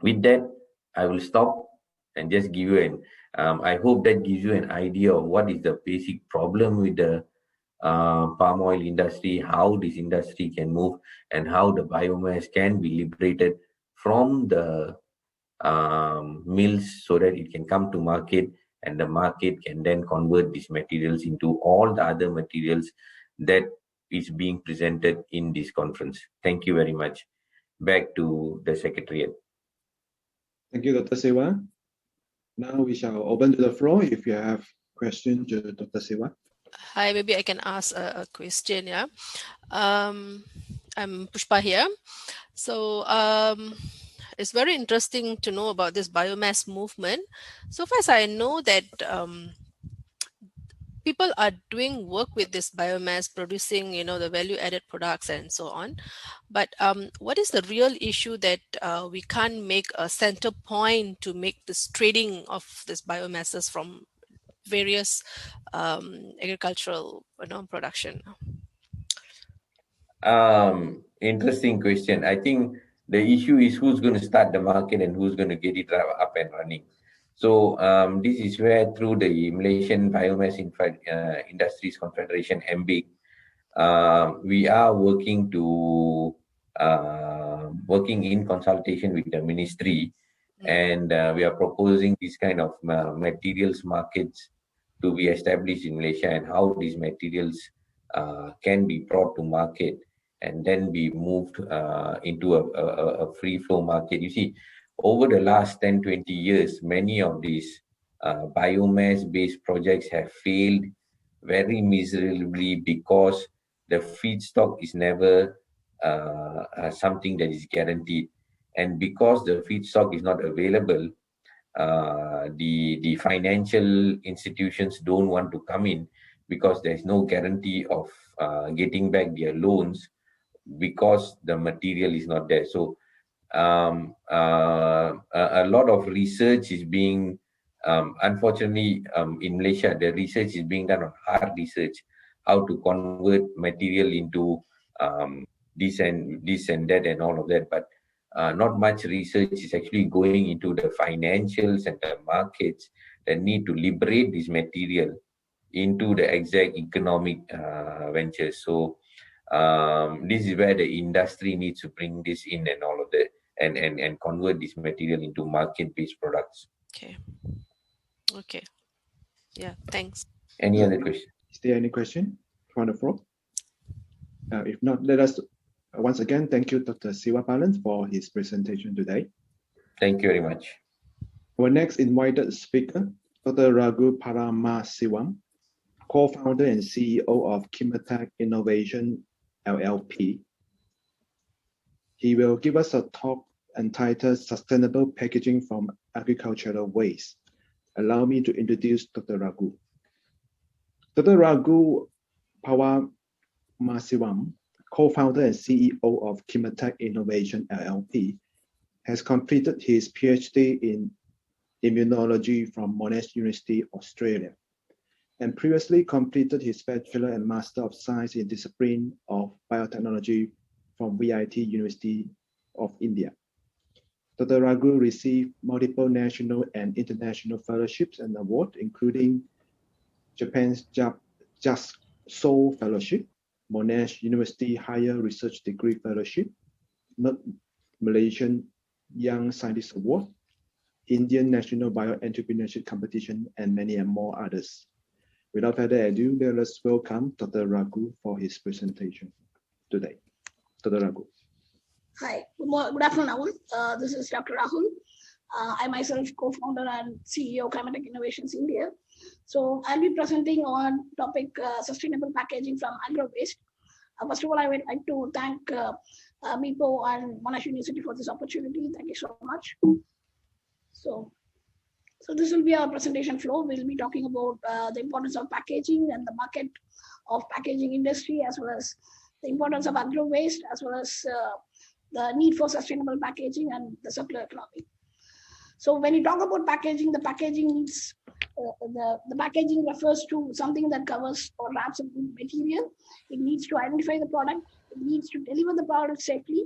With that, I will stop and just give you I hope that gives you an idea of what is the basic problem with the palm oil industry, how this industry can move, and how the biomass can be liberated from the mills so that it can come to market, and the market can then convert these materials into all the other materials that is being presented in this conference. Thank you very much. Back to the Secretariat. Thank you, Dr. Siwa. Now we shall open to the floor if you have questions to Dr. Siwa. Hi, maybe I can ask a question. Yeah, I'm Pushpa here. So it's very interesting to know about this biomass movement. So far as I know that people are doing work with this biomass, producing, the value-added products and so on. But what is the real issue that we can't make a center point to make this trading of this biomasses from various agricultural production? Interesting question. I think the issue is who's going to start the market and who's going to get it up and running. So this is where through the Malaysian Biomass Industries Confederation, MBIC, we are working in consultation with the ministry, and we are proposing this kind of materials markets to be established in Malaysia, and how these materials can be brought to market and then be moved into a free flow market. You see, over the last 10-20 years, many of these biomass-based projects have failed very miserably because the feedstock is never something that is guaranteed. And because the feedstock is not available, the financial institutions don't want to come in because there's no guarantee of getting back their loans because the material is not there. So a lot of research is being, unfortunately, in Malaysia, the research is being done on hard research, how to convert material into this and that and all of that. But not much research is actually going into the financials and the markets that need to liberate this material into the exact economic ventures. So this is where the industry needs to bring this in and all of that, and convert this material into market-based products. Okay. Yeah, thanks. Any other question? Is there any question from the floor? If not, let us once again thank you, Dr. Siwa Palan, for his presentation today. Thank you very much. Our next invited speaker, Dr. Raghu Paramasivam, co-founder and CEO of Chemotech Innovation LLP. He will give us a talk entitled Sustainable Packaging from Agricultural Waste. Allow me to introduce Dr. Raghu. Dr. Raghu Paramasivam, co-founder and CEO of Chemotech Innovation LLP, has completed his PhD in immunology from Monash University, Australia, and previously completed his Bachelor and Master of Science in discipline of biotechnology from VIT University of India. Dr. Raghu received multiple national and international fellowships and awards, including Japan's Just So Fellowship, Monash University Higher Research Degree Fellowship, Malaysian Young Scientist Award, Indian National Bio-Entrepreneurship Competition, and many more others. Without further ado, let us welcome Dr. Raghu for his presentation today. Dr. Raghu. Hi, good afternoon. This is Dr. Rahul. I myself co-founder and CEO of Chemotech Innovations India. So I'll be presenting on topic sustainable packaging from agro waste. First of all, I would like to thank MIPO and Monash University for this opportunity. Thank you so much. So this will be our presentation flow. We'll be talking about the importance of packaging and the market of packaging industry, as well as the importance of agro waste, as well as the need for sustainable packaging and the circular economy. So when you talk about packaging, the packaging needs the packaging refers to something that covers or wraps a good material. It needs to identify the product. It needs to deliver the product safely,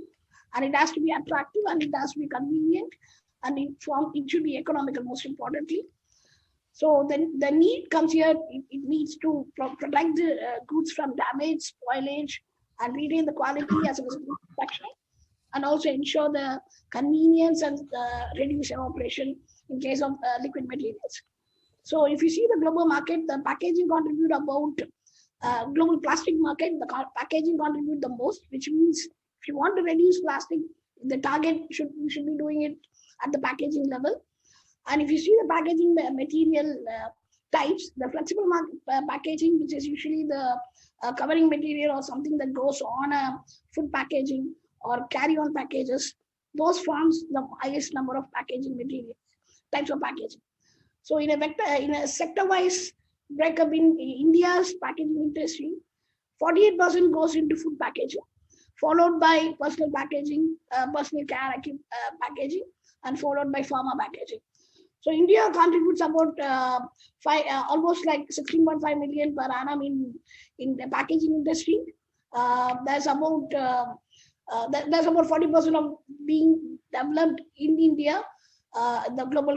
and it has to be attractive, and it has to be convenient, and it should be economical, most importantly. So then the need comes here. It needs to protect the goods from damage, spoilage, and retain the quality as well as protection, and also ensure the convenience and reduce evaporation in case of liquid materials. So if you see the global market, the packaging contribute about global plastic market, the packaging contribute the most, which means if you want to reduce plastic, the target you should be doing it at the packaging level. And if you see the packaging material types, the flexible packaging, which is usually the covering material or something that goes on a food packaging or carry-on packages, those forms the highest number of packaging materials, types of packaging. So in a sector-wise breakup in India's packaging industry, 48% goes into food packaging, followed by personal packaging, personal care packaging, and followed by pharma packaging. So India contributes about almost like 16.5 million per annum in the packaging industry. There's about 40% of being developed in India. The global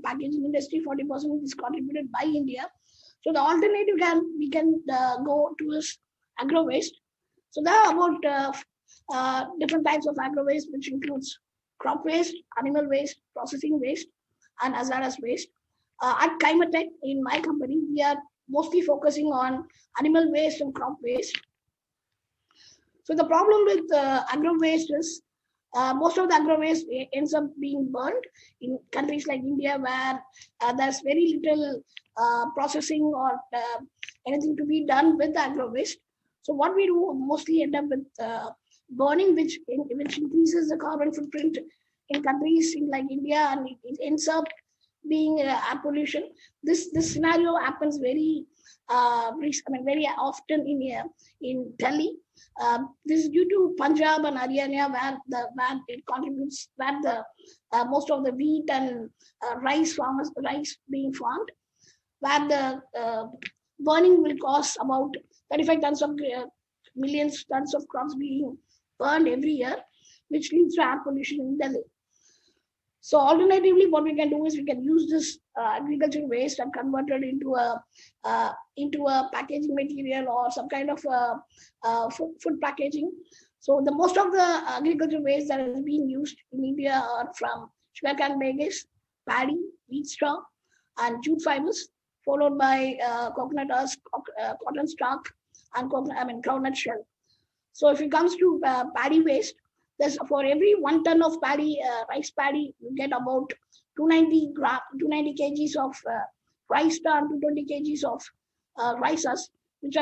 packaging industry, 40% is contributed by India. So the alternative we can go towards agro waste. So there are about different types of agro waste, which includes crop waste, animal waste, processing waste, and hazardous waste. At Chimatech, in my company, we are mostly focusing on animal waste and crop waste. So the problem with agro waste is most of the agro waste ends up being burned in countries like India, where there's very little processing or anything to be done with the agro waste. So what we do mostly end up with burning, which increases the carbon footprint in countries like India, and it ends up being air pollution. This scenario happens very very often in Delhi. This is due to Punjab and Haryana, where it contributes, where the most of the wheat and rice being farmed, where the burning will cause about 35 tons of millions tons of crops being burned every year, which leads to air pollution in Delhi. So alternatively, what we can do is we can use this agricultural waste and convert it into a packaging material or some kind of food packaging. So the most of the agricultural waste that is being used in India are from sugarcane bagasse, paddy, wheat straw, and jute fibers, followed by coconut husk, cotton stalk, and groundnut shell. So if it comes to paddy waste, there's for every 1 ton of paddy, rice paddy, you get about 290 kgs of rice tar and 220 kgs of rice husk, which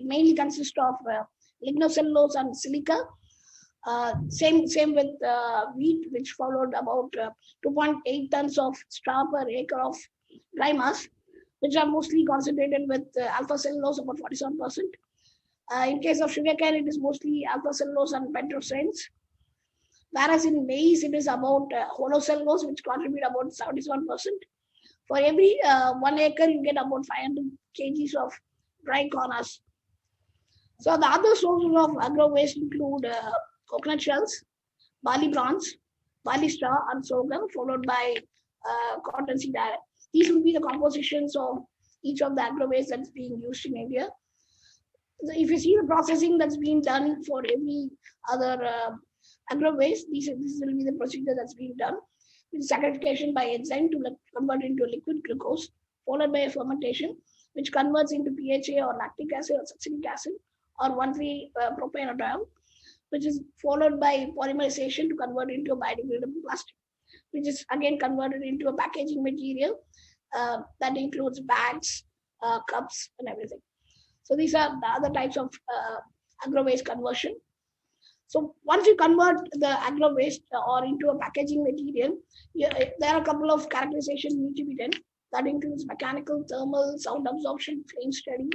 mainly consist of lignocellulose and silica. Same with wheat, which followed about 2.8 tons of straw per acre of dry mass, which are mostly concentrated with alpha cellulose, about 47%. In case of sugarcane, it is mostly alpha cellulose and pentosanes. Whereas in maize, it is about holocellulose, which contribute about 77%. For every 1 acre, you get about 500 kgs of dry corn husk. So the other sources of agro waste include coconut shells, barley bran, barley straw, and sorghum, followed by cotton seed. These will be the compositions of each of the agro waste that's being used in India. So if you see the processing that's being done for every other agro waste, this will be the procedure that's being done with saccharification by enzyme to convert into liquid glucose, followed by a fermentation, which converts into PHA or lactic acid or succinic acid or 1,3-propanediol, which is followed by polymerization to convert into a biodegradable plastic, which is again converted into a packaging material that includes bags, cups, and everything. So these are the other types of agro waste conversion. So once you convert the agro waste or into a packaging material, there are a couple of characterizations need to be done. That includes mechanical, thermal, sound absorption, flame study,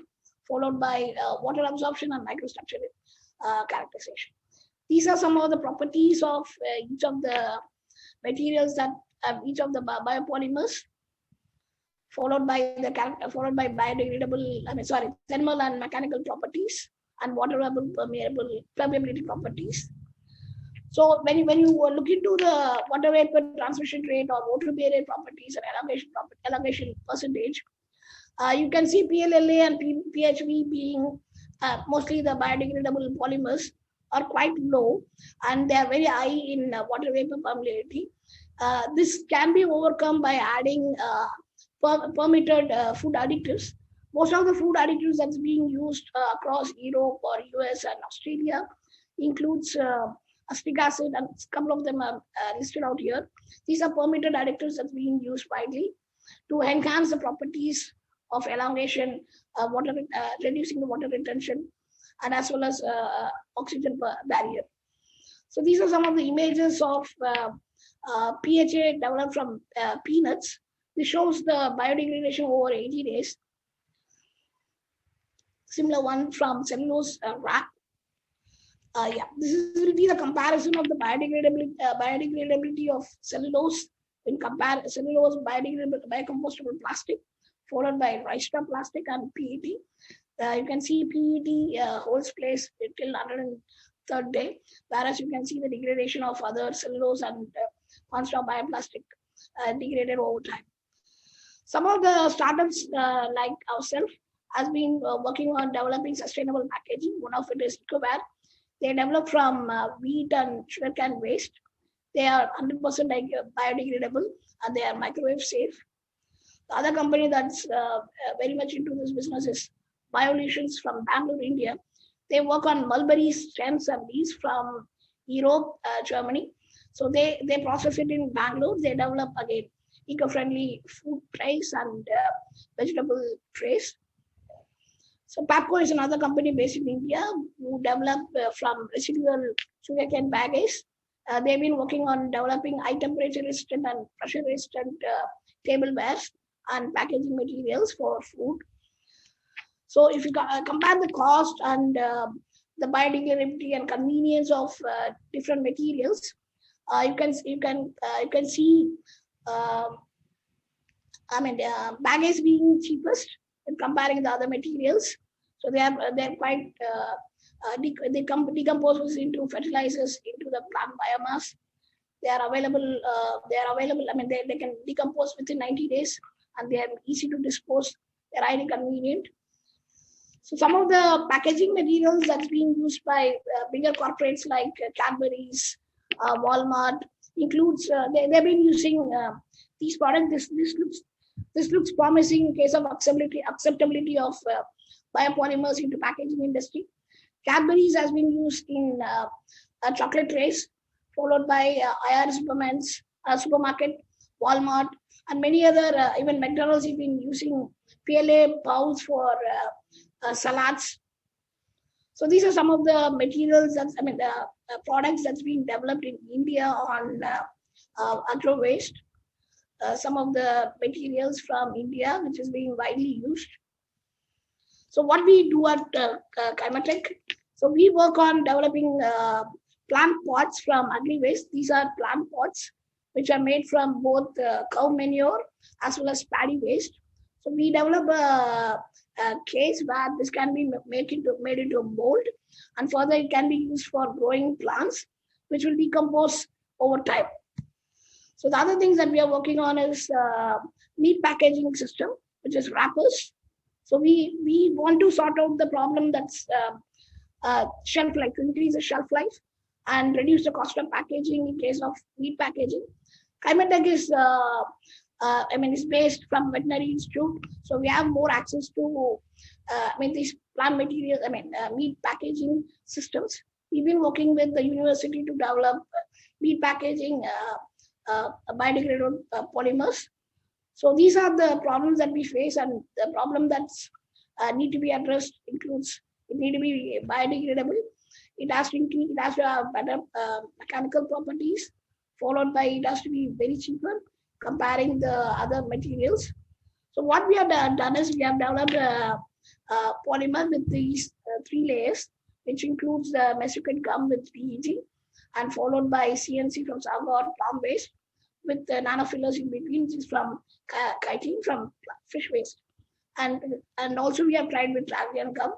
followed by water absorption and microstructure characterization. These are some of the properties of each of the materials that each of the biopolymers, followed by biodegradable, thermal and mechanical properties, and waterable permeability properties. So when you look into the water vapor transmission rate or water barrier properties and elongation percentage, you can see PLLA and PHV being mostly the biodegradable polymers are quite low, and they are very high in water vapor permeability. This can be overcome by adding permitted food additives. Most of the food additives that's being used across Europe or US and Australia includes acetic acid, and a couple of them are listed out here. These are permitted additives that's being used widely to enhance the properties of elongation, reducing the water retention, and as well as oxygen barrier. So these are some of the images of PHA developed from peanuts. This shows the biodegradation over 80 days. Similar one from cellulose wrap. This will be the comparison of the biodegradability of cellulose in cellulose biocompostable plastic, followed by rice straw plastic and PET. You can see PET holds place till 103rd day, whereas you can see the degradation of other cellulose and straw bioplastic degraded over time. Some of the startups like ourselves has been working on developing sustainable packaging. One of it is EcoWare. They develop from wheat and sugarcane waste. They are 100% biodegradable and they are microwave safe. The other company that's very much into this business is Biolutions from Bangalore, India. They work on mulberry stems and leaves from Europe, Germany. So they process it in Bangalore. They develop again eco-friendly food trays and vegetable trays. So PAPCO is another company based in India who develop from residual sugarcane baggage. They've been working on developing high temperature resistant and pressure resistant tablewares and packaging materials for food. So if you compare the cost and the biodegradability and convenience of different materials, you can see baggage being cheapest in comparing the other materials. So they're quite they decompose into fertilizers into the plant biomass. They are available. They can decompose within 90 days, and they are easy to dispose. They're highly convenient. So some of the packaging materials that's being used by bigger corporates like Cadbury's, Walmart includes. They've been using these products. This looks promising in case of acceptability of biopolymers into packaging industry. Cadbury's has been used in chocolate trays, followed by IR supermarket, Walmart, and many other, even McDonald's have been using PLA bowls for salads. So these are some of the materials products that's being developed in India on agro waste. Some of the materials from India, which is being widely used. So what we do at Climatech, so we work on developing plant pots from agri waste. These are plant pots which are made from both cow manure as well as paddy waste. So we develop a case where this can be made into a mold, and further it can be used for growing plants, which will decompose over time. So the other things that we are working on is meat packaging system, which is wrappers. So we want to sort out the problem that's shelf life, to increase the shelf life and reduce the cost of packaging in case of meat packaging. Climatech is is based from Veterinary Institute, so we have more access to these plant materials, meat packaging systems. We've been working with the university to develop meat packaging biodegradable polymers. So these are the problems that we face, and the problem that's need to be addressed includes it need to be biodegradable. It has to have better mechanical properties, followed by it has to be very cheaper comparing the other materials. So what we have done is we have developed a polymer with these 3 layers, which includes the mesocate gum with PET, and followed by CNC from salmon plant-based, with the nanofillers in between, which is from chitin from fish waste. And also we have tried with Travian gum.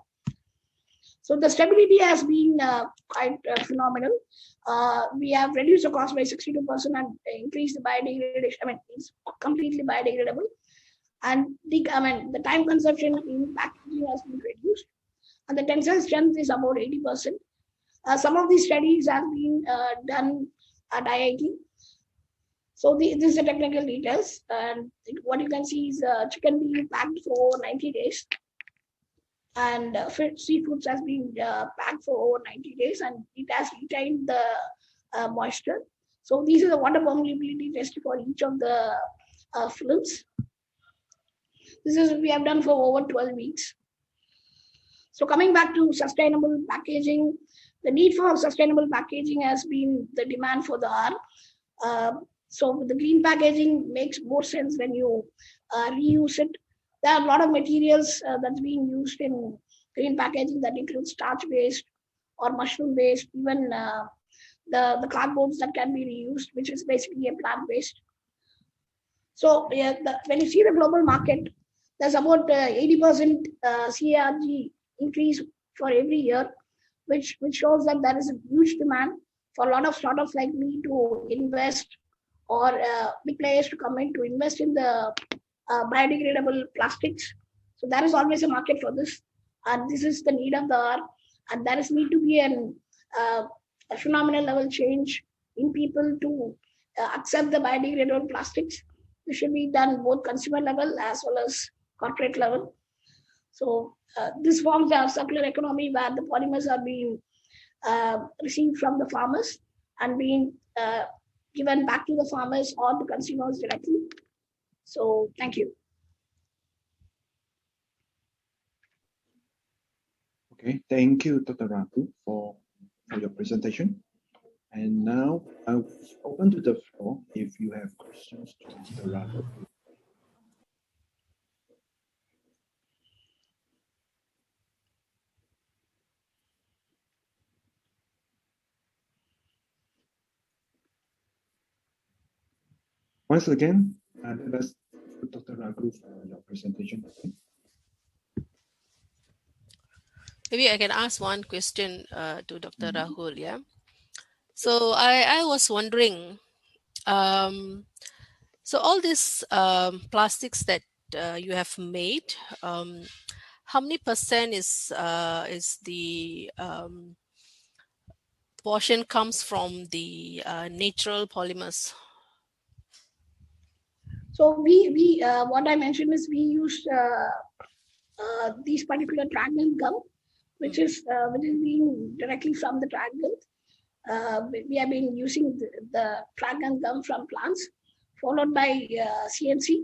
So the stability has been quite phenomenal. We have reduced the cost by 62% and increased the biodegradation. I mean, it's completely biodegradable. And the time consumption in packaging has been reduced. And the tensile strength is about 80%. Some of these studies have been done at IIT. So this is the technical details. And what you can see is chicken being packed for 90 days. And seafoods has been packed for over 90 days, and it has retained the moisture. So these are the water permeability test for each of the films. This is we have done for over 12 weeks. So coming back to sustainable packaging, the need for sustainable packaging has been the demand for the hour. So the green packaging makes more sense when you reuse it. There are a lot of materials that's being used in green packaging that includes starch-based or mushroom-based, even the cardboards that can be reused, which is basically a plant-based. So yeah, when you see the global market, there's about 80% CAGR increase for every year, which shows that there is a huge demand for a lot of startups like me to invest, or big players to come in to invest in the biodegradable plastics. So there is always a market for this, and this is the need of the hour. And there is need to be a phenomenal level change in people to accept the biodegradable plastics. This should be done both consumer level as well as corporate level. So this forms a circular economy where the polymers are being received from the farmers and being given back to the farmers or the consumers directly. So thank you. Okay, thank you, Dr. Raghu, for your presentation. And now I'll open to the floor if you have questions to Mr. Raghu. Once again, let's put Dr. Raghu for your presentation. Maybe I can ask one question to Dr. Rahul. Yeah. So I was wondering, so all these plastics that you have made, how many percent is the portion comes from the natural polymers? So we what I mentioned is we use these particular triangle gum, which is being directly from the triangle. We have been using the triangle gum from plants, followed by CNC,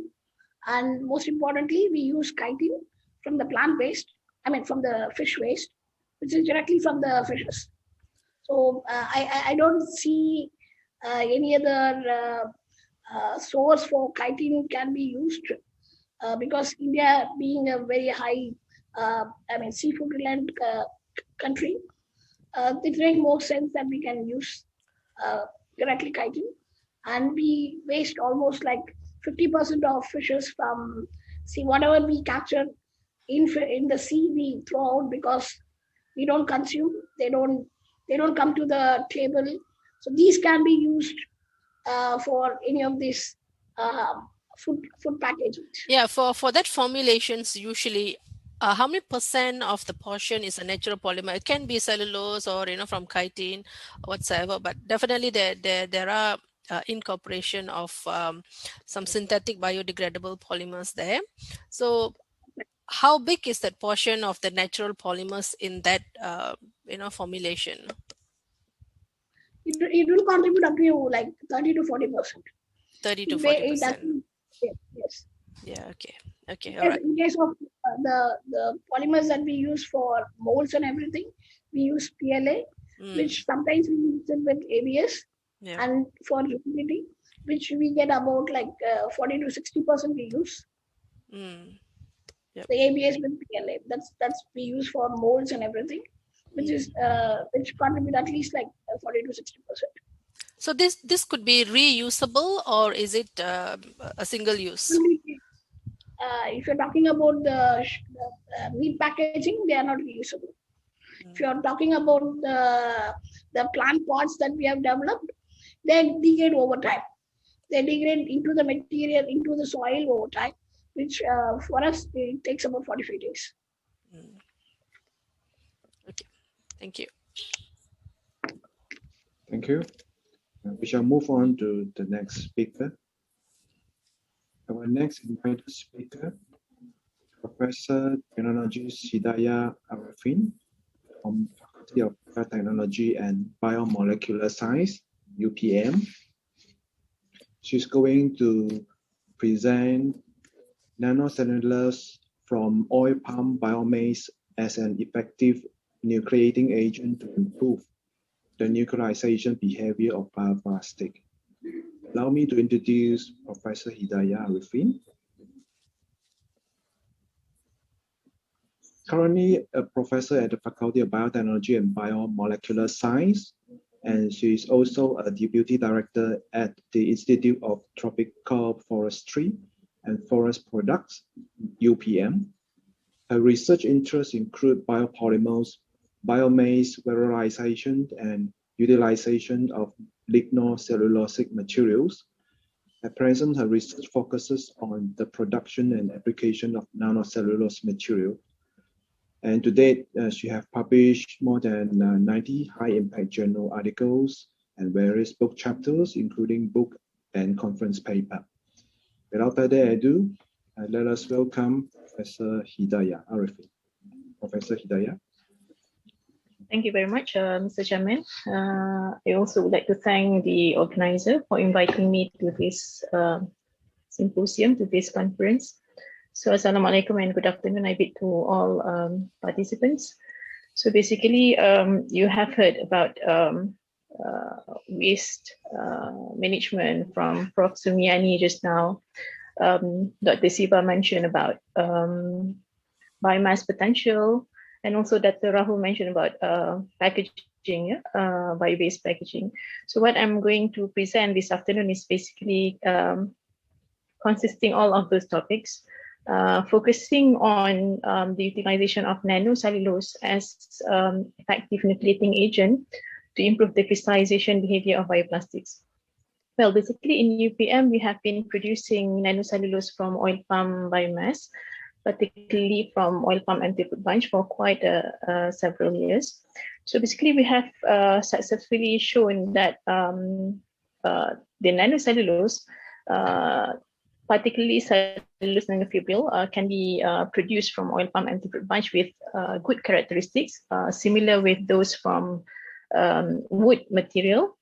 and most importantly, we use chitin from the plant waste. I mean, from the fish waste, which is directly from the fishes. So I don't see any other source for chitin can be used because India being a very high, seafood reliant country, it makes more sense that we can use directly chitin, and we waste almost like 50% of fishes from sea. Whatever we capture in the sea, we throw out because we don't consume. They don't come to the table. So these can be used for any of these food packaging. Yeah, for that formulations, usually how many percent of the portion is a natural polymer? It can be cellulose or from chitin or whatsoever, but definitely there are incorporation of some synthetic biodegradable polymers there. So how big is that portion of the natural polymers in that formulation? It will contribute up to like 30 to 40%. 30 to 40%. Yes. Yeah. Okay. Okay. All Yes, right. in case of the polymers that we use for molds and everything, we use PLA, which sometimes we use it with ABS, Yeah. and for rigidity, which we get about like 40 to 60% we use. Yep. The ABS with PLA, that's we use for molds and everything, which is which contribute at least like 40 to 60%. So this could be reusable, or is it a single use? If you're talking about the meat packaging, they are not reusable. If you're talking about the plant pots that we have developed, they degrade over time. They degrade into the material, into the soil over time, which for us, it takes about 45 days. Okay, thank you. Thank you. We shall move on to the next speaker. Our next invited speaker, Professor Technologist Hidayah Arifin from Faculty of Biotechnology and Biomolecular Science, UPM. She's going to present nanocellulose from oil palm biomass as an effective nucleating agent to improve the nuclearization behavior of bioplastic. Allow me to introduce Professor Hidayah Arifin. Currently a professor at the Faculty of Biotechnology and Biomolecular Science, and she is also a deputy director at the Institute of Tropical Forestry and Forest Products, UPM. Her research interests include biopolymers, biomass valorization, and utilization of lignocellulosic materials. At present, her research focuses on the production and application of nanocellulose material. And to date, she has published more than 90 high-impact journal articles and various book chapters, including book and conference paper. Without further ado, let us welcome Professor Hidayah Arifin. Professor Hidayah. Thank you very much, Mr. Chairman. I also would like to thank the organizer for inviting me to this symposium, to this conference. So, Assalamualaikum and good afternoon, I bid to all participants. So basically, you have heard about waste management from Prof. Sumiani just now. Dr. Siva mentioned about biomass potential, and also Dr. Rahul mentioned about packaging, bio-based packaging. So what I'm going to present this afternoon is basically consisting all of those topics, focusing on the utilization of nanocellulose as effective nucleating agent to improve the crystallization behavior of bioplastics. Well, basically in UPM, we have been producing nanocellulose from oil palm biomass, particularly from oil palm anti-fruit bunch for quite several years. So basically we have successfully shown that the nanocellulose, particularly cellulose nanofibril, can be produced from oil palm anti-fruit bunch with good characteristics, similar with those from wood material.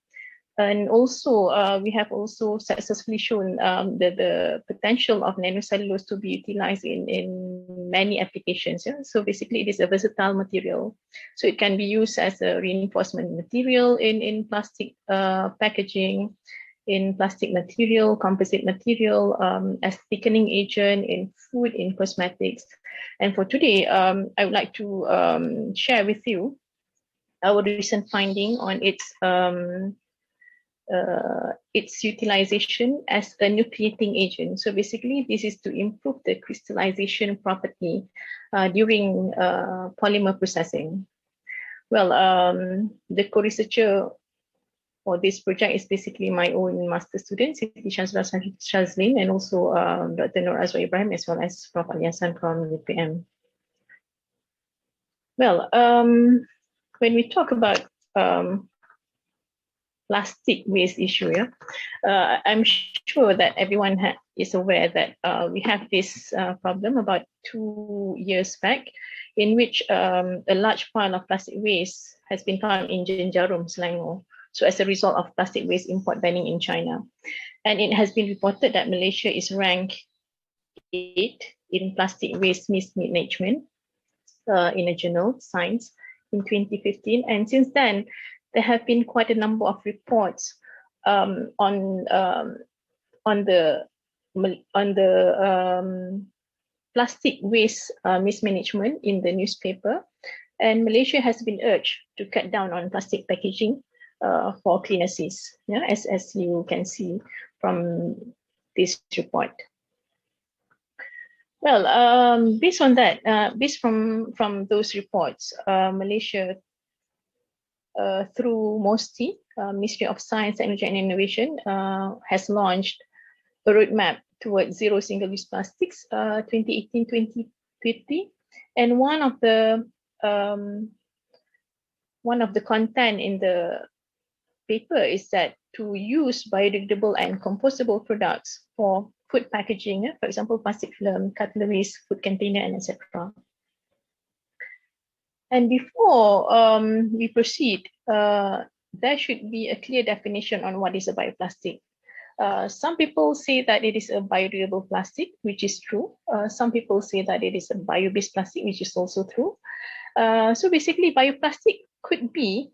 And also, we have also successfully shown the potential of nanocellulose to be utilized in many applications. Yeah? So basically, it is a versatile material. So it can be used as a reinforcement material in plastic packaging, in plastic material, composite material, as thickening agent in food, in cosmetics. And for today, I would like to share with you our recent finding on its utilization as a nucleating agent. So basically, this is to improve the crystallization property during polymer processing. Well, the co-researcher for this project is basically my own master student, Siti Shazlin, and also Dr. Nur Azwa Ibrahim, as well as Prof. Ali Hassan from UPM. Well, when we talk about plastic waste issue, I'm sure that everyone is aware that we have this problem about 2 years back, in which a large pile of plastic waste has been found in Jenjarum, Selangor. So as a result of plastic waste import banning in China. And it has been reported that Malaysia is ranked in Plastic Waste Mismanagement in a journal, Science, in 2015. And since then, there have been quite a number of reports on the plastic waste mismanagement in the newspaper. And Malaysia has been urged to cut down on plastic packaging for cleaner seas, as you can see from this report. Well, based on that, based from those reports, Malaysia, through MOSTI, Ministry of Science, Technology and Innovation, has launched a roadmap towards zero single-use plastics, 2018-2020, and one of the content in the paper is that to use biodegradable and compostable products for food packaging, for example, plastic film, cutleries, food container, and etc. And before we proceed, there should be a clear definition on what is a bioplastic. Some people say that it is a biodegradable plastic, which is true. Some people say that it is a bio-based plastic, which is also true. So basically, bioplastic could be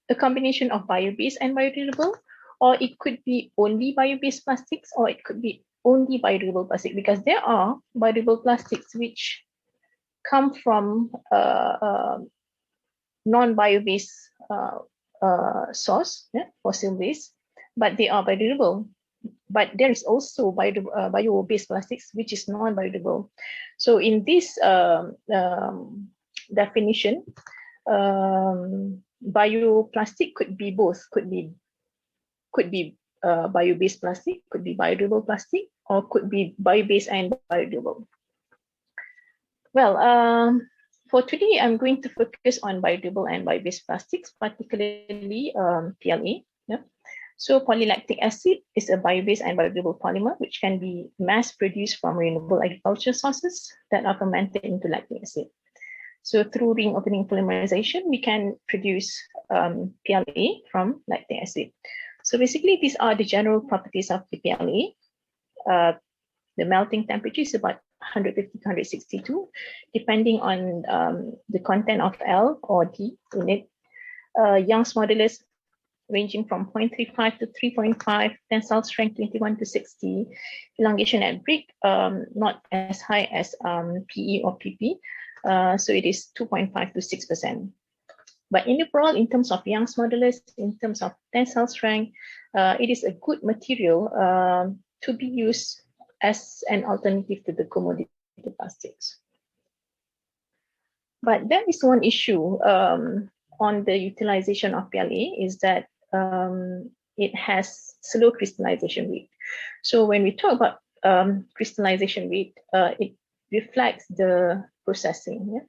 a combination of bio-based and biodegradable, or it could be only bio-based plastics, or it could be only biodegradable plastic, because there are biodegradable plastics which come from non-bio-based source, fossil waste, but they are biodegradable. But there is also bio-based plastics which is non-biodegradable. So in this definition, bioplastic could be both, could be bio-based plastic, could be biodegradable plastic, or could be bio-based and biodegradable. Well, for today, I'm going to focus on biodegradable and bio-based plastics, particularly PLA. So polylactic acid is a bio-based and biodegradable polymer which can be mass-produced from renewable agriculture sources that are fermented into lactic acid. So through ring opening polymerization, we can produce PLA from lactic acid. So basically, these are the general properties of the PLA. The melting temperature is about 150 to 162, depending on the content of L or D in it. Young's modulus ranging from 0.35 to 3.5, tensile strength 21 to 60, elongation at break not as high as PE or PP, so it is 2.5 to 6%. But overall, in terms of Young's modulus, in terms of tensile strength, it is a good material to be used as an alternative to the commodity plastics. But there is one issue on the utilization of PLA, is that it has slow crystallization rate. So when we talk about crystallization rate, it reflects the processing.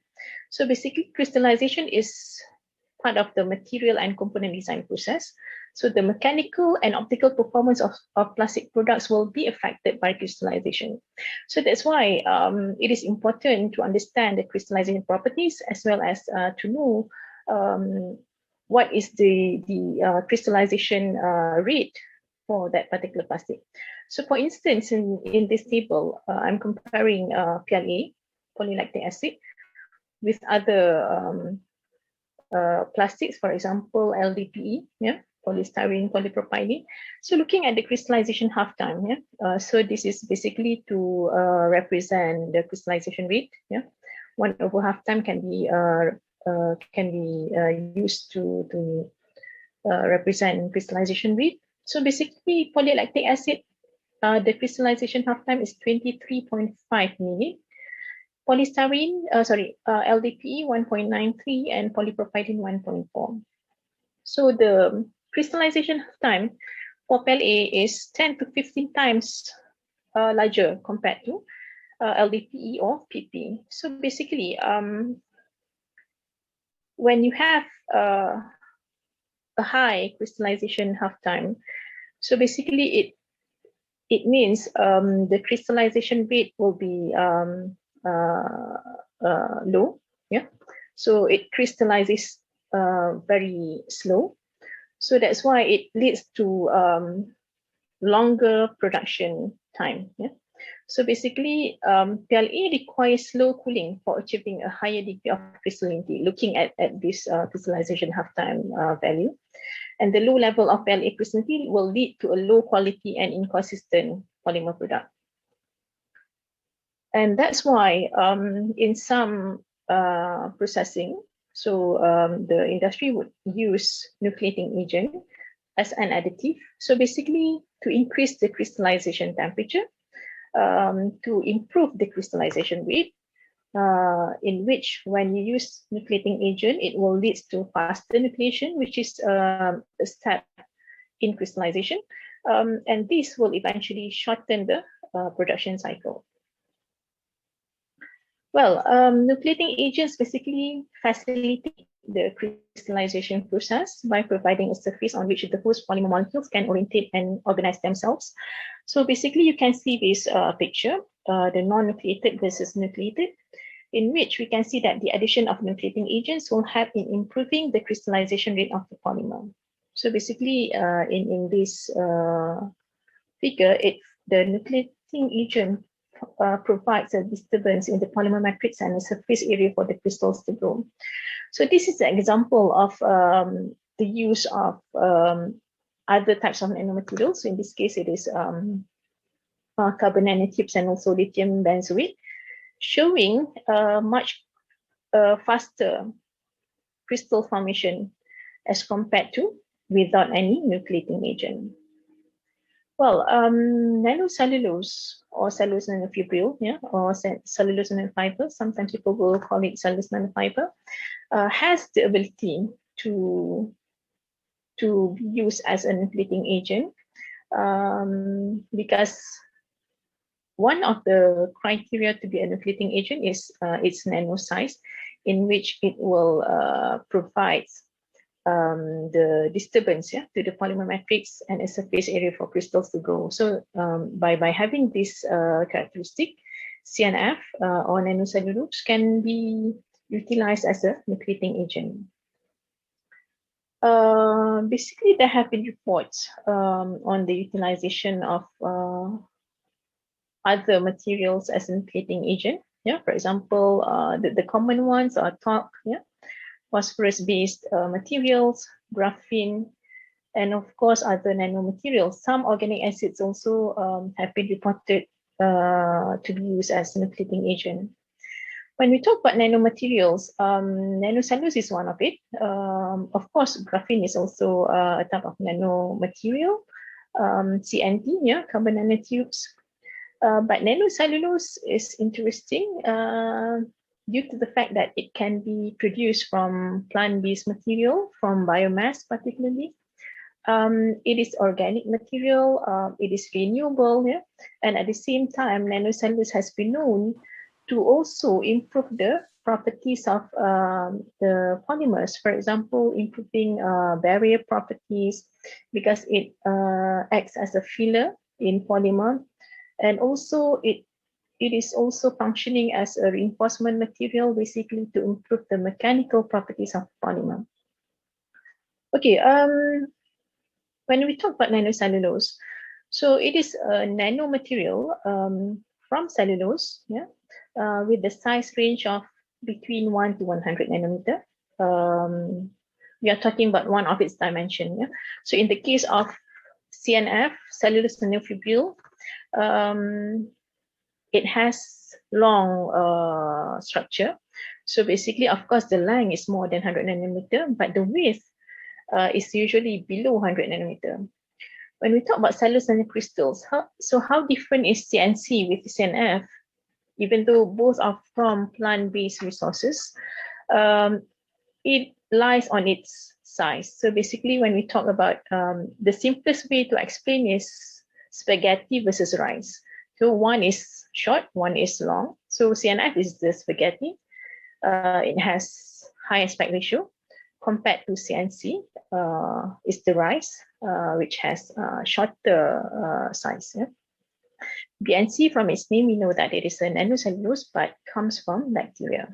So basically, crystallization is part of the material and component design process. So the mechanical and optical performance of plastic products will be affected by crystallization. So that's why it is important to understand the crystallization properties, as well as to know what is the crystallization rate for that particular plastic. So for instance, in this table, I'm comparing PLA, polylactic acid, with other plastics, for example, LDPE, polystyrene, polypropylene. So looking at the crystallization half time, so this is basically to represent the crystallization rate. 1 over half time can be used to represent crystallization rate. So basically, polylactic acid, the crystallization half time is 23.5 minutes. Polystyrene, LDPE 1.93 and polypropylene 1.4. So the crystallization time for PLA is 10 to 15 times larger compared to LDPE or PP. So basically, when you have a high crystallization half time, so basically it means the crystallization rate will be low. So it crystallizes very slow. So that's why it leads to longer production time. So basically, PLA requires slow cooling for achieving a higher degree of crystallinity, looking at this crystallization half-time value. And the low level of PLA crystallinity will lead to a low quality and inconsistent polymer product. And that's why in some processing, so the industry would use nucleating agent as an additive. So basically, to increase the crystallization temperature, to improve the crystallization rate, in which when you use nucleating agent, it will lead to faster nucleation, which is a step in crystallization. And this will eventually shorten the production cycle. Well, nucleating agents basically facilitate the crystallization process by providing a surface on which the host polymer molecules can orientate and organize themselves. So basically, you can see this picture, the non-nucleated versus nucleated, in which we can see that the addition of nucleating agents will help in improving the crystallization rate of the polymer. So basically, in this figure, the nucleating agent provides a disturbance in the polymer matrix and a surface area for the crystals to grow. So this is an example of the use of other types of nanomaterials. So in this case, it is carbon nanotubes and also lithium benzoate, showing much faster crystal formation as compared to without any nucleating agent. Well, nanocellulose or cellulose nanofibril, or cellulose nanofiber, sometimes people will call it cellulose nanofiber, has the ability to be used as a nucleating agent because one of the criteria to be a nucleating agent is its nano size, in which it will provide the disturbance to the polymer matrix and a surface area for crystals to grow. So by having this characteristic, CNF or nanocellulose can be utilized as a nucleating agent. Basically, there have been reports on the utilization of other materials as a nucleating agent. For example, the common ones are talc, phosphorus-based materials, graphene, and of course other nanomaterials. Some organic acids also have been reported to be used as a nucleating agent. When we talk about nanomaterials, nanocellulose is one of it. Of course, graphene is also a type of nanomaterial. CNT, carbon nanotubes. But nanocellulose is interesting due to the fact that it can be produced from plant-based material, from biomass particularly. It is organic material, it is renewable, and at the same time, nanocellulose has been known to also improve the properties of the polymers. For example, improving barrier properties because it acts as a filler in polymer, and also it is also functioning as a reinforcement material, basically to improve the mechanical properties of polymer. Okay, when we talk about nanocellulose, so it is a nanomaterial from cellulose, with the size range of between 1 to 100 nanometer. We are talking about one of its dimension. So in the case of CNF, cellulose nanofibril, it has long structure. So basically, of course, the length is more than 100 nanometer, but the width is usually below 100 nanometer. When we talk about cellulose nanocrystals, how different is CNC with CNF? Even though both are from plant-based resources, it lies on its size. So basically, when we talk about the simplest way to explain is spaghetti versus rice. So one is short, one is long. So CNF is the spaghetti. It has high aspect ratio. Compared to CNC, is the rice, which has shorter size. BNC, from its name, we know that it is a nanocellulose, but comes from bacteria.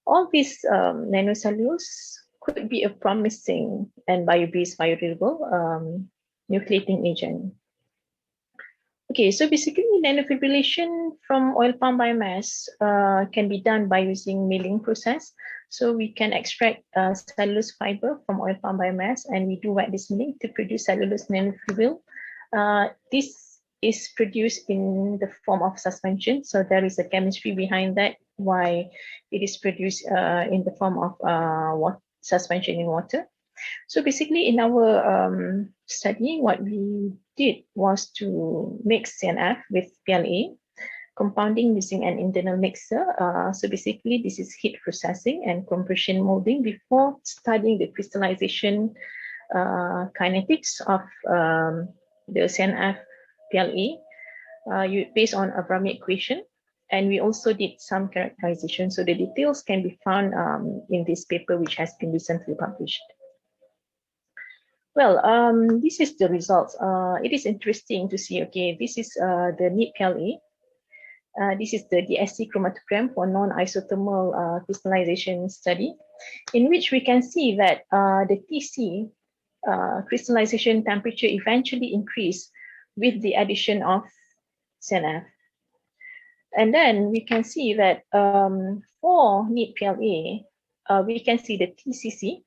All these nanocellulose could be a promising and bio-based biodegradable nucleating agent. Okay, so basically nanofibrillation from oil palm biomass can be done by using milling process. So we can extract cellulose fiber from oil palm biomass and we do wet dismilling to produce cellulose nanofibril. This is produced in the form of suspension. So there is a chemistry behind that, why it is produced in the form of suspension in water. So basically in our study, what we did was to mix CNF with PLA, compounding using an internal mixer. So basically this is heat processing and compression molding before studying the crystallization kinetics of the CNF PLA based on Abrami equation. And we also did some characterization. So the details can be found in this paper, which has been recently published. Well, this is the results. It is interesting to see, okay, this is the neat PLA. This is the DSC chromatogram for non-isothermal crystallization study, in which we can see that the TC crystallization temperature eventually increased with the addition of CNF. And then we can see that for neat PLA, we can see the TCC,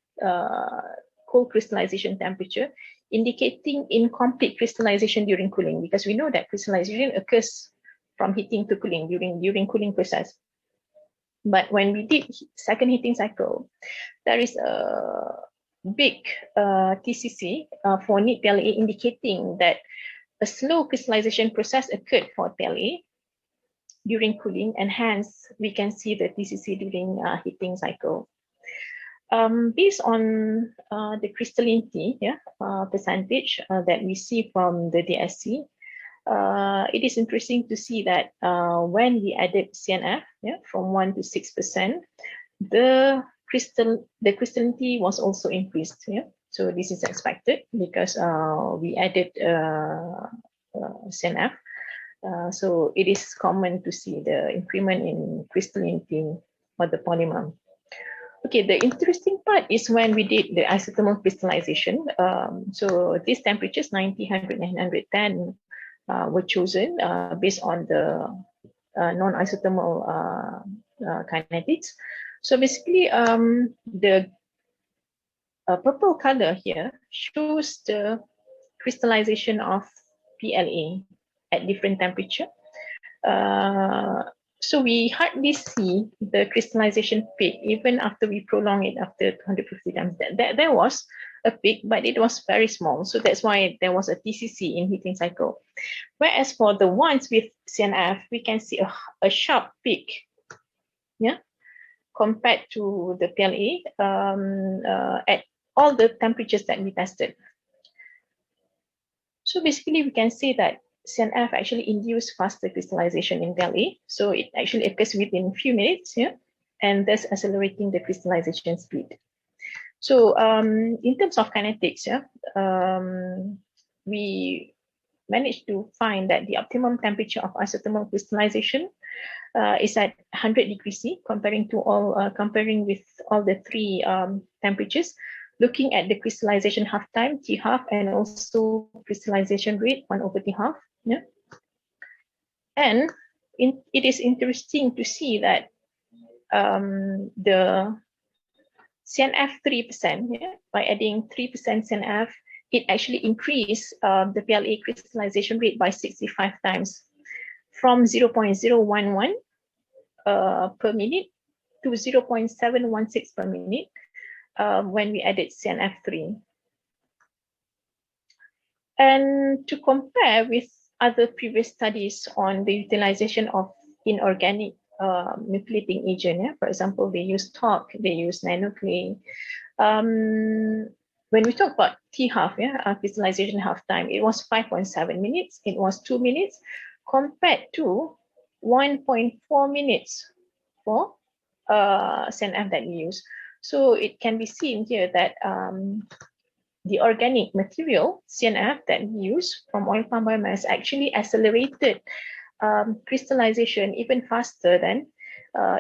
cold crystallization temperature, indicating incomplete crystallization during cooling, because we know that crystallization occurs from heating to cooling during cooling process. But when we did second heating cycle, there is a big TCC for neat PLA, indicating that a slow crystallization process occurred for PLA during cooling, and hence we can see the TCC during heating cycle. Based on the crystallinity percentage that we see from the DSC, it is interesting to see that when we added CNF from 1 to 6%, the crystallinity was also increased. So this is expected because we added CNF. So it is common to see the increment in crystallinity of the polymer. Okay, the interesting part is when we did the isothermal crystallization. So these temperatures, 90, 100, and 110, were chosen based on the non-isothermal kinetics. So basically, the purple color here shows the crystallization of PLA at different temperature. So we hardly see the crystallization peak even after we prolong it after 250 times. There was a peak, but it was very small. So that's why there was a TCC in heating cycle. Whereas for the ones with CNF, we can see a sharp peak, compared to the PLA at all the temperatures that we tested. So basically, we can say that CNF actually induced faster crystallization in PLA. So it actually occurs within a few minutes, and thus accelerating the crystallization speed. So in terms of kinetics, we managed to find that the optimum temperature of isothermal crystallization is at 100 degrees C, comparing with all the three temperatures, looking at the crystallization half time, T half, and also crystallization rate, 1/T half. And it is interesting to see that the CNF 3%, by adding 3% CNF, it actually increased the PLA crystallization rate by 65 times, from 0.011 per minute to 0.716 per minute when we added CNF3. And to compare with other previous studies on the utilization of inorganic nucleating agent, for example, they use talc, they use nanoclay. When we talk about T half, crystallization half time, it was 5.7 minutes, it was 2 minutes, compared to 1.4 minutes for CNF that we use. So it can be seen here that the organic material, CNF, that we use from oil palm biomass actually accelerated crystallization even faster than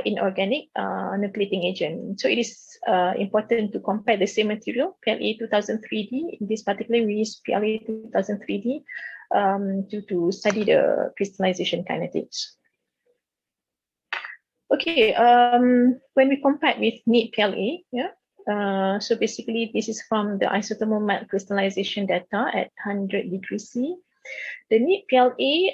inorganic nucleating agent. So it is important to compare the same material, PLA 2003D. In this particular, we use PLA 2003D to study the crystallization kinetics. Okay, when we compare with neat PLA, so basically this is from the isothermal melt crystallization data at 100 degrees C. The neat PLA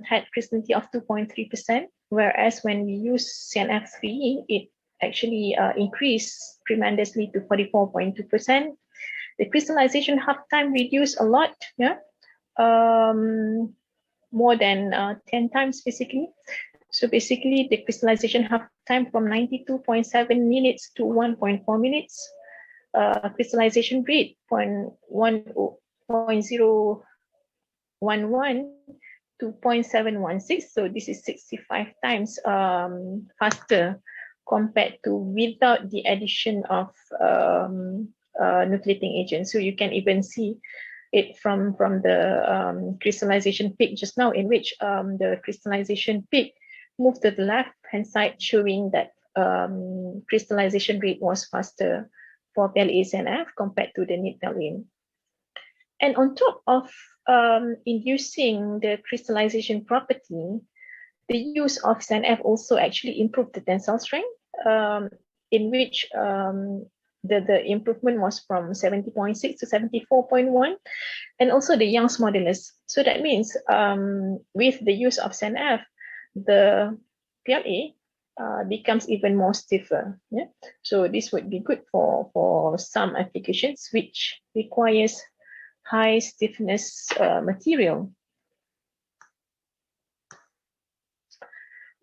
had crystallinity of 2.3%, whereas when we use CNF3, it actually increased tremendously to 44.2%. The crystallization half-time reduced a lot, more than 10 times basically. So basically the crystallization half-time from 92.7 minutes to 1.4 minutes. Crystallization rate from 1.011 to 0.716. So this is 65 times faster compared to without the addition of nucleating agent. So you can even see it from the crystallization peak just now, in which the crystallization peak moved to the left-hand side, showing that crystallization rate was faster for PLA-CNF compared to the neat PLA. And on top of inducing the crystallization property, the use of CNF also actually improved the tensile strength, in which the improvement was from 70.6 to 74.1, and also the Young's modulus. So that means with the use of CNF, the PLA becomes even more stiffer. So this would be good for some applications which requires high stiffness material.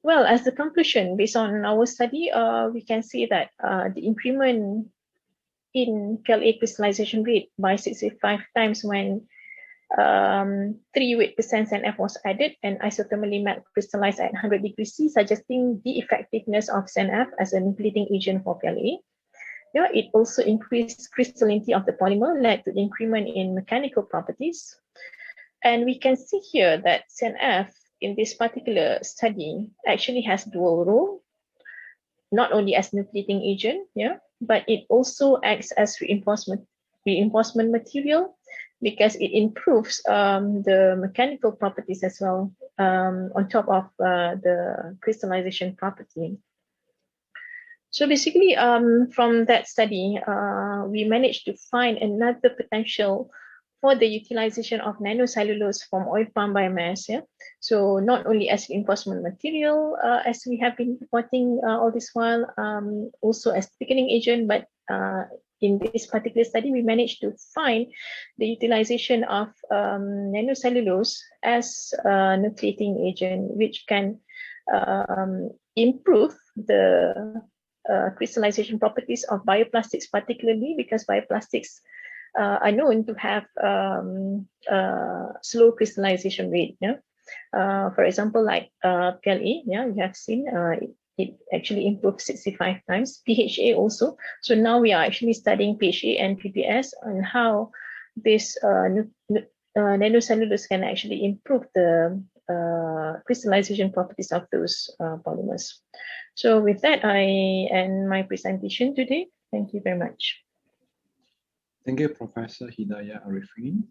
Well, as the conclusion, based on our study, we can see that the increment in PLA crystallization rate by 65 times when 3 weight percent CNF was added and isothermally melt crystallized at 100 degrees C, suggesting the effectiveness of CNF as a nucleating agent for PLA. It also increased crystallinity of the polymer, led to the increment in mechanical properties. And we can see here that CNF in this particular study actually has dual role, not only as nucleating agent, but it also acts as reinforcement material, because it improves the mechanical properties as well, on top of the crystallization property. So basically, from that study, we managed to find another potential for the utilization of nanocellulose from oil palm biomass. So not only as reinforcement material, as we have been reporting all this while, also as thickening agent, but in this particular study, we managed to find the utilization of nanocellulose as a nucleating agent, which can improve the crystallization properties of bioplastics, particularly because bioplastics are known to have slow crystallization rate. For example, like PLA, you have seen it actually improved 65 times. PHA also. So now we are actually studying PHA and PPS and how this nanocellulose can actually improve the crystallization properties of those polymers. So with that, I end my presentation today. Thank you very much. Thank you, Professor Hidayah Arifin.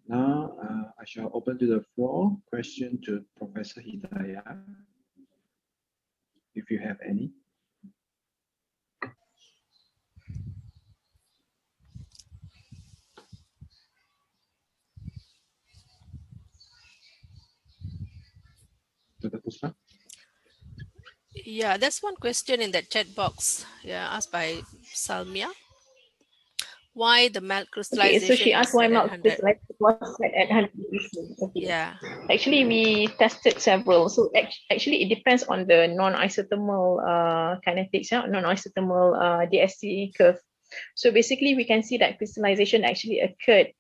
Now I shall open to the floor. Question to Professor Hidayah, if you have any. Dr. Puspa? Yeah, that's one question in that chat box. Yeah, asked by Salmia. Why the melt crystallization? Okay, so she asked why melt crystallization was set at 100 degrees. Okay. Yeah. Actually, we tested several. So actually, it depends on the non-isothermal kinetics, non-isothermal DSC curve. So basically, we can see that crystallization actually occurred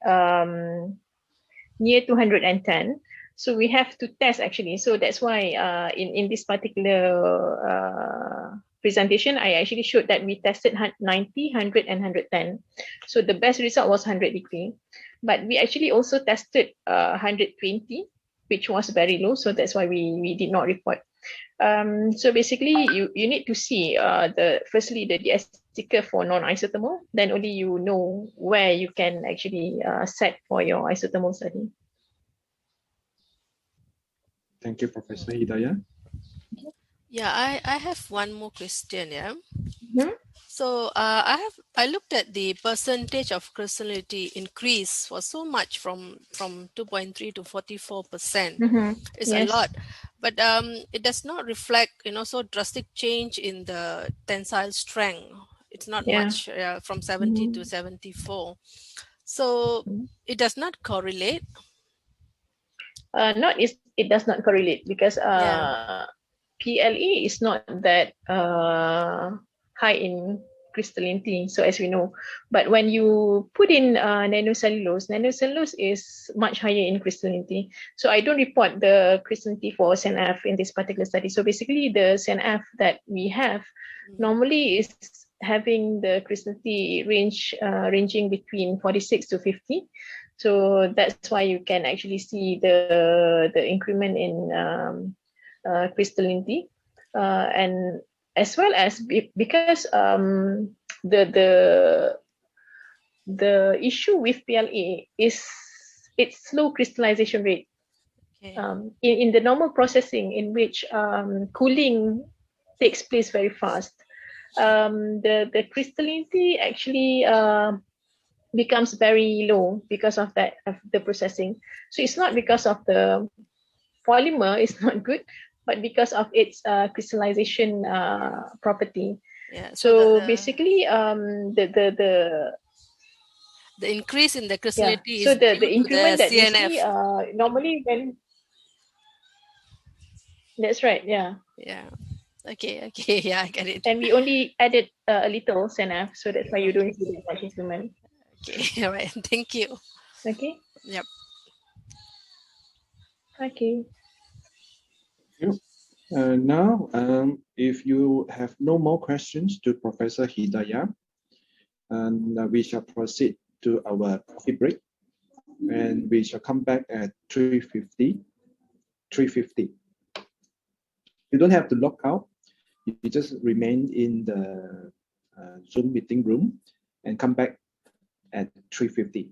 near 210. So we have to test actually. So that's why in this particular presentation, I actually showed that we tested 90, 100, and 110. So the best result was 100 degree. But we actually also tested 120, which was very low. So that's why we did not report. So basically, you need to see firstly the DSC curve for non-isothermal. Then only you know where you can actually set for your isothermal study. Thank you, Professor Hidayah. Yeah, I have one more question. Yeah. Mhm. So I looked at the percentage of crystallinity increase was so much from 2.3 to 44%. It's a Yes. lot, but it does not reflect so drastic change in the tensile strength. It's not Yeah. much from 70 to 74. So it does not correlate. It does not correlate because Yeah. PLA is not that high in crystallinity, so as we know. But when you put in nanocellulose is much higher in crystallinity. So I don't report the crystallinity for CNF in this particular study. So basically the CNF that we have normally is having the crystallinity ranging between 46 to 50. So that's why you can actually see the increment in crystallinity, and as well as because the issue with PLA is its slow crystallization rate. Okay. In the normal processing, in which cooling takes place very fast, the crystallinity actually becomes very low because of that, of the processing. So it's not because of the polymer is not good, but because of its crystallization property. Yeah. So the basically, the increase in the yeah. crystallinity So is the due to increment the that we see CNF. normally when that's right, yeah. Yeah. Okay. Yeah, I get it. And we only added a little CNF, so that's why you don't see that much increment. Okay. All right. Thank you. Okay. Yep. Okay. Now, if you have no more questions to Professor Hidayah, we shall proceed to our coffee break, and we shall come back at 3:50. You don't have to log out. You just remain in the Zoom meeting room and come back at 3:50.